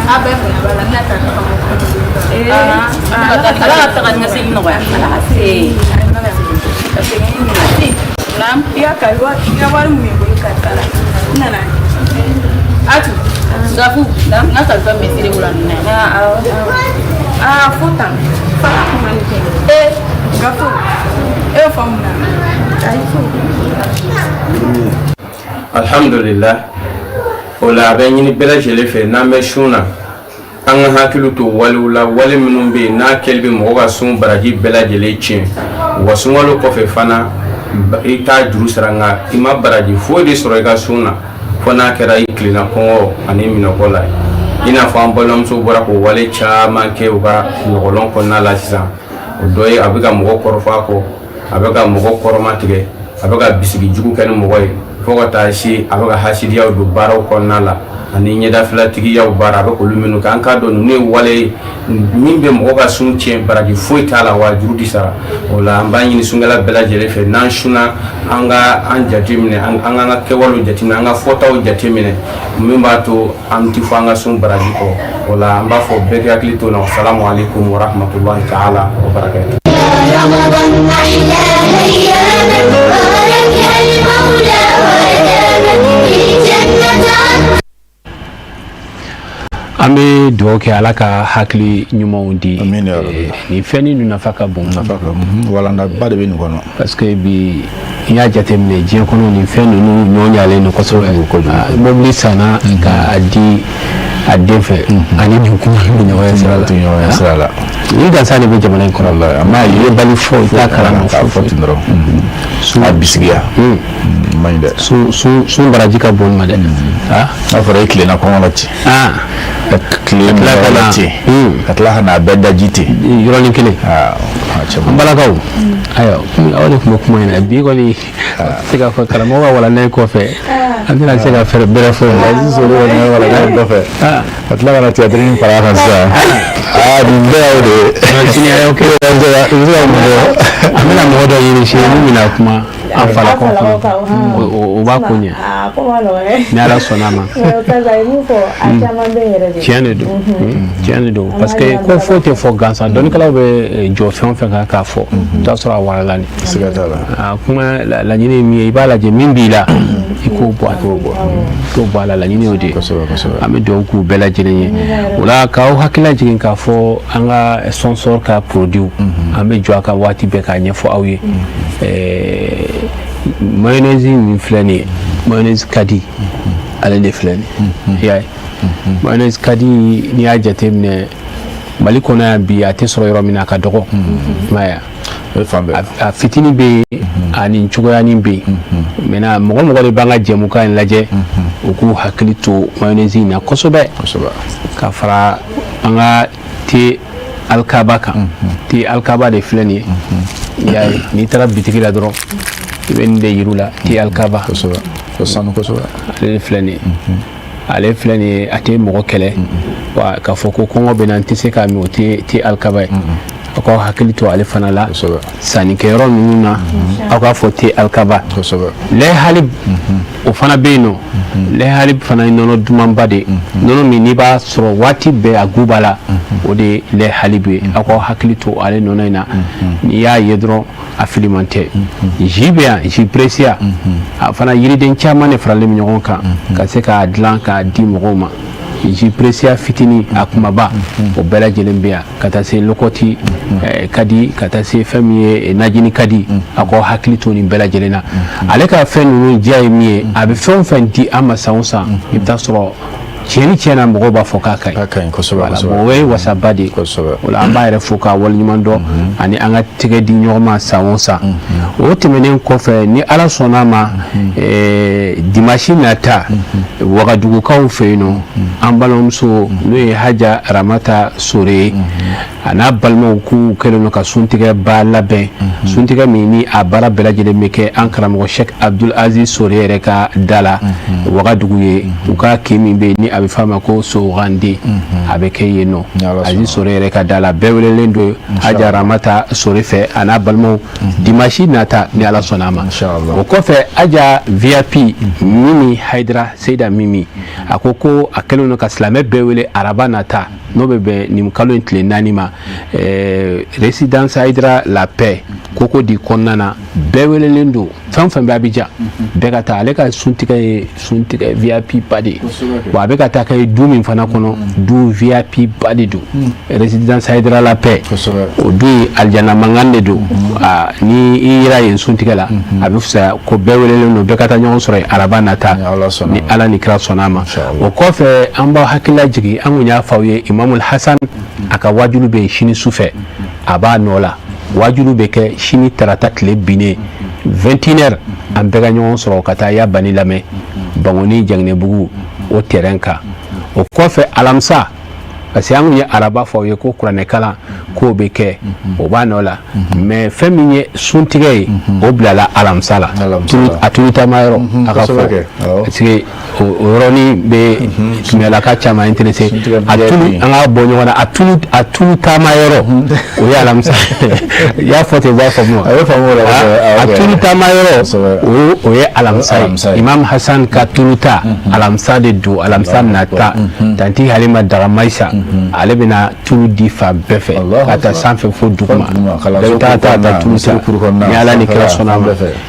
A bɛɛ bonya b'a la. Ne ta Ala ka taga ni ka segin nɔgɔya. Ala ka se. Ka segin ni ɲininka. Nam? I ka wari mun b'i bolo kalifa la. N nana. Atu. Gafu. N ka kalifa bɛ Sire bolo nin na. Fo tan. Fara kuma ni kɛ. Gafu. E y'o faamu na. Alhamdulillah. O la a bɛ ɲini bɛɛ lajɛlen fɛ n'an bɛ sun na an ka hakili to walew la wale minnu bɛ yen n'a kɛli bɛ mɔgɔ ka sun baraji bɛɛ lajɛlen tiɲɛ wa sunkalo kɔfɛ fana i t'a juru sara nka i ma baraji foyi de sɔrɔ i ka sun na fo n'a kɛra i tilenna kɔngɔ ani minɛkɔ la i n'a fɔ an balimamuso bɔra k'o wale caman kɛ u ka ɲɔgɔlɔn kɔnɔna la sisan o dɔ ye a bɛ ka mɔgɔ kɔrɔfɔ a kɔ a bɛ ka mɔgɔ kɔrɔma tigɛ a bɛ ka bisigi jugu kɛ ni mɔgɔ ye fo ka taa se a bɛ ka hasidiyaw don baaraw kɔnɔna la ani ɲɛdafilatigiyaw baara a bɛ k'olu minnu kɛ an k'a dɔn ninnu ye wale ye min bɛ mɔgɔ ka sun tiɲɛ baraji foyi t'a la wa juru di sara o la an b'a ɲini sunkala bɛɛ lajɛlen fɛ n'an sunna an ka an jateminɛ an k'an ka kɛwalew jateminɛ an ka fɔtaw jateminɛ min b'a to an ti fɔ an ka sun baraji kɔ o la an b'a fɔ bɛɛ k'i hakili to o la wasalamu alaikum wa rahmatulahi ta'ala wa barakatuh. An bɛ dugawu kɛ Ala ka hakili ɲumanw di. Ni fɛn ni nafa ka bon. Walandaba de bɛ nin kɔnɔ. Parce que bi n y'a jateminɛ diɲɛ kɔnɔ nin fɛn ninnu ɲɔgɔnyalen don kosɛbɛ. Mobili sanna k'a di a den fɛ ani nin kuma bɛ ɲɔgɔn sira la. Ni gansan de bɛ jamana in kɔnɔ la. A ma ye bali fɔ i t'a kalama k'a fɔ ten dɔrɔn. A bisigiya. Man ɲi dɛ. Sun baraji ka bon ma dɛ. N'a fɔra e tilenna kɔngɔ la ten. Tile la ten. Ka tila ka n'a bɛɛ daji ten. Yɔrɔnin kelen. An balakaw. Ayiwa aw de tun bɛ kuma in na bi kɔni se ka fɔ karamɔgɔ ka walandan in kɔfɛ an tɛna se ka fɛɛrɛ bɛrɛ fɔ sisan olu ka walandan in kɔfɛ ka tila ka na théâtre in fara kan sisan nin bɛɛ y'aw de ye sini a y'o kɛ i bɛ se ka mun fɔ an bɛna mɔgɔ dɔ ɲini sini min bɛna kuma an falakaw fana o b'a ko ɲɛ ni Ala sɔnna ma tiɲɛ de don tiɲɛ de don parce que ko foyi tɛ fɔ gansan dɔnnikɛlaw bɛ jɔ fɛn o fɛn kan k'a fɔ i t'a sɔrɔ a warala ni kuma laɲini ye min ye i b'a lajɛ min b'i la i k'o bɔ a la laɲini y'o de ye an bɛ dugawu k'u bɛɛ lajɛlen ye o la k'aw hakili lajigin k'a fɔ an ka sponsor ka produit an bɛ jɔ a kan waati bɛɛ k'a ɲɛfɔ aw ye mayonnaise min filɛ nin ye mayonnaise ka di ale de filɛ nin ye i y'a ye mayonnaise ka di n'i y'a jateminɛ Mali kɔnɔ yan bi a tɛ sɔrɔ yɔrɔ min na a ka dɔgɔ i m'a ye a fitinin bɛ yen ani cogoyanin bɛ yen maintenant mɔgɔ mɔgɔ de b'an ka jɛmukan in lajɛ u k'u hakili to mayonnaise in na kosɛbɛ ka fara an ka thé Alkaba kan thé Alkaba de filɛ nin ye i y'a ye n'i taara bitigi la dɔrɔn i bɛ nin de yir'u la thé Alkaba ale de filɛ nin ye ale filɛ nin ye a tɛ mɔgɔ kɛlɛ wa k'a fɔ ko kɔngɔ bɛ na n tɛ se k'a min o tɛ alikaba ye aw ka hakili to ale fana la sannikɛyɔrɔ ninnu na aw k'a fɔ tɛ alikaba lɛ halib o fana bɛ yen nɔ lɛ halib fana ye nɔnɔ dumanba de nɔnɔ min n'i b'a sɔrɔ waati bɛɛ a gu b'a la o de ye lɛ halib ye aw ka hakili to ale nɔnɔ in na n'i y'a ye dɔrɔn a filiman tɛ ji bɛ yan ji peresiya a fana yiriden caman de faralen bɛ ɲɔgɔn kan ka se k'a dilan k'a di mɔgɔw ma ji peresiya fitini a kumaba o bɛɛ lajɛlen bɛ yan ka taa se lɔkɔti kadi ka taa se fɛn min ye najini kadi a ko hakili to nin bɛɛ lajɛlen na ale ka fɛn ninnu diya ye min ye a bɛ fɛn o fɛn di an ma san o san i bɛ taa sɔrɔ tiɲɛni tiɲɛna mɔgɔw b'a fɔ k'a ka ɲi kosɛbɛ o ye wasaba de ye o la an b'a yɛrɛ fo k'a waleɲuman dɔn ani an ka tɛgɛ di ɲɔgɔn ma san o san o tɛmɛnen kɔfɛ ni ala sɔnn'a ma dimanche nata wagadugukaw fɛ yen nɔ an balimamuso n'o ye haja ramata sore ye a n'a balimaw k'u kɛlen don ka suntigɛ ba labɛn suntigɛ min ni a baara bɛɛ lajɛlen bɛ kɛ an karamɔgɔ Sheikh Abdul Aziz Sore yɛrɛ ka da la wagadugu ye u ka kin min bɛ yen ni a bɛ f'a ma ko sogande a bɛ kɛ yen nɔ Aziz Sore yɛrɛ ka da la bɛɛ welelen don haja ramata Sore fɛ a n'a balimaw dimanche nata ni ala sɔnna ma o kɔfɛ haja VIP Mimi Haidara Seyida Mimi a ko a kɛlen don ka silamɛ bɛɛ wele araba nata n'o bɛ bɛn nin kalo in tile 4 ma résidence Haidara la paix koko di kɔnɔna na bɛɛ welelen don fɛn fɛn bɛ Abidjan bɛɛ ka taa ale ka suntigɛ ye suntigɛ VIP ba de wa a bɛ ka taa kɛ du min fana kɔnɔ du VIP ba de don résidence Haidara la paix o du aljana mankan de don ni i yera yen suntigɛ la a bɛ fisaya ko bɛɛ welelen don bɛɛ ka taa ɲɔgɔn sɔrɔ yen araba nata ni ala ni kira sɔnna ma o kɔfɛ an b'aw hakilila jigin an kun y'a fɔ aw ye Imamul Hasan a ka wajulu bɛ yen sini sufɛ a b'a nɔ la wajulu bɛ kɛ sini tarata tile binnen 21h an bɛɛ ka ɲɔgɔn sɔrɔ ka taa Yabani lamɛn Bangoni Janginɛbugu o terrain kan o kɔfɛ alamisa parce que an kun ye araba fɔ aw ye ko kuranɛ kalan k'o bɛ kɛ o b'a nɔ la mais fɛn min ye suntigɛ ye o bilala alamisa la a tulutama yɔrɔ a ka fɔ parce que o yɔrɔnin bɛ tumɛlaka caman intéressé a tulu an ka bɔ ɲɔgɔn na a tulutama yɔrɔ o ye alamisa i y'a fɔ ten u b'a faamu a tulutama yɔrɔ o ye alamisa ye Imam Hasan ka tuluta alamisa de don alamisa nata tanti Halima Dagamayisa ale bɛna tulu di fan bɛɛ fɛ ka taa sanfɛ fo duguma bɛɛ bɛ taa tulu ta ni ala ni kira sɔnna ma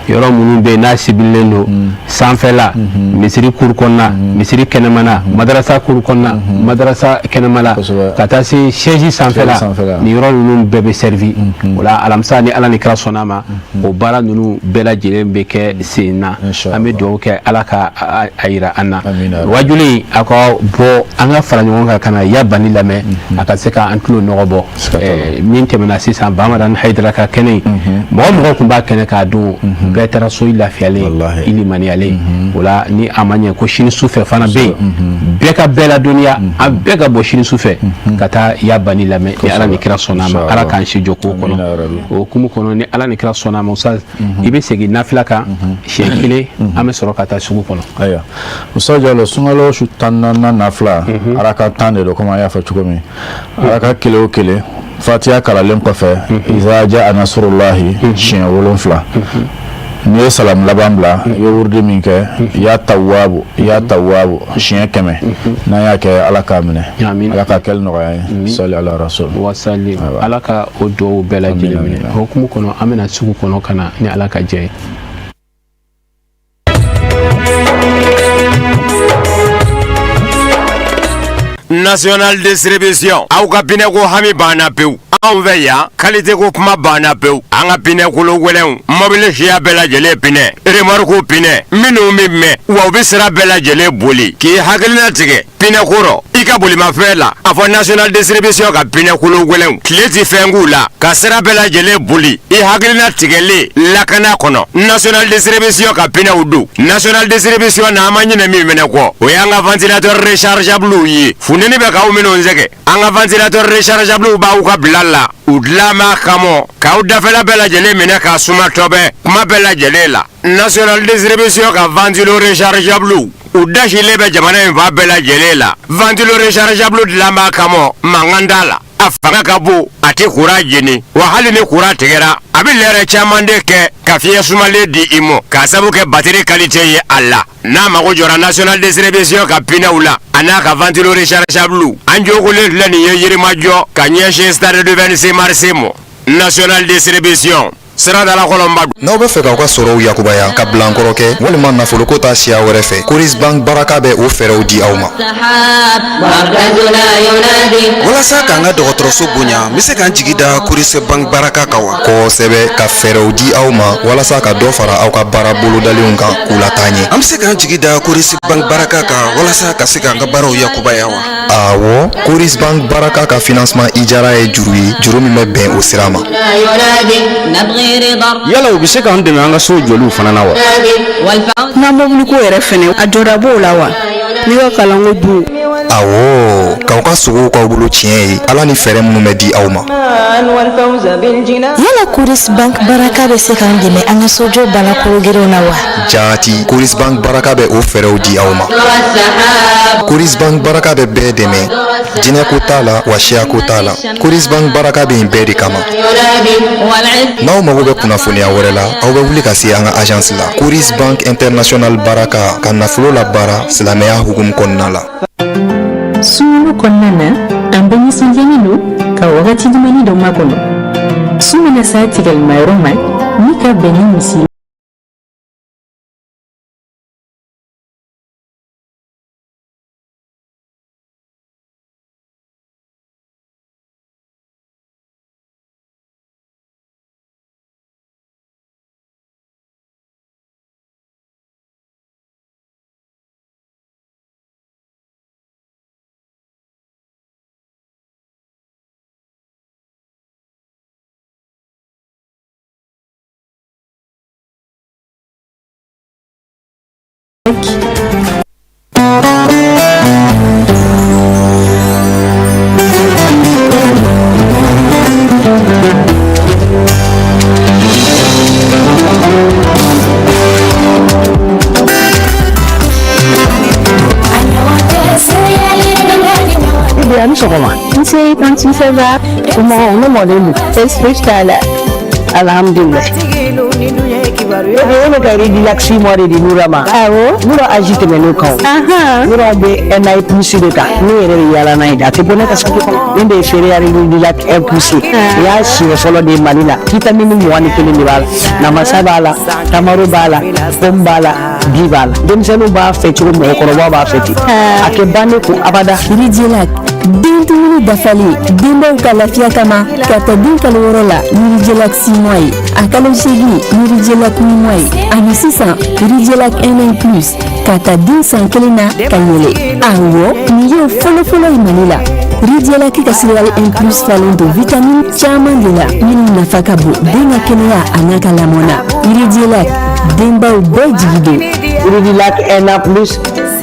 yɔrɔ minnu bɛ yen n'a sibililen don sanfɛla misiri kuru kɔnɔna misiri kɛnɛmana madarasa kuru kɔnɔna madarasa kɛnɛmala ka taa se siège sanfɛla ni yɔrɔ ninnu bɛɛ bɛ servi o la alamisa ni ala ni kira sɔnna ma o baara ninnu bɛɛ lajɛlen bɛ kɛ sen na an bɛ dugawu kɛ ala ka a yira an na wajuli a ka bɔ an ka fara ɲɔgɔn kan ka na Yabani lamɛn a ka se k'an tulo nɔgɔ bɔ min tɛmɛna sisan Bamadan Haidara ka kɛnɛ mɔgɔ tun b'a kɛnɛ k'a don bɛɛ taara so i lafiyalen i limaniyalen o la ni a ma ɲɛ ko sini sufɛ fana bɛ yen bɛɛ ka bɛɛ ladɔnniya an bɛɛ ka bɔ sini sufɛ ka taa Yabani lamɛn ni ala ni kira sɔnna ma ala k'an si jɔ k'o kɔnɔ o hukumu kɔnɔ ni ala ni kira sɔnna ma Ustaz i bɛ segin nafila kan siɲɛ 1 an bɛ sɔrɔ ka taa sugu kɔnɔ ayiwa Ustaz Jalo sunkalo su 14 nafila araka 10 de don komi an y'a fɔ cogo min araka kelen o kelen Fatiha kalalen kɔfɛ iza jaa nasrullahi siɲɛ 7 n'i ye salamu laban bila i bɛ wurudi min kɛ ya tawwabu siɲɛ 100 n'an y'a kɛ ala k'a minɛ ala ka kɛli nɔgɔya ye sali ala rasul wa sallim ala ka o duwawu bɛɛ lajɛlen minɛ hukumu kɔnɔ an bɛna sugu kɔnɔ ka na ni ala ka jɛ ye National Distribution aw ka pinɛ ko hami banna pewu anw fɛ yan qualité ko kuma banna pewu an ka pinɛ kolo gɛlɛnw mobili siya bɛɛ lajɛlen pinɛ remorque pinɛ minnu bɛ mɛn wa u bɛ sira bɛɛ lajɛlen boli k'i hakilina tigɛ pinɛ kɔrɔ i ka bolimafɛn la a fɔ National Distribution ka pinɛ kolo gɛlɛnw tile ti fɛn k'u la ka sira bɛɛ lajɛlen boli i hakilina tigɛlen lakana kɔnɔ National Distribution ka pinɛw don National Distribution na an ma ɲinɛ min minɛ kɔ o y'an ka ventilateur rechargeable ye funeni bɛ k'aw minnu sɛgɛ an ka ventilateur rechargeable b'aw ka bila la u dilanma kama k'aw dafɛla bɛɛ lajɛlen minɛ k'a suma tɔbɛ kuma bɛɛ lajɛlen la National Distribution ka ventilo rechargeable u dasilen bɛ jamana in fa bɛɛ lajɛlen la ventilo rechargeable dilan b'a kama mankan t'a la a fanga ka bon a tɛ courant jeni wa hali ni courant tigɛra a bɛ lɛrɛ caman de kɛ ka fiɲɛ sumalen di i ma k'a sabu kɛ batterie qualité ye a la n'a mago jɔra national distribution ka pinɛw la a n'a ka ventilo rechargeable an jogolen filɛ nin ye yirimajɔ ka ɲɛsin stade de 26 mars ma national distribution siradala kolomba n'aw bɛ fɛ k'aw ka sɔrɔw yakubaya ka bila an kɔrɔ kɛ walima nafoloko ta siya wɛrɛ fɛ Coris Bank baraka bɛ o fɛɛrɛw di aw ma walasa k'an ka dɔgɔtɔrɔso bonya n bɛ se k'an jigi da Coris Bank baraka kan wa kosɛbɛ ka fɛɛrɛw di aw ma walasa ka dɔ fara aw ka baara bolodalenw kan k'u lataa ɲɛ an bɛ se k'an jigi da Coris Bank baraka kan walasa ka se k'an ka baaraw yakubaya wa awɔ Coris Bank baraka ka financement ijara ye juru ye juru min bɛ bɛn o sira ma yala u bɛ se k'an dɛmɛ an ka so jɔliw fana na wa na mobili ko yɛrɛ fɛnɛ a jɔda b'o la wa n'i ka kalanko dun awɔ k'aw ka sogow k'aw bolo tiɲɛ ye ala ni fɛɛrɛ minnu bɛ di aw ma yala Coris Bank baraka bɛ se k'an dɛmɛ an ka sojɔ balakolo gɛrɛw na wa jaati Coris Bank baraka bɛ o fɛɛrɛw di aw ma Coris Bank baraka bɛ bɛɛ dɛmɛ jinɛ ko t'a la wa siya ko t'a la Coris Bank baraka bɛ yen bɛɛ de kama n'aw mago bɛ kunnafoniya wɛrɛ la aw bɛ wuli ka se an ka agence la Coris Bank International baraka ka nafolo la baara silamɛya hukumu kɔnɔna la sunkalo kɔnɔna na an bɛ nisɔndiyalen don ka wagati dumuni dɔ makɔnɔ su mana se a tigɛlimayɔrɔ ma ni ka bɛn ni misi Nse tanti seba kuma ono modelu especially alhamdulillah ebe ka ridi laksi mori di nurama awo nuro agite menu kan nuro be NI plus de ka ni ere yala na ida te boneka saki ko inde fere ya ridi lak plus ya si solo de malila kita mini mwani kele ni bala na masabala tamaru bala bombala gibala dem senu ba fetu mo ko ba feti ake bane ko abada ridi lak Bintu dafali dimbaw ka lafiya kama ka ta din kalo yɔrɔ la Nirijelak 6 mois ye a kalo 8 Nirijelak 8 mois ye ani sisan Nirijelak 1+, ka ta din san 1 na ka yɛlɛ awɔ nin ye fɔlɔfɔlɔ ye Mali la Nirijelak ka cereal 1+ falen don vitamine caman de la minnu nafa ka bon den ka kɛnɛya a n'a ka lamɔ na Nirijelak denbaw bɛɛ jigi don Nirijelak 1+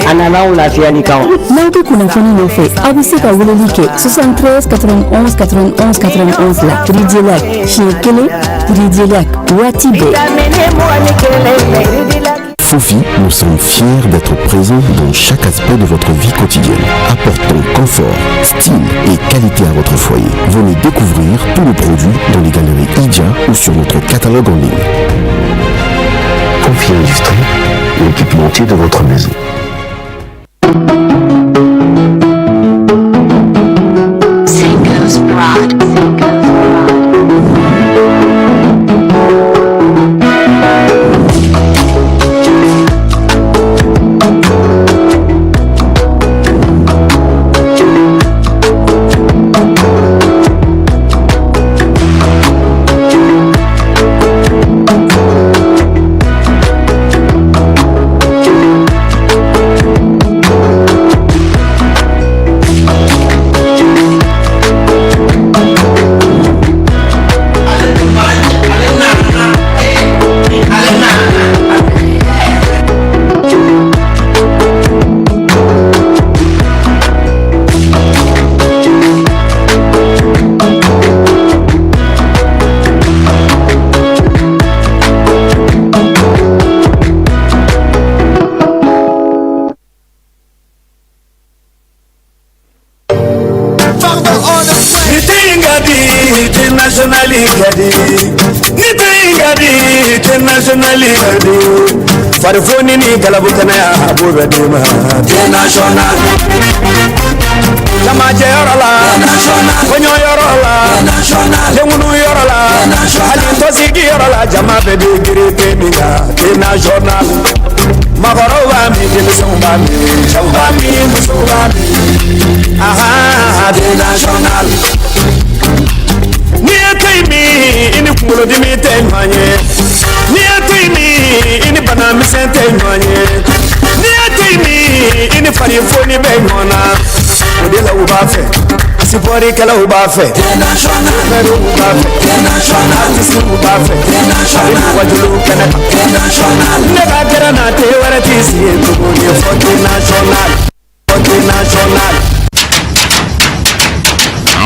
a nana o lafiyali kan n'aw tɛ kunnafoni nɔfɛ aw bɛ se ka weleli kɛ 73 91 91 91 la Nirijelak siɲɛ 1 Nirijelak waati bɛɛ. Fofi, nous sommes fiers d'être présents dans chaque aspect de votre vie quotidienne. Apportons confort, style et qualité à votre foyer. Venez découvrir tous nos produits dans les galeries Idia ou sur notre catalogue en ligne. Fofi Industrie, l'équipementier de votre maison. Singles Broad. nationally gadi nite gadi internationally gadi farfoni ni galabutana ya abuba dema national Jama Jayorola, Konyo Yorola, Lemunu Yorola, Alintosigi Yorola, Jama Baby Girete Minga, National. Magoroba mi, Musumba mi, Musumba mi. Aha, National. Niatimi, ini kumulo di mi tenmanye. Niatimi, ini banami sentenmanye. Niatimi, ini farifoni benona. Odela ubafe, sipori kala ubafe. National, national, ubafe. National, wajulu kana. National, nega kera na te waratisi tukuni forty national.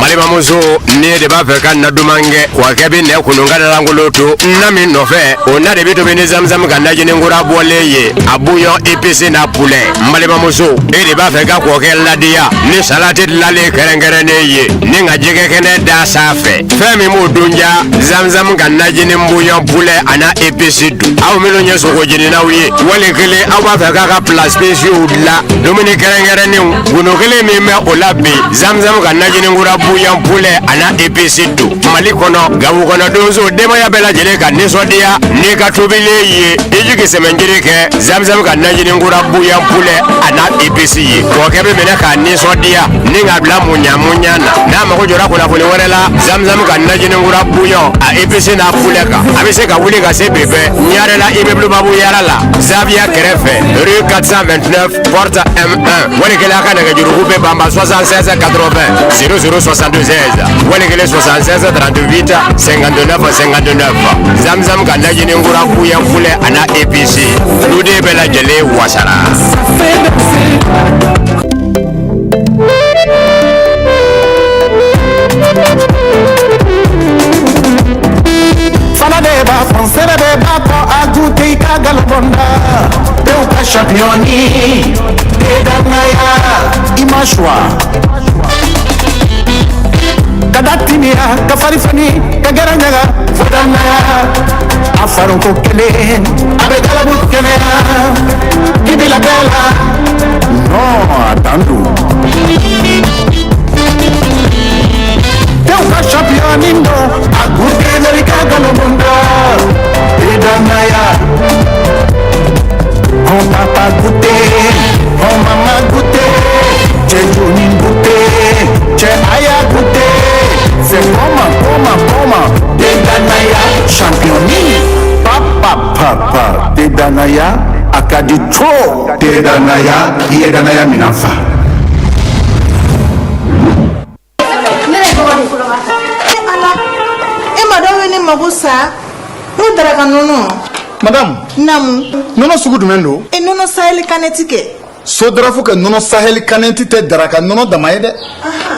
Malima muso ne de ba fe kan na dumange wa kebe ne kununga da langoloto na mi no fe ona de bitu bini zamzam kan na jini ngura boleye abuyo EPC na poulet malima muso e de ba fe ka ko ke ladia ni salati lale kerengere ne ye ni nga jige kene da safe fe mi mu dunja zamzam kan na jini mbuyo poulet ana EPC du aw mi no nyeso ko jini na wiye wale kele awa fe ka place spécial la domini kerengere ni guno kele mi me olabi zamzam kan na jini ngura buyan pule ana EPC du malikono gawu kono donzo dema ya bela jele ka nesodia ne ka tobile ye ejuke semenjere ke zamzam ka najini ngura buyan pule ana EPC ye ko kebe mena ka nesodia ne nga bla munya na mako jora ko la ko werela zamzam ka najini ngura buyo a EPC na pule ka abise ka wuli ka se bebe nyare la ibeblu babu yarala Zavia Kerefe rue 429 porte M1 wale kala ka daga juru be bamba 76 80 0062 Walekele 76 38 59 59 Zamzam kandaji ni ngura kuya fule ana APC Lude bela jele wasara Fala deba, fonsera deba ko agute kagalbonda Beuka championi Dedanaya Imashwa Kadatimia, kafarifani, kagaranyaga, fodamaya, afaron kokele, abegala butkemea, kibila bela, no, atandu. Teuka championindo, agute amerika galobunda, edamaya, on papa gute, on mama gute, chejunin gute, che aya gute. C'est comment Dedanaya championi Papa Dedanaya akadi tro Dedanaya Dedanaya minafa Madame Namu Nono sugu dumendo E nono sahel kanetike So drafu ke nono sahel kaneti te daraka nono damaye de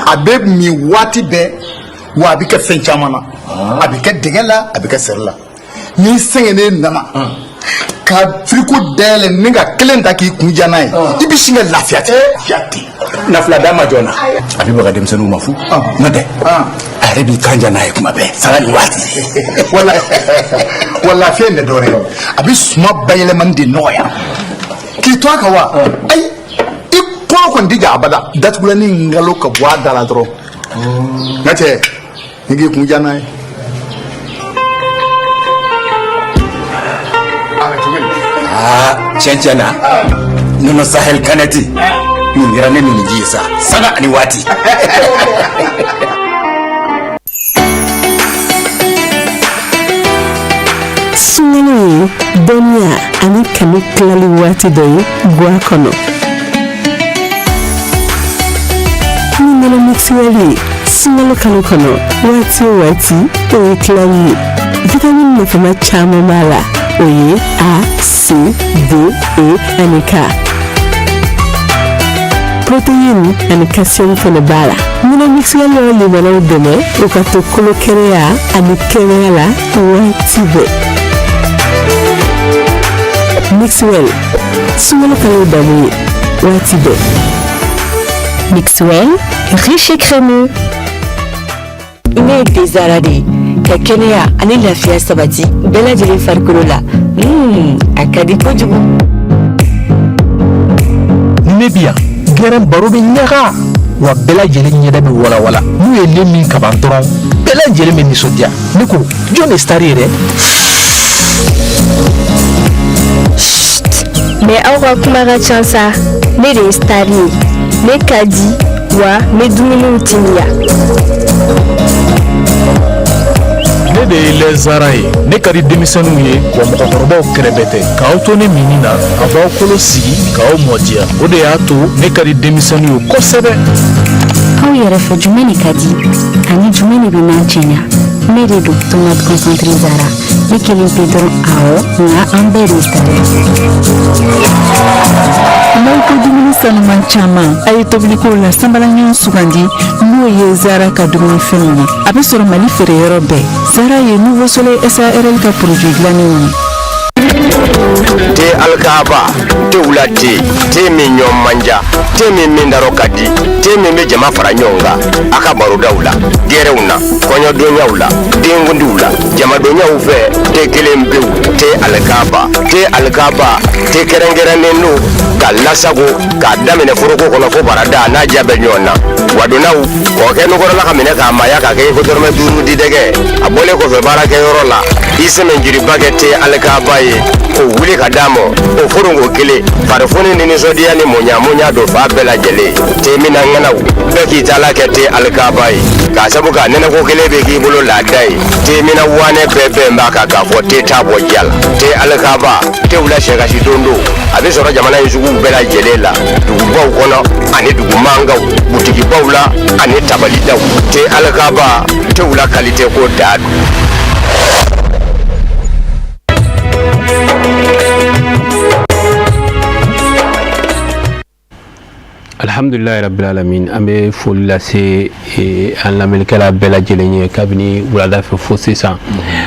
abe mi wati be wa abike fen chamana abike degela abike serla ni sengene nana ka friku dele ninga klenta ki kunjana yi ibi singa lafiate yati Nafla dama jona Abi baga demsenu mafu Nade Arebi kanjana yi kuma be Sala ni wati Wala fiye ne dore abi suma bayele mandi noya ki to aka wa ai iko kon diga abada datgula ni ngalo ka bwa dala dro ngate ngi kunjana yi Chenchana Nono Sahel Kaneti Ningirane minijisa Sana ni wati Sungani Donia ani kami klali wati doi guakono Ningelo mixiwali Sungalo kanukono wati Oye klali Vitamin nefema chamo mala Oye A, C, D, E, ani K Protein ani calcium fene bala Nina mixiwali wa limana udeme Ukato kolo kerea ani kerea la wati be Mixwell, Sungalo Kalo Dami, Watibe. Mixwell, riche et crémeux. Nek des aradi ka kɛnɛya ani lafiya sabati bɛɛ lajɛlen farikolo la a ka di kojugu. Ne bi yan gɛrɛn baro bɛ ɲaga wa bɛɛ lajɛlen ɲɛda bɛ walawala n'u ye le min kaban dɔrɔn bɛɛ lajɛlen bɛ nisɔndiya ne ko jɔn de star yɛrɛ. mais aw ka kuma ka ca sa ne de ye star ye ne ka di wa n bɛ dumuniw timiya. ne de ye lɛnzara ye ne ka di denmisɛnninw ye wa mɔgɔkɔrɔbaw kɛrɛfɛ tɛ k'aw to ne mini na a b'aw kolo sigi k'aw mɔdiya o de y'a to ne ka di denmisɛnninw ye kosɛbɛ. aw yɛrɛ fɛ jumɛn de ka di ani jumɛn de bɛ n'an cɛɲa ne de don tomate concentré zara ne kelen pe dɔrɔn awɔ nka an bɛɛ de sara. n'aw ko dumuni sanuman caman a ye tobiliko la sanbalaɲɔgɔn sugandi n'o ye zara ka dumunifɛnw ye a bɛ sɔrɔ mali feereyɔrɔ bɛɛ. zara ye nouveau soleil SARL ka produit dilannen ye. te alkaba te wula te min ɲɔgɔn manja te min daro ka di te min bɛ jama fara ɲɔgɔn kan a ka barodaw la gɛrɛw na kɔɲɔdonyaw la denkundiw la jamadonyaw fɛ te kelen pewu te alkaba te kɛrɛnkɛrɛnnen don ka lasago k'a daminɛ foroko kɔnɔ fo barada n'a diya bɛ ɲɔgɔn na wadonaw k'o kɛ nɔgɔrɔla ka minɛ k'a maya k'a kɛ ko dɔrɔmɛ 5 di dɛgɛ a bɔlen kɔfɛ baarakɛyɔrɔ la i sɛmɛnjiriba kɛ te alkaba ye o wuli ka d'a ma o foronko kelen farifoni ni nisɔndiya ni muɲamuɲa don fa bɛɛ lajɛlen te mina ŋanaw bɛɛ k'i taala kɛ te alikaba ye k'a sabu ka nɛnɛko kelen bɛ k'i bolo laada ye te mina wanɛ bɛɛ bɛn b'a kan k'a fɔ te t'a bɔ ja la te alikaba te wula sɛgasi don don a bɛ sɔrɔ jamana in suguw bɛɛ lajɛlen la dugubaw kɔnɔ ani dugumangaw butigibaw la ani tabalidaw te alikaba te wula kalite ko daa don. alhamdulillahi rabbil alamin an bɛ foli lase an lamɛnnikɛla bɛɛ lajɛlen ye kabini wulada fɛ fo sisan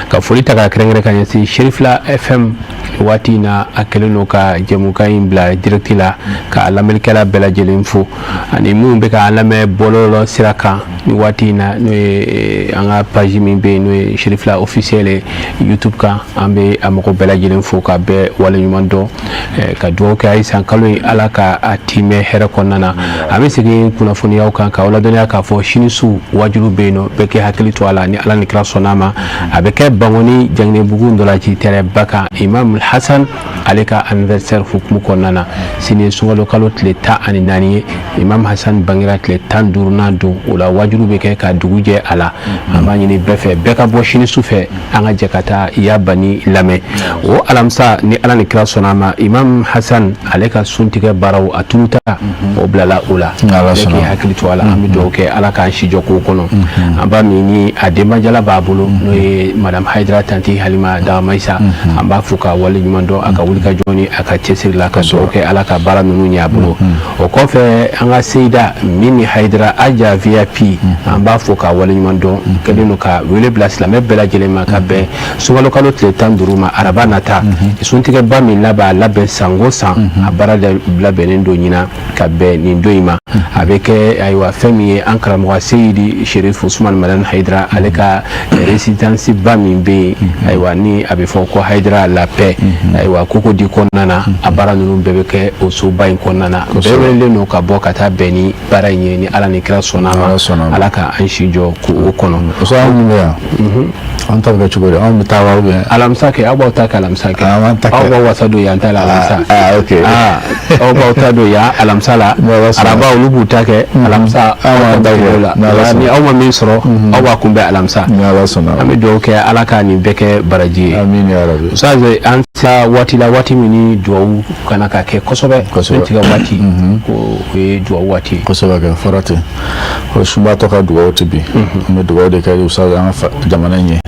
ka foli ta ka kɛrɛnkɛrɛn ka ɲɛsin Sherifla FM waati in na a kɛlen don ka jɛmukan in bila direct la ka lamɛnnikɛla bɛɛ lajɛlen fo ani minnu bɛ ka an lamɛn bɔlɔlɔ sira kan ni waati in na n'o ye an ka page min bɛ yen n'o ye Sherifla officiel ye YouTube kan an bɛ a mɔgɔ bɛɛ lajɛlen fo ka bɛɛ waleɲuman dɔn ka dugawu kɛ a ye san kalo in ala ka a timɛ hɛrɛ kɔnɔna na a bɛ segin kunnafoniyaw kan k'aw ladɔnniya k'a fɔ sini su wajulu bɛ yen nɔ bɛɛ kɛ hakili to a la ni ala ni kira sɔnn'a ma a bɛ kɛ Bangoni Janginɛbugu Ndɔlaji tɛrɛba kan Imam Hassan ale ka anniversaire hukumu kɔnɔna na sini ye sunkalo kalo tile 14 ye Imam Hassan bangera tile 15nan don o la wajulu bɛ kɛ ka dugu jɛ a la an b'a ɲini bɛɛ fɛ bɛɛ ka bɔ sini su fɛ an ka jɛ ka taa ya bani lamɛn o alamisa ni ala ni kira sɔnn'a ma Imam Hassan ale ka suntigɛ baaraw a tuluta o bilala o la bɛɛ k'i hakili to a la an bɛ dugawu kɛ ala k'an si jɔ k'o kɔnɔ an b'a min ni a denbajala b'a bolo n'o ye madame Haidara tanti Halima Dagamaisa an b'a fo ka wale ɲuman dɔn a ka wuli ka jɔ ni a ka cɛsiri la ka dugawu kɛ ala ka baara ninnu ɲɛ a bolo o kɔfɛ an ka Seyida Mini Haidara Aja VIP an b'a fo ka wale ɲuman dɔn kɛlen don ka wele bila silamɛ bɛɛ lajɛlen ma ka bɛn sunkalo kalo tile 15 ma araba nata suntigɛba min labɛn a labɛn san o san a baara labɛnnen don ɲina ka bɛn nin don in ma a bɛ kɛ ayiwa fɛn min ye an karamɔgɔ Seyidi Sherif Usman Madani Haidara ale ka résidence ba min bɛ yen ayiwa ni a bɛ fɔ ko Haidara la paix ayiwa koko di kɔnɔna na a baara ninnu bɛɛ bɛ kɛ o soba in kɔnɔna na bɛɛ welelen don ka bɔ ka taa bɛn ni baara in ye ni ala ni kira sɔnna ma ala ka an si jɔ k'o kɔnɔ. an ta bɛ kɛ cogo di an bɛ taa wa alamisa kɛ aw b'aw ta kɛ alamisa kɛ aw b'aw wasa don yan ta la alamisa aw b'aw ta don yan alamisa la araba olu b'u ta kɛ alamisa aw ta la ni aw ma min sɔrɔ aw b'a kunbɛn alamisa an bɛ dugawu kɛ ala ka nin bɛɛ kɛ baraji ye usaze an sera waati la waati min ni dugawu kana ka kɛ kosɛbɛ tigɛ waati o ye dugawu waati ye kosɛbɛ kɛ fɔra ten o sunbatɔ ka dugawu tɛ bi an bɛ dugawu de kɛ usaze an ka jamana in ye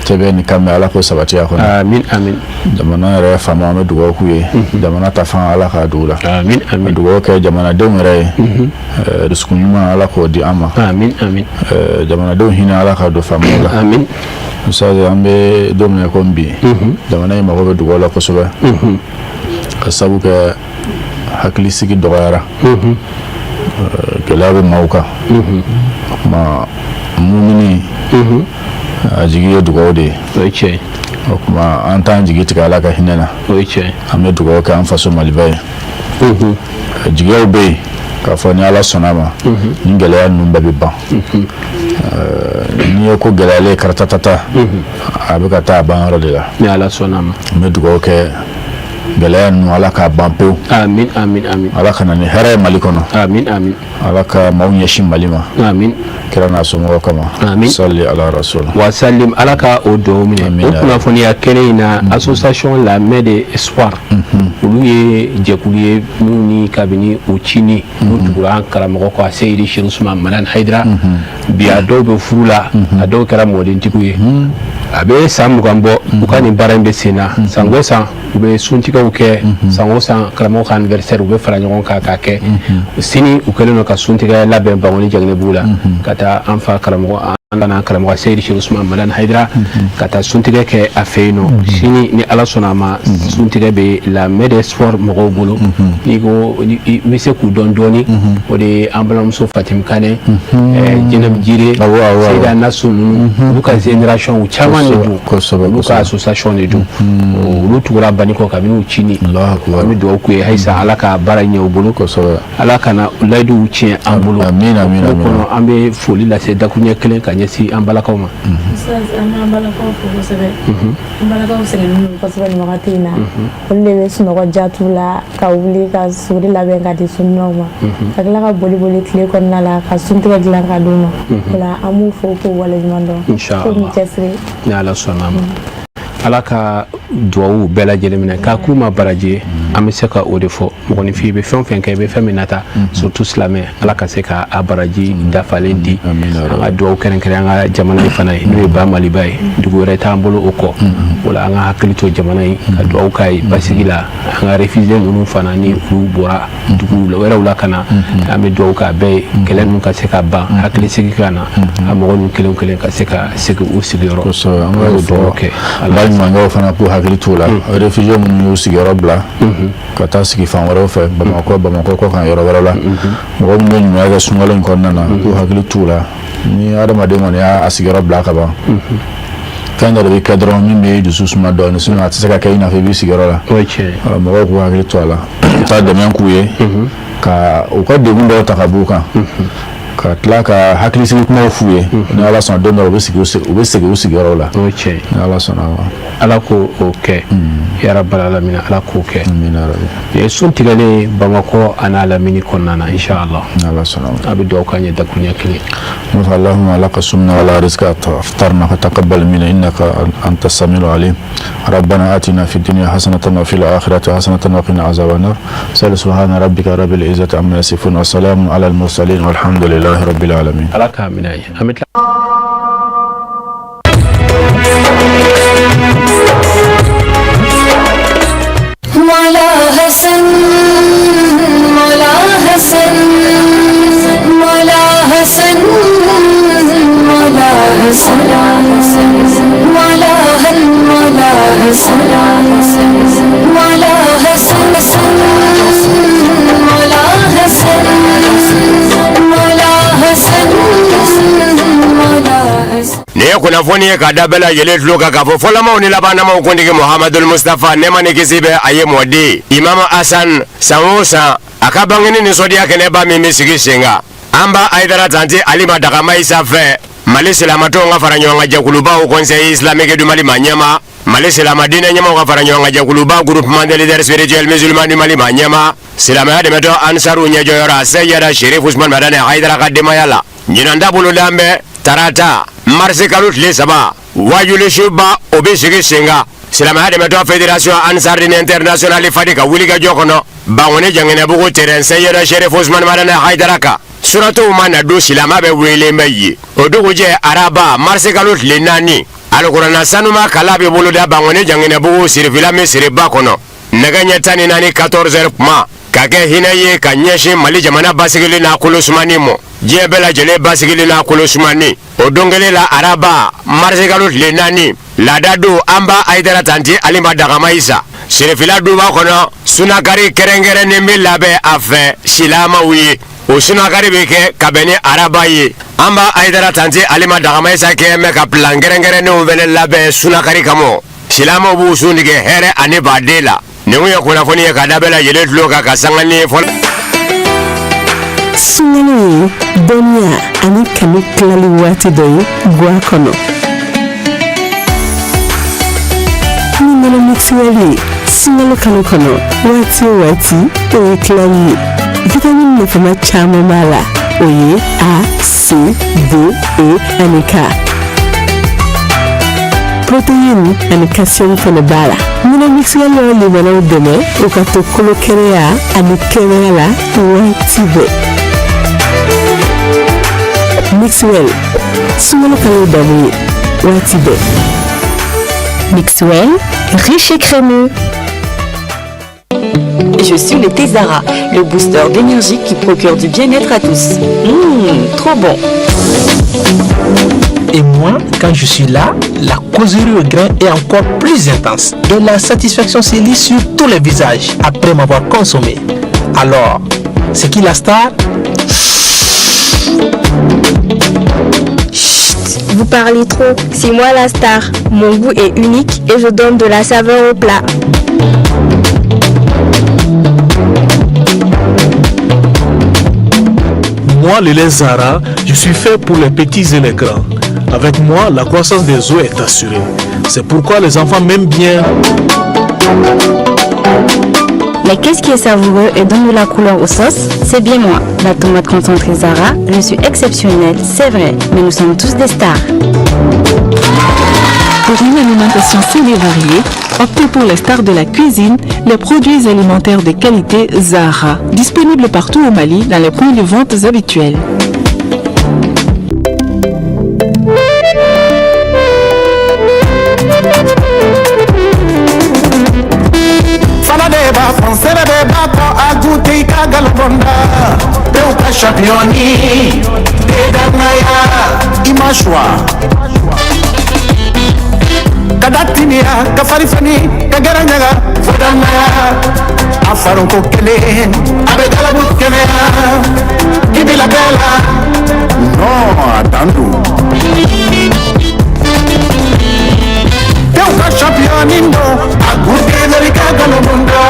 cɛbɛ ni kan mɛn ala ko sabati a kɔnɔ amin amin jamana yɛrɛ faama an bɛ dugawu k'u ye jamana ta fan ala k'a dugu la amin amin dugawu kɛ jamanadenw yɛrɛ ye dusukun ɲuman ala k'o di an ma amin amin jamanadenw hinɛ ala k'a don faamaw la amin usaze an bɛ don min na komi bi jamana in mago bɛ dugawu la kosɛbɛ ka sabu kɛ hakilisigi dɔgɔyara gɛlɛya bɛ maaw kan ma mumini a jigi ye dugawu de ye o kuma an t'an jigi tigɛ Ala ka hinɛ na an bɛ dugawu kɛ an faso Maliba ye jigiyaw bɛ yen k'a fɔ ni Ala sɔnna ma ni gɛlɛya ninnu bɛɛ bɛ ban n'i ye ko gɛlɛyalen karatatata a bɛ ka taa a ban yɔrɔ de la ni Ala sɔnna ma an bɛ dugawu kɛ gɛlɛya ninnu Ala k'a ban pewu amin amin amin Ala ka na ni hɛrɛ ye Mali kɔnɔ amin amin Ala ka maaw ɲɛsin Mali ma amin kira n'a somɔgɔw kama amin salli ala rasul wa sallim Ala ka o dugawu minɛ o kunnafoniya kɛnɛ in na association la main de espoir olu ye jɛkulu ye minnu ni kabini o cini n'u tugura an karamɔgɔ kɔ Seyidi Seku Usman Malan Hayidara bi a dɔw bɛ furu la a dɔw kɛra mɔdentigiw ye a bɛ san 20 bɔ u ka nin baara in bɛ sen na san o san u bɛ suntigɛw kɛ san o san karamɔgɔ ka anniversaire u bɛ fara ɲɔgɔn kan k'a kɛ sini u kɛlen don ka suntigɛ labɛn Bangoni Jaginɛbugu la ka taa an fa karamɔgɔ an nana karamɔgɔ Seyidi Seku Usman Malan Hayidara ka taa suntigɛ kɛ a fɛ yen nɔ sini ni Ala sɔnna a ma suntigɛ bɛ la main de sport mɔgɔw bolo n'i ko i bɛ se k'u dɔn dɔɔni o de ye an balimamuso Fatimi Kane Jɛnɛbu Jire Seyida Nasu ninnu olu ka génération u caman de don olu ka association de don olu tugura bani kɔ kabini u cini an bɛ dugawu k'u ye halisa Ala ka baara ɲɛ u bolo Ala kana layiduw tiɲɛ an bolo o kɔnɔ an bɛ foli lase dakuruɲɛ kelen ka ɲɛsin an balakaw ma an balakaw fo kosɛbɛ an balakaw sɛgɛnnen don kosɛbɛ nin wagati in na olu de bɛ sunɔgɔ jatu la ka wuli ka suguri labɛn ka di sunnaw ma ka tila ka boli tile kɔnɔna la ka suntigɛ dilan ka d'u ma o la an b'u fo k'u waleɲuman dɔn Inshallah k'u cɛsiri ni Ala sɔnna a ma Ala ka duwawu bɛɛ lajɛlen minɛ k'a k'u ma baraji an bɛ se ka o de fɔ mɔgɔninfin i bɛ fɛn o fɛn kɛ i bɛ fɛn min nata surtout silamɛ Ala ka se ka a baraji dafalen di an ka duwawu kɛrɛnkɛrɛn an ka jamana in fana ye n'o ye ba Maliba ye dugu wɛrɛ t'an bolo o kɔ o la an ka hakili to jamana in ka duwawu k'a ye basigi la an ka réfugié ninnu fana ni olu bɔra dugu wɛrɛw la ka na an bɛ duwawu k'a bɛɛ ye kɛlɛ ninnu ka se ka ban hakili sigi ka na a mɔgɔ ninnu kelen kelen ka se ka segin u sigiyɔrɔ an ka duwawu kɛ baɲumankɛw fana k'u hakili t'o la réfugié minnu y'u sigiyɔrɔ bila ka taa sigi fan wɛrɛw fɛ Bamakɔ kɔ kan yɔrɔ wɛrɛ la mɔgɔ minnu bɛ ɲumanya kɛ sunkalo in kɔnɔna na k'u hakili t'u la ni adamaden kɔni y'a sigiyɔrɔ bila ka ban fɛn dɔ de bɛ kɛ dɔrɔn min bɛ dusu suma dɔɔnin sinon a tɛ se ka kɛ i n'a fɔ i b'i sigiyɔrɔ la mɔgɔw k'u hakili to a la ka taa dɛmɛ k'u ye ka u ka degun dɔw ta ka b'u kan ka tila ka hakilisigi kumaw f'u ye ni Ala sɔnna don dɔ u bɛ segin u sigiyɔrɔw la ni Ala sɔnna ma Ala k'o kɛ ya rabbal alamin Ala k'o kɛ ye sun tigɛlen Bamakɔ a n'a lamini kɔnɔna na inshallah ni Ala sɔnna ma a bɛ duwawu k'an ye dakuruɲɛ kelen اللهم لك صمنا ولا رزقك افطرنا فتقبل منا انك انت السميع العليم ربنا آتنا في الدنيا حسنة وفي الآخرة حسنة وقنا عذاب النار سبحان ربك رب العزة عما يصفون وسلام على المرسلين والحمد لله رب العالمين مولا حسن مولا حسن مولا حسن مولا حسن مولا مولا حسن مولا حسن مولا حسن مولا حسن مولا حسن ne kunnafoni ye ka da bɛɛ lajɛlen tulo kan k'a fɔ fɔlɔmaw ni labanamaw kuntigi Muhamadul Mustafa nema ni kisi bɛ a ye mɔden Imam Hasan san o san a ka bangeni nisɔndiya kɛnɛba min bɛ sigi sen kan an b'a Hayidara tanti Alima Dagama Isa fɛ Mali silamatɔw ka fara ɲɔgɔn kan jɛkulubaw Conseil islamique du Mali ma ɲɛma Mali silamadinɛ ɲɛmaw ka fara ɲɔgɔn kan jɛkuluba groupement des leaders spirituels musulmans du Mali ma ɲɛma silamɛya dɛmɛtɔ Ansaru ɲɛjɔyɔrɔ Seyida Sherif Usman Madane Hayidara ka denbaya la ɲinan taabolo d'an bɛ tarata marisi kalo tile 3 wajulisuba o bɛ sigi sen kan silamɛya dɛmɛtɔ fédération Ansarudine internationale fadi ka wulikajɔ kɔnɔ Bangoni Jaginɛbugu terrain Seyida Sherif Usman Madane Hayidara kan suratow ma na don silamɛ bɛ welelen bɛ yen o dugujɛ araba marisi kalo tile 4 alikuranna sanuma kala bɛ boloda Bangoni Jaginɛbugu sirifila min siriba kɔnɔ nɛgɛ ɲɛ 14 14h kuma ka kɛ hinɛ ye ka ɲɛsin Mali jamana basigili n'a kolosumani mɔ diɲɛ bɛɛ lajɛlen basigili n'a kolosumani o don kelen la araba marisi kalo tile 4 laada don an b'a Hayidara tanti Alima Dagama Isa sirifila duba kɔnɔ sunakari kɛrɛnkɛrɛnnen bɛ labɛn a fɛ silamɛw ye o sunakari bɛ kɛ ka bɛn ni araba ye an b'a ayidara tanti alima dagamayisa kɛ mɛ ka plan gɛrɛngɛrɛnnenw fɛnɛ labɛn sunakari kama silamɛw b'u sun tigɛ hɛrɛ ani baden la nin kun ye kunnafoni ye ka da bɛɛ lajɛlen tulo kan ka sanga ni fɔlɔ. Sunkalo ye dɔnniya ani kanu tilali waati dɔ ye guwa kɔnɔ. Ni nɔnɔ mixuel ye sunkalo kalo kɔnɔ waati o waati o ye tilali ye. Vitamine nafama caman b'a la o ye A, C, D, E ani K. Protéine ani calcium fana b'a la. Nɔnɔ mixuel y'o limanaw dɛmɛ u ka to kolo kɛnɛya ani kɛnɛya la waati bɛɛ. Mixwell, sunkalo kalo damu ye waati bɛɛ. Mixwell, riche et crémeux. Je suis le thé Zara, le booster d'énergie qui procure du bien-être à tous. Trop bon. Et moi, quand je suis là, la causerie au grain est encore plus intense. Et la satisfaction se lit sur tous les visages après m'avoir consommé. Alors, c'est qui la star? Chut, vous parlez trop. C'est moi la star. Mon goût est unique et je donne de la saveur au plat. Moi, le lait Zara, je suis fait pour les petits et les grands. Avec moi, la croissance des os est assurée. C'est pourquoi les enfants m'aiment bien. Mais qu'est-ce qui est savoureux et donne de la couleur aux sauces? C'est bien moi. La tomate concentrée Zara, je suis exceptionnelle, c'est vrai, mais nous sommes tous des stars. Pour une alimentation saine et variée, optez pour les stars de la cuisine, les produits alimentaires de qualité Zara, disponibles partout au Mali dans les points de vente habituels. Kadatinia, Kafarifani, Kagaranaga, Fodamaya, Afaron Kokele, Abedala Bukemea, Ibila Bella. No, Atandu. Teuka championino, Agute Zerika Galobunda,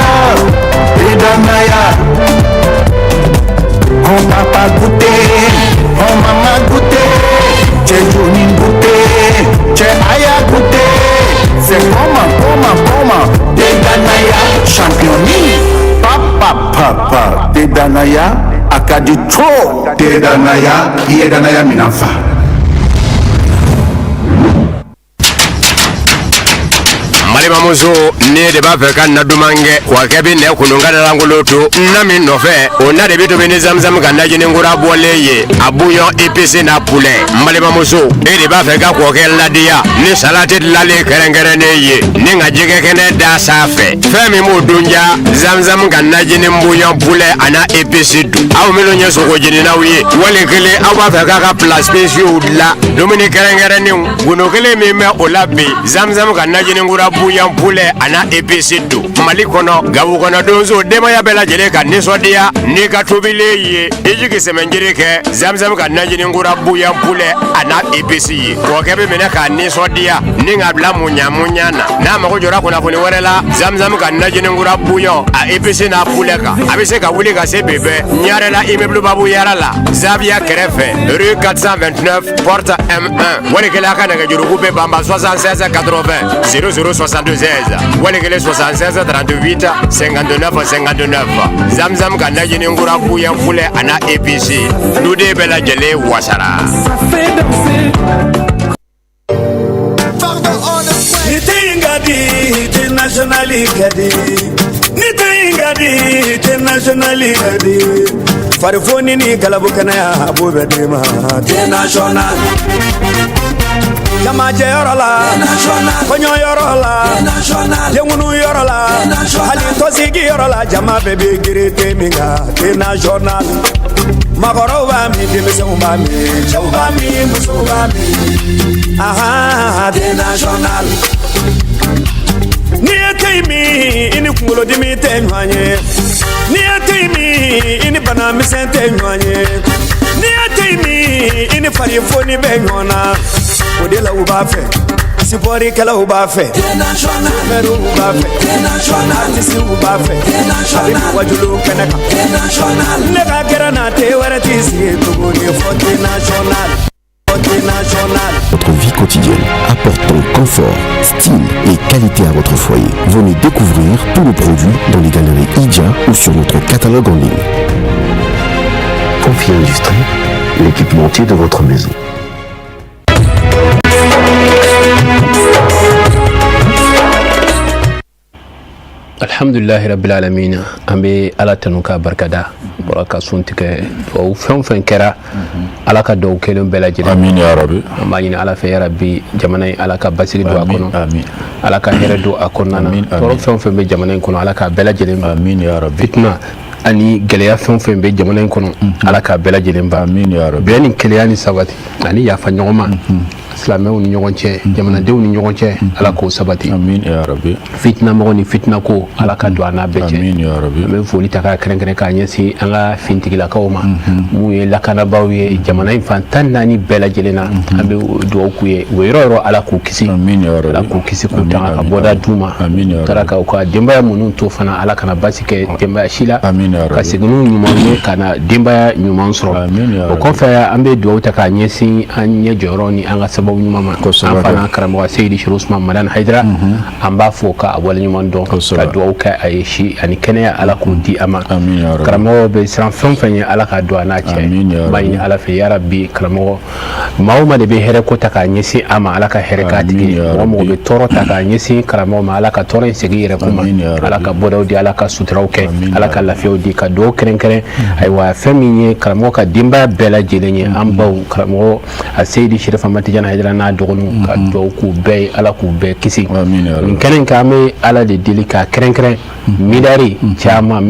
Fodamaya. Oh papa Gute, oh mama Gute, Chejunin Gute, Che Aya Gute. C'est comment, Dedanaya, championni. Papa, Dedanaya, Akadi trop. Dedanaya, Yedanaya Minafa. Malima muso ne de b'a fɛ ka na dumange wa kɛ bi ne kununga da langolo to na min nɔfɛ o na de bi to ni zamzam ka najini ngura bɔlen ye a bouillon épicé na poulet malima muso e de b'a fɛ ka kɔkɛ ladiya ni salati lale kɛrɛnkɛrɛnnen ye ni ka jɛgɛ kɛnɛ da sanfɛ fɛn min b'o dunja zamzam ka najini bouillon poulet ana épicé dun aw minnu ye sogo jeninaw ye wali kelen aw b'a fɛ k'a ka plat spéciaux la dumuni kɛrɛnkɛrɛnnenw gono kelen min bɛ o la bi zamzam ka najini ngura bouillon poulet ana épice do Mali kɔnɔ Gabu kɔnɔ donso demaya bɛɛ lajɛlen ka nisɔndiya n'i ka tobilen ye i jigi sɛmɛnjiri kɛ zamzam ka najini ngura bouillon poulet ana épice ye kɔkɛ bɛ minɛ k'a nisɔndiya ni ka bila muɲamuɲa na n'a mago jɔra kunnafoni wɛrɛ la zamzam ka najini ngura bouillon a épice n'a poulet kan a bɛ se ka wuli ka se bɛbɛ ɲarela immeuble babu yara la Zavia kɛrɛfɛ rue 429 porte M1 wali kelen a ka nɛgɛjuruku bɛ banba 76 80 0062 16 wali kelen 76 38 59 59 zamzam ka najini ngura bouillon poulet ana épice duden bɛɛ lajɛlen wasara. Farifoni ni Galabu Kanaya Abu Bedima National Kama Jayorola Konyo Yorola Yengunu Yorola Hali Tosigi Yorola Jama Bebe Girete Minga National Magoro Bami Demise Ubami Chawbami Musubami Aha National Ni atimi ini kungulo dimi tenwanye Ni atimi ini bana misente nyonye ni atimi ini fari foni be nyona odela ubafe sipori kala ubafe meru ubafe artisi ubafe abi wajulu keneka nega gerana te waratisi tuguni foti national. Votre vie quotidienne, apportons confort, style et qualité à votre foyer. Venez découvrir tous nos produits dans les galeries Idja ou sur notre catalogue en ligne. Confier Industrie, l'équipementier de votre maison. Alhamdulillahi rabbil alamin ambe ala tanuka barkada baraka suntike o fen kera ala ka do kelen belaji amin ya rabbi amani ala fe ya rabbi jamana ala ka basiri do akono amin ala ka here do akonna to fen be jamana kono ala ka belaji amin ya rabbi fitna ani geleya fen be jamana kono ala ka belaji amin ya rabbi beni keliyani sabati ani ya fa nyoma silamɛw ni ɲɔgɔn cɛ jamanadenw ni ɲɔgɔn cɛ ala k'o sabati amin ya rabbi fitina mɔgɔ ni fitina ko ala ka don an n'a bɛɛ cɛ amin ya rabbi an bɛ foli ta k'a kɛrɛnkɛrɛn k'a ɲɛsin an ka fintigilakaw ma mun ye lakanabaaw ye jamana in fan 14 bɛɛ lajɛlen na an bɛ dugawu k'u ye o yɔrɔ yɔrɔ ala k'u kisi amin ya rabbi ala k'u kisi k'u tanga ka bɔda d'u ma tara ka u ka denbaya minnu to fana ala kana basi kɛ denbaya si la ka segin n'u ɲuman ye ka na denbaya ɲuman sɔrɔ o kɔfɛ an bɛ dugawu ta k'a ɲɛsin an ɲɛ jɔyɔrɔ ni an ka sababu ɲuman ma an fana karamɔgɔ Seydi Sheikh Usman Madan Haidara an b'a fɔ ka wale ɲuman dɔn ka dugawu kɛ a ye si ani kɛnɛya ala k'o di a ma karamɔgɔ bɛ siran fɛn fɛn ye ala ka don a n'a cɛ b'a ɲini ala fɛ ya rabbi karamɔgɔ maa o maa de bɛ hɛrɛ ko ta k'a ɲɛsin a ma ala ka hɛrɛ k'a tigi mɔgɔ mɔgɔ bɛ tɔɔrɔ ta k'a ɲɛsin karamɔgɔ ma ala ka tɔɔrɔ in segin yɛrɛ kuma ala ka bɔdaw di ala ka suturaw kɛ ala ka lafiyaw di ka dugawu kɛrɛnkɛrɛn ayiwa fɛn min ye karamɔgɔ ka denbaya bɛɛ lajɛlen ye an baw karamɔgɔ a Seydi Sheikh Tidiane Haidara n'a dɔgɔninw ka dugawu k'u bɛɛ ye ala k'u bɛɛ kisi nin kɛnɛ in kan an bɛ ala de deli ka kɛrɛnkɛrɛn miliyari caman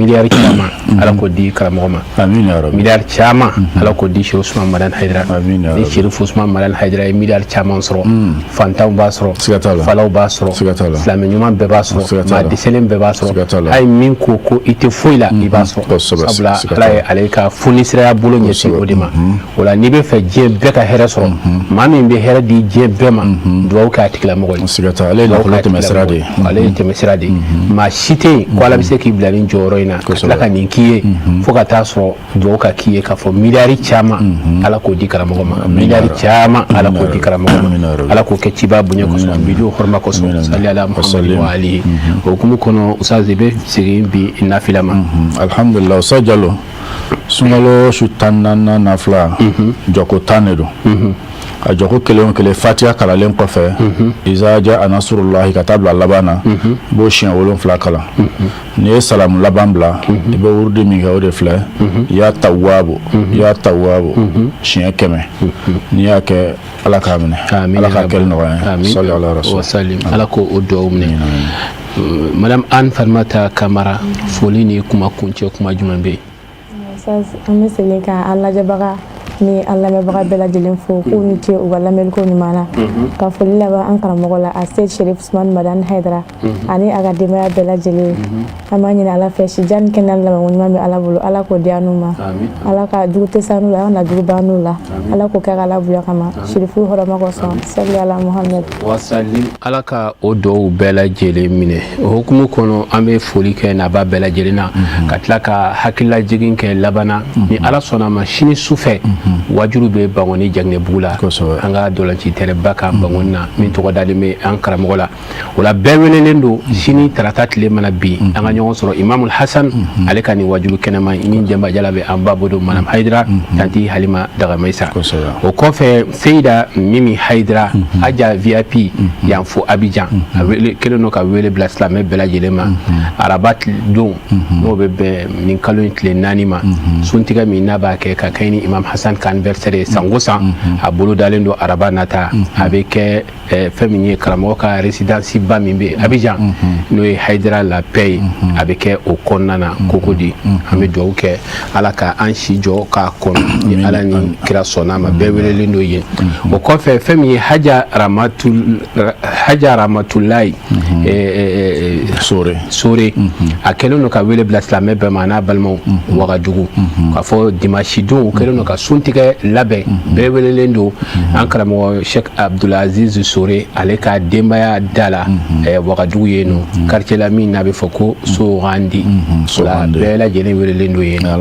ala k'o di karamɔgɔ ma miliyari caman ala k'o di Sheikh Usman Madan Haidara ni Sheikh Usman Madan Haidara ye miliyari caman sɔrɔ fantanw b'a sɔrɔ falaw b'a sɔrɔ silamɛ ɲuman bɛɛ b'a sɔrɔ maa dɛsɛlen bɛɛ b'a sɔrɔ a ye min ko i tɛ foyi la i b'a sɔrɔ sabula ala ye ale ka fonisiraya bolo ɲɛsin o de ma o la n'i bɛ fɛ diɲɛ bɛɛ ka hɛrɛ sɔrɔ maa min bɛ hɛrɛ di diɲɛ bɛɛ ma dugawu k'a tigilamɔgɔ ye ale ye tɛmɛsira de ye ale ye tɛmɛsira de ye maa si tɛ yen ko ala bɛ se k'i bila nin jɔyɔrɔ in na ka tila ka nin k'i ye fo ka taa sɔrɔ dugawu ka k'i ye k'a fɔ miliyari caman ala k'o di karamɔgɔ ma miliyari caman ala k'o di karamɔgɔ ma ala k'o kɛ ciba bonya kosɔn bidiyo hɔrɔma kosɔn sali ala muhamadu wa alihi o hukumu kɔnɔ usaze bɛ segin bi nafila ma alhamdulillah Usa Jalo sunkalo su 14 nafila jɔko 10 de don a jɔko kelen o kelen fatiha kalalen kɔfɛ iza jaa nasrullahi ka taa bila laban na b'o siɲɛ 7 kalan n'i ye salamu laban bila i bɛ wurudi min kɛ o de filɛ ya tawwabu siɲɛ 100 n'i y'a kɛ ala k'a minɛ ala k'a kɛli nɔgɔya ye salli ala rasul ala ko o dugawu minɛ madame Anne Farmata Kamara foli ni kuma kuncɛ kuma jumɛn bɛ yen an bɛ segin ka an lajɛbaga ni an lamɛnbaga bɛɛ lajɛlen fo k'u ni ce u ka lamɛnliko ɲuman na ka foli laban an karamɔgɔ la a Seydi Sheikh Usman Madan Haidara ani a ka denbaya bɛɛ lajɛlen an b'a ɲini ala fɛ sija ni kɛnɛya laban ɲuman bɛ ala bolo ala k'o di an n'u ma ala ka jugu tɛ s'an n'u la ala ka jugu ban n'u la ala k'o kɛ ka ala bonya kama shirifu hɔrɔma kosɔn salli ala Muhammad ala ka o dɔw bɛɛ lajɛlen minɛ o hukumu kɔnɔ an bɛ foli kɛ naba bɛɛ lajɛlen na ka tila ka hakililajigin kɛ labanna ni ala sɔnna ma sini sufɛ wajuru bɛ Bangoni Jaginɛbugu la an ka dɔlanci tɛrɛba kan Bangoni na min tɔgɔ dalen bɛ an karamɔgɔ la o la bɛɛ welelen don sini tarata tile mana bi an ka ɲɔgɔn sɔrɔ Imamul Hasan ale ka nin wajuru kɛnɛma min jɛnbajala bɛ an ba bodo Madame Haidara tanti Halima Dagamayisa o kɔfɛ Seyida Mimi Haidara Aja VIP yan fo Abidjan a wele kelen don ka wele bila silamɛ bɛɛ lajɛlen ma araba don n'o bɛ bɛn nin kalo in tile 4 ma suntigɛ min n'a b'a kɛ ka kɛɲɛ ni Imam Hasan 50 anniversaire sango san a bolo dalen do araba nata avec féminin karamɔgɔ ka résidence ba min be Abidjan no ye Haidara la paix avec au konnana kokodi an bɛ dugawu kɛ ala ka an si jɔ ka kɔnɔ ni ala ni kira sɔnna ma bɛɛ welelen do ye o kɔfɛ fɛn min ye Haja Ramatulayi Sore a kɛlen do ka wele bila silamɛ bɛɛ ma n'a balimaw Wagadugu k'a fɔ dimanche don o kɛlen do ka suntigɛ labɛn bɛɛ welelen do an karamɔgɔ Sheikh Abdulaziz Sore ale ka denbaya da la Wagadugu ye no quartier la min n'a bɛ fɔ ko Sorandi la bɛɛ lajɛlen welelen do ye an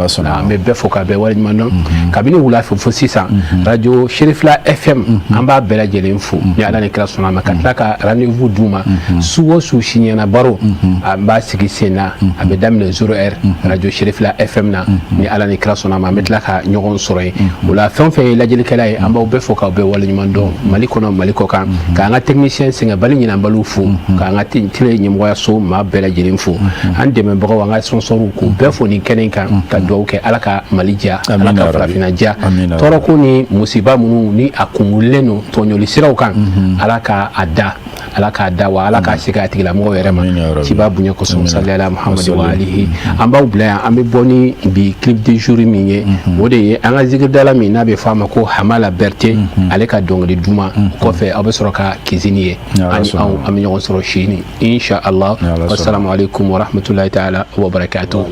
bɛ bɛɛ fɔ ka bɛɛ waleɲuman dɔn kabini wula fɛ fo sisan radio Sherifla FM an b'a bɛɛ lajɛlen fo ni ala ni kira sɔnna ma ka tila ka rendez-vous d'u ma su o su siɲɛna baro an b'a sigi sen na a bɛ daminɛ 0h radio Sherifla FM na ni ala ni kira sɔnna ma an bɛ tila ka ɲɔgɔn sɔrɔ yen o la fɛn o fɛn ye lajɛlikɛla ye an b'aw bɛɛ fo k'aw bɛɛ waleɲuman dɔn Mali kɔnɔ Mali kɔ kan k'an ka technicien sɛgɛnbali ɲinanbaliw fo k'an ka tele ɲɛmɔgɔyaso maa bɛɛ lajɛlen fo an dɛmɛbagaw an ka sponsors k'u bɛɛ fo nin kɛnɛ kan ka dugawu kɛ ala ka Mali diya ala ka farafinna diya tɔɔrɔ ko ni musiba minnu ni a kungulilen don tɔɲɔli siraw kan ala ka a da wa ala ka se k'a tigilamɔgɔw yɛrɛ ma ciba bonya kosɔn sallallahu Muhammad wa alihi an b'aw bila yan an bɛ bɔ ni bi clip du jour min ye o de ye an ka zikiridala min n'a bɛ fɔ a ma ko Hamala Berté ale ka dɔnkili duman kɔfɛ aw bɛ sɔrɔ ka kizini ye ani anw an bɛ ɲɔgɔn sɔrɔ sini insha Allah wassalamu alaikum wa rahmatullahi ta'ala wa barakatuh.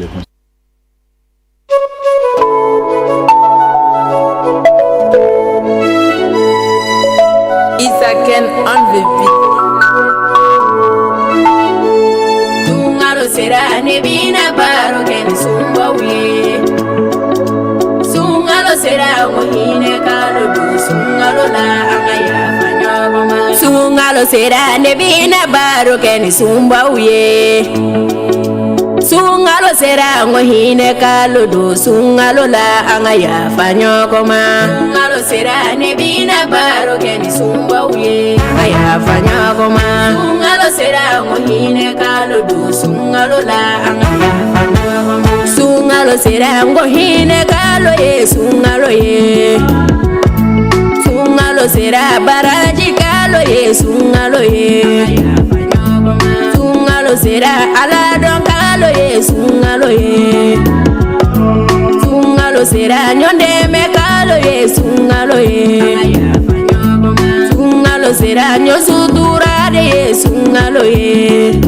Isaken on the beat. Tungalo será nebina baro que ni sumba uye. Sungalo será mohine kalo du sungalo la angaya fanyagoma. Sungalo será nebina baro que ni sumba uye. Sungalo será mohine kalo du sungalo la angaya fanyagoma. Sungalo será nebina baro que ni sumba uye. Angaya fanyagoma. Sungalo será mohine kalo du sungalo la angaya fanyagoma. Sungalo será mohine kalo ye sungalo ye. Sungalo será baraji kalo ye sungalo ye. Sungalo será aladon kalo ye sungalo ye. Sungalo será nyondeme kalo ye sungalo ye. Sungalo será nyosutura de ye sungalo ye.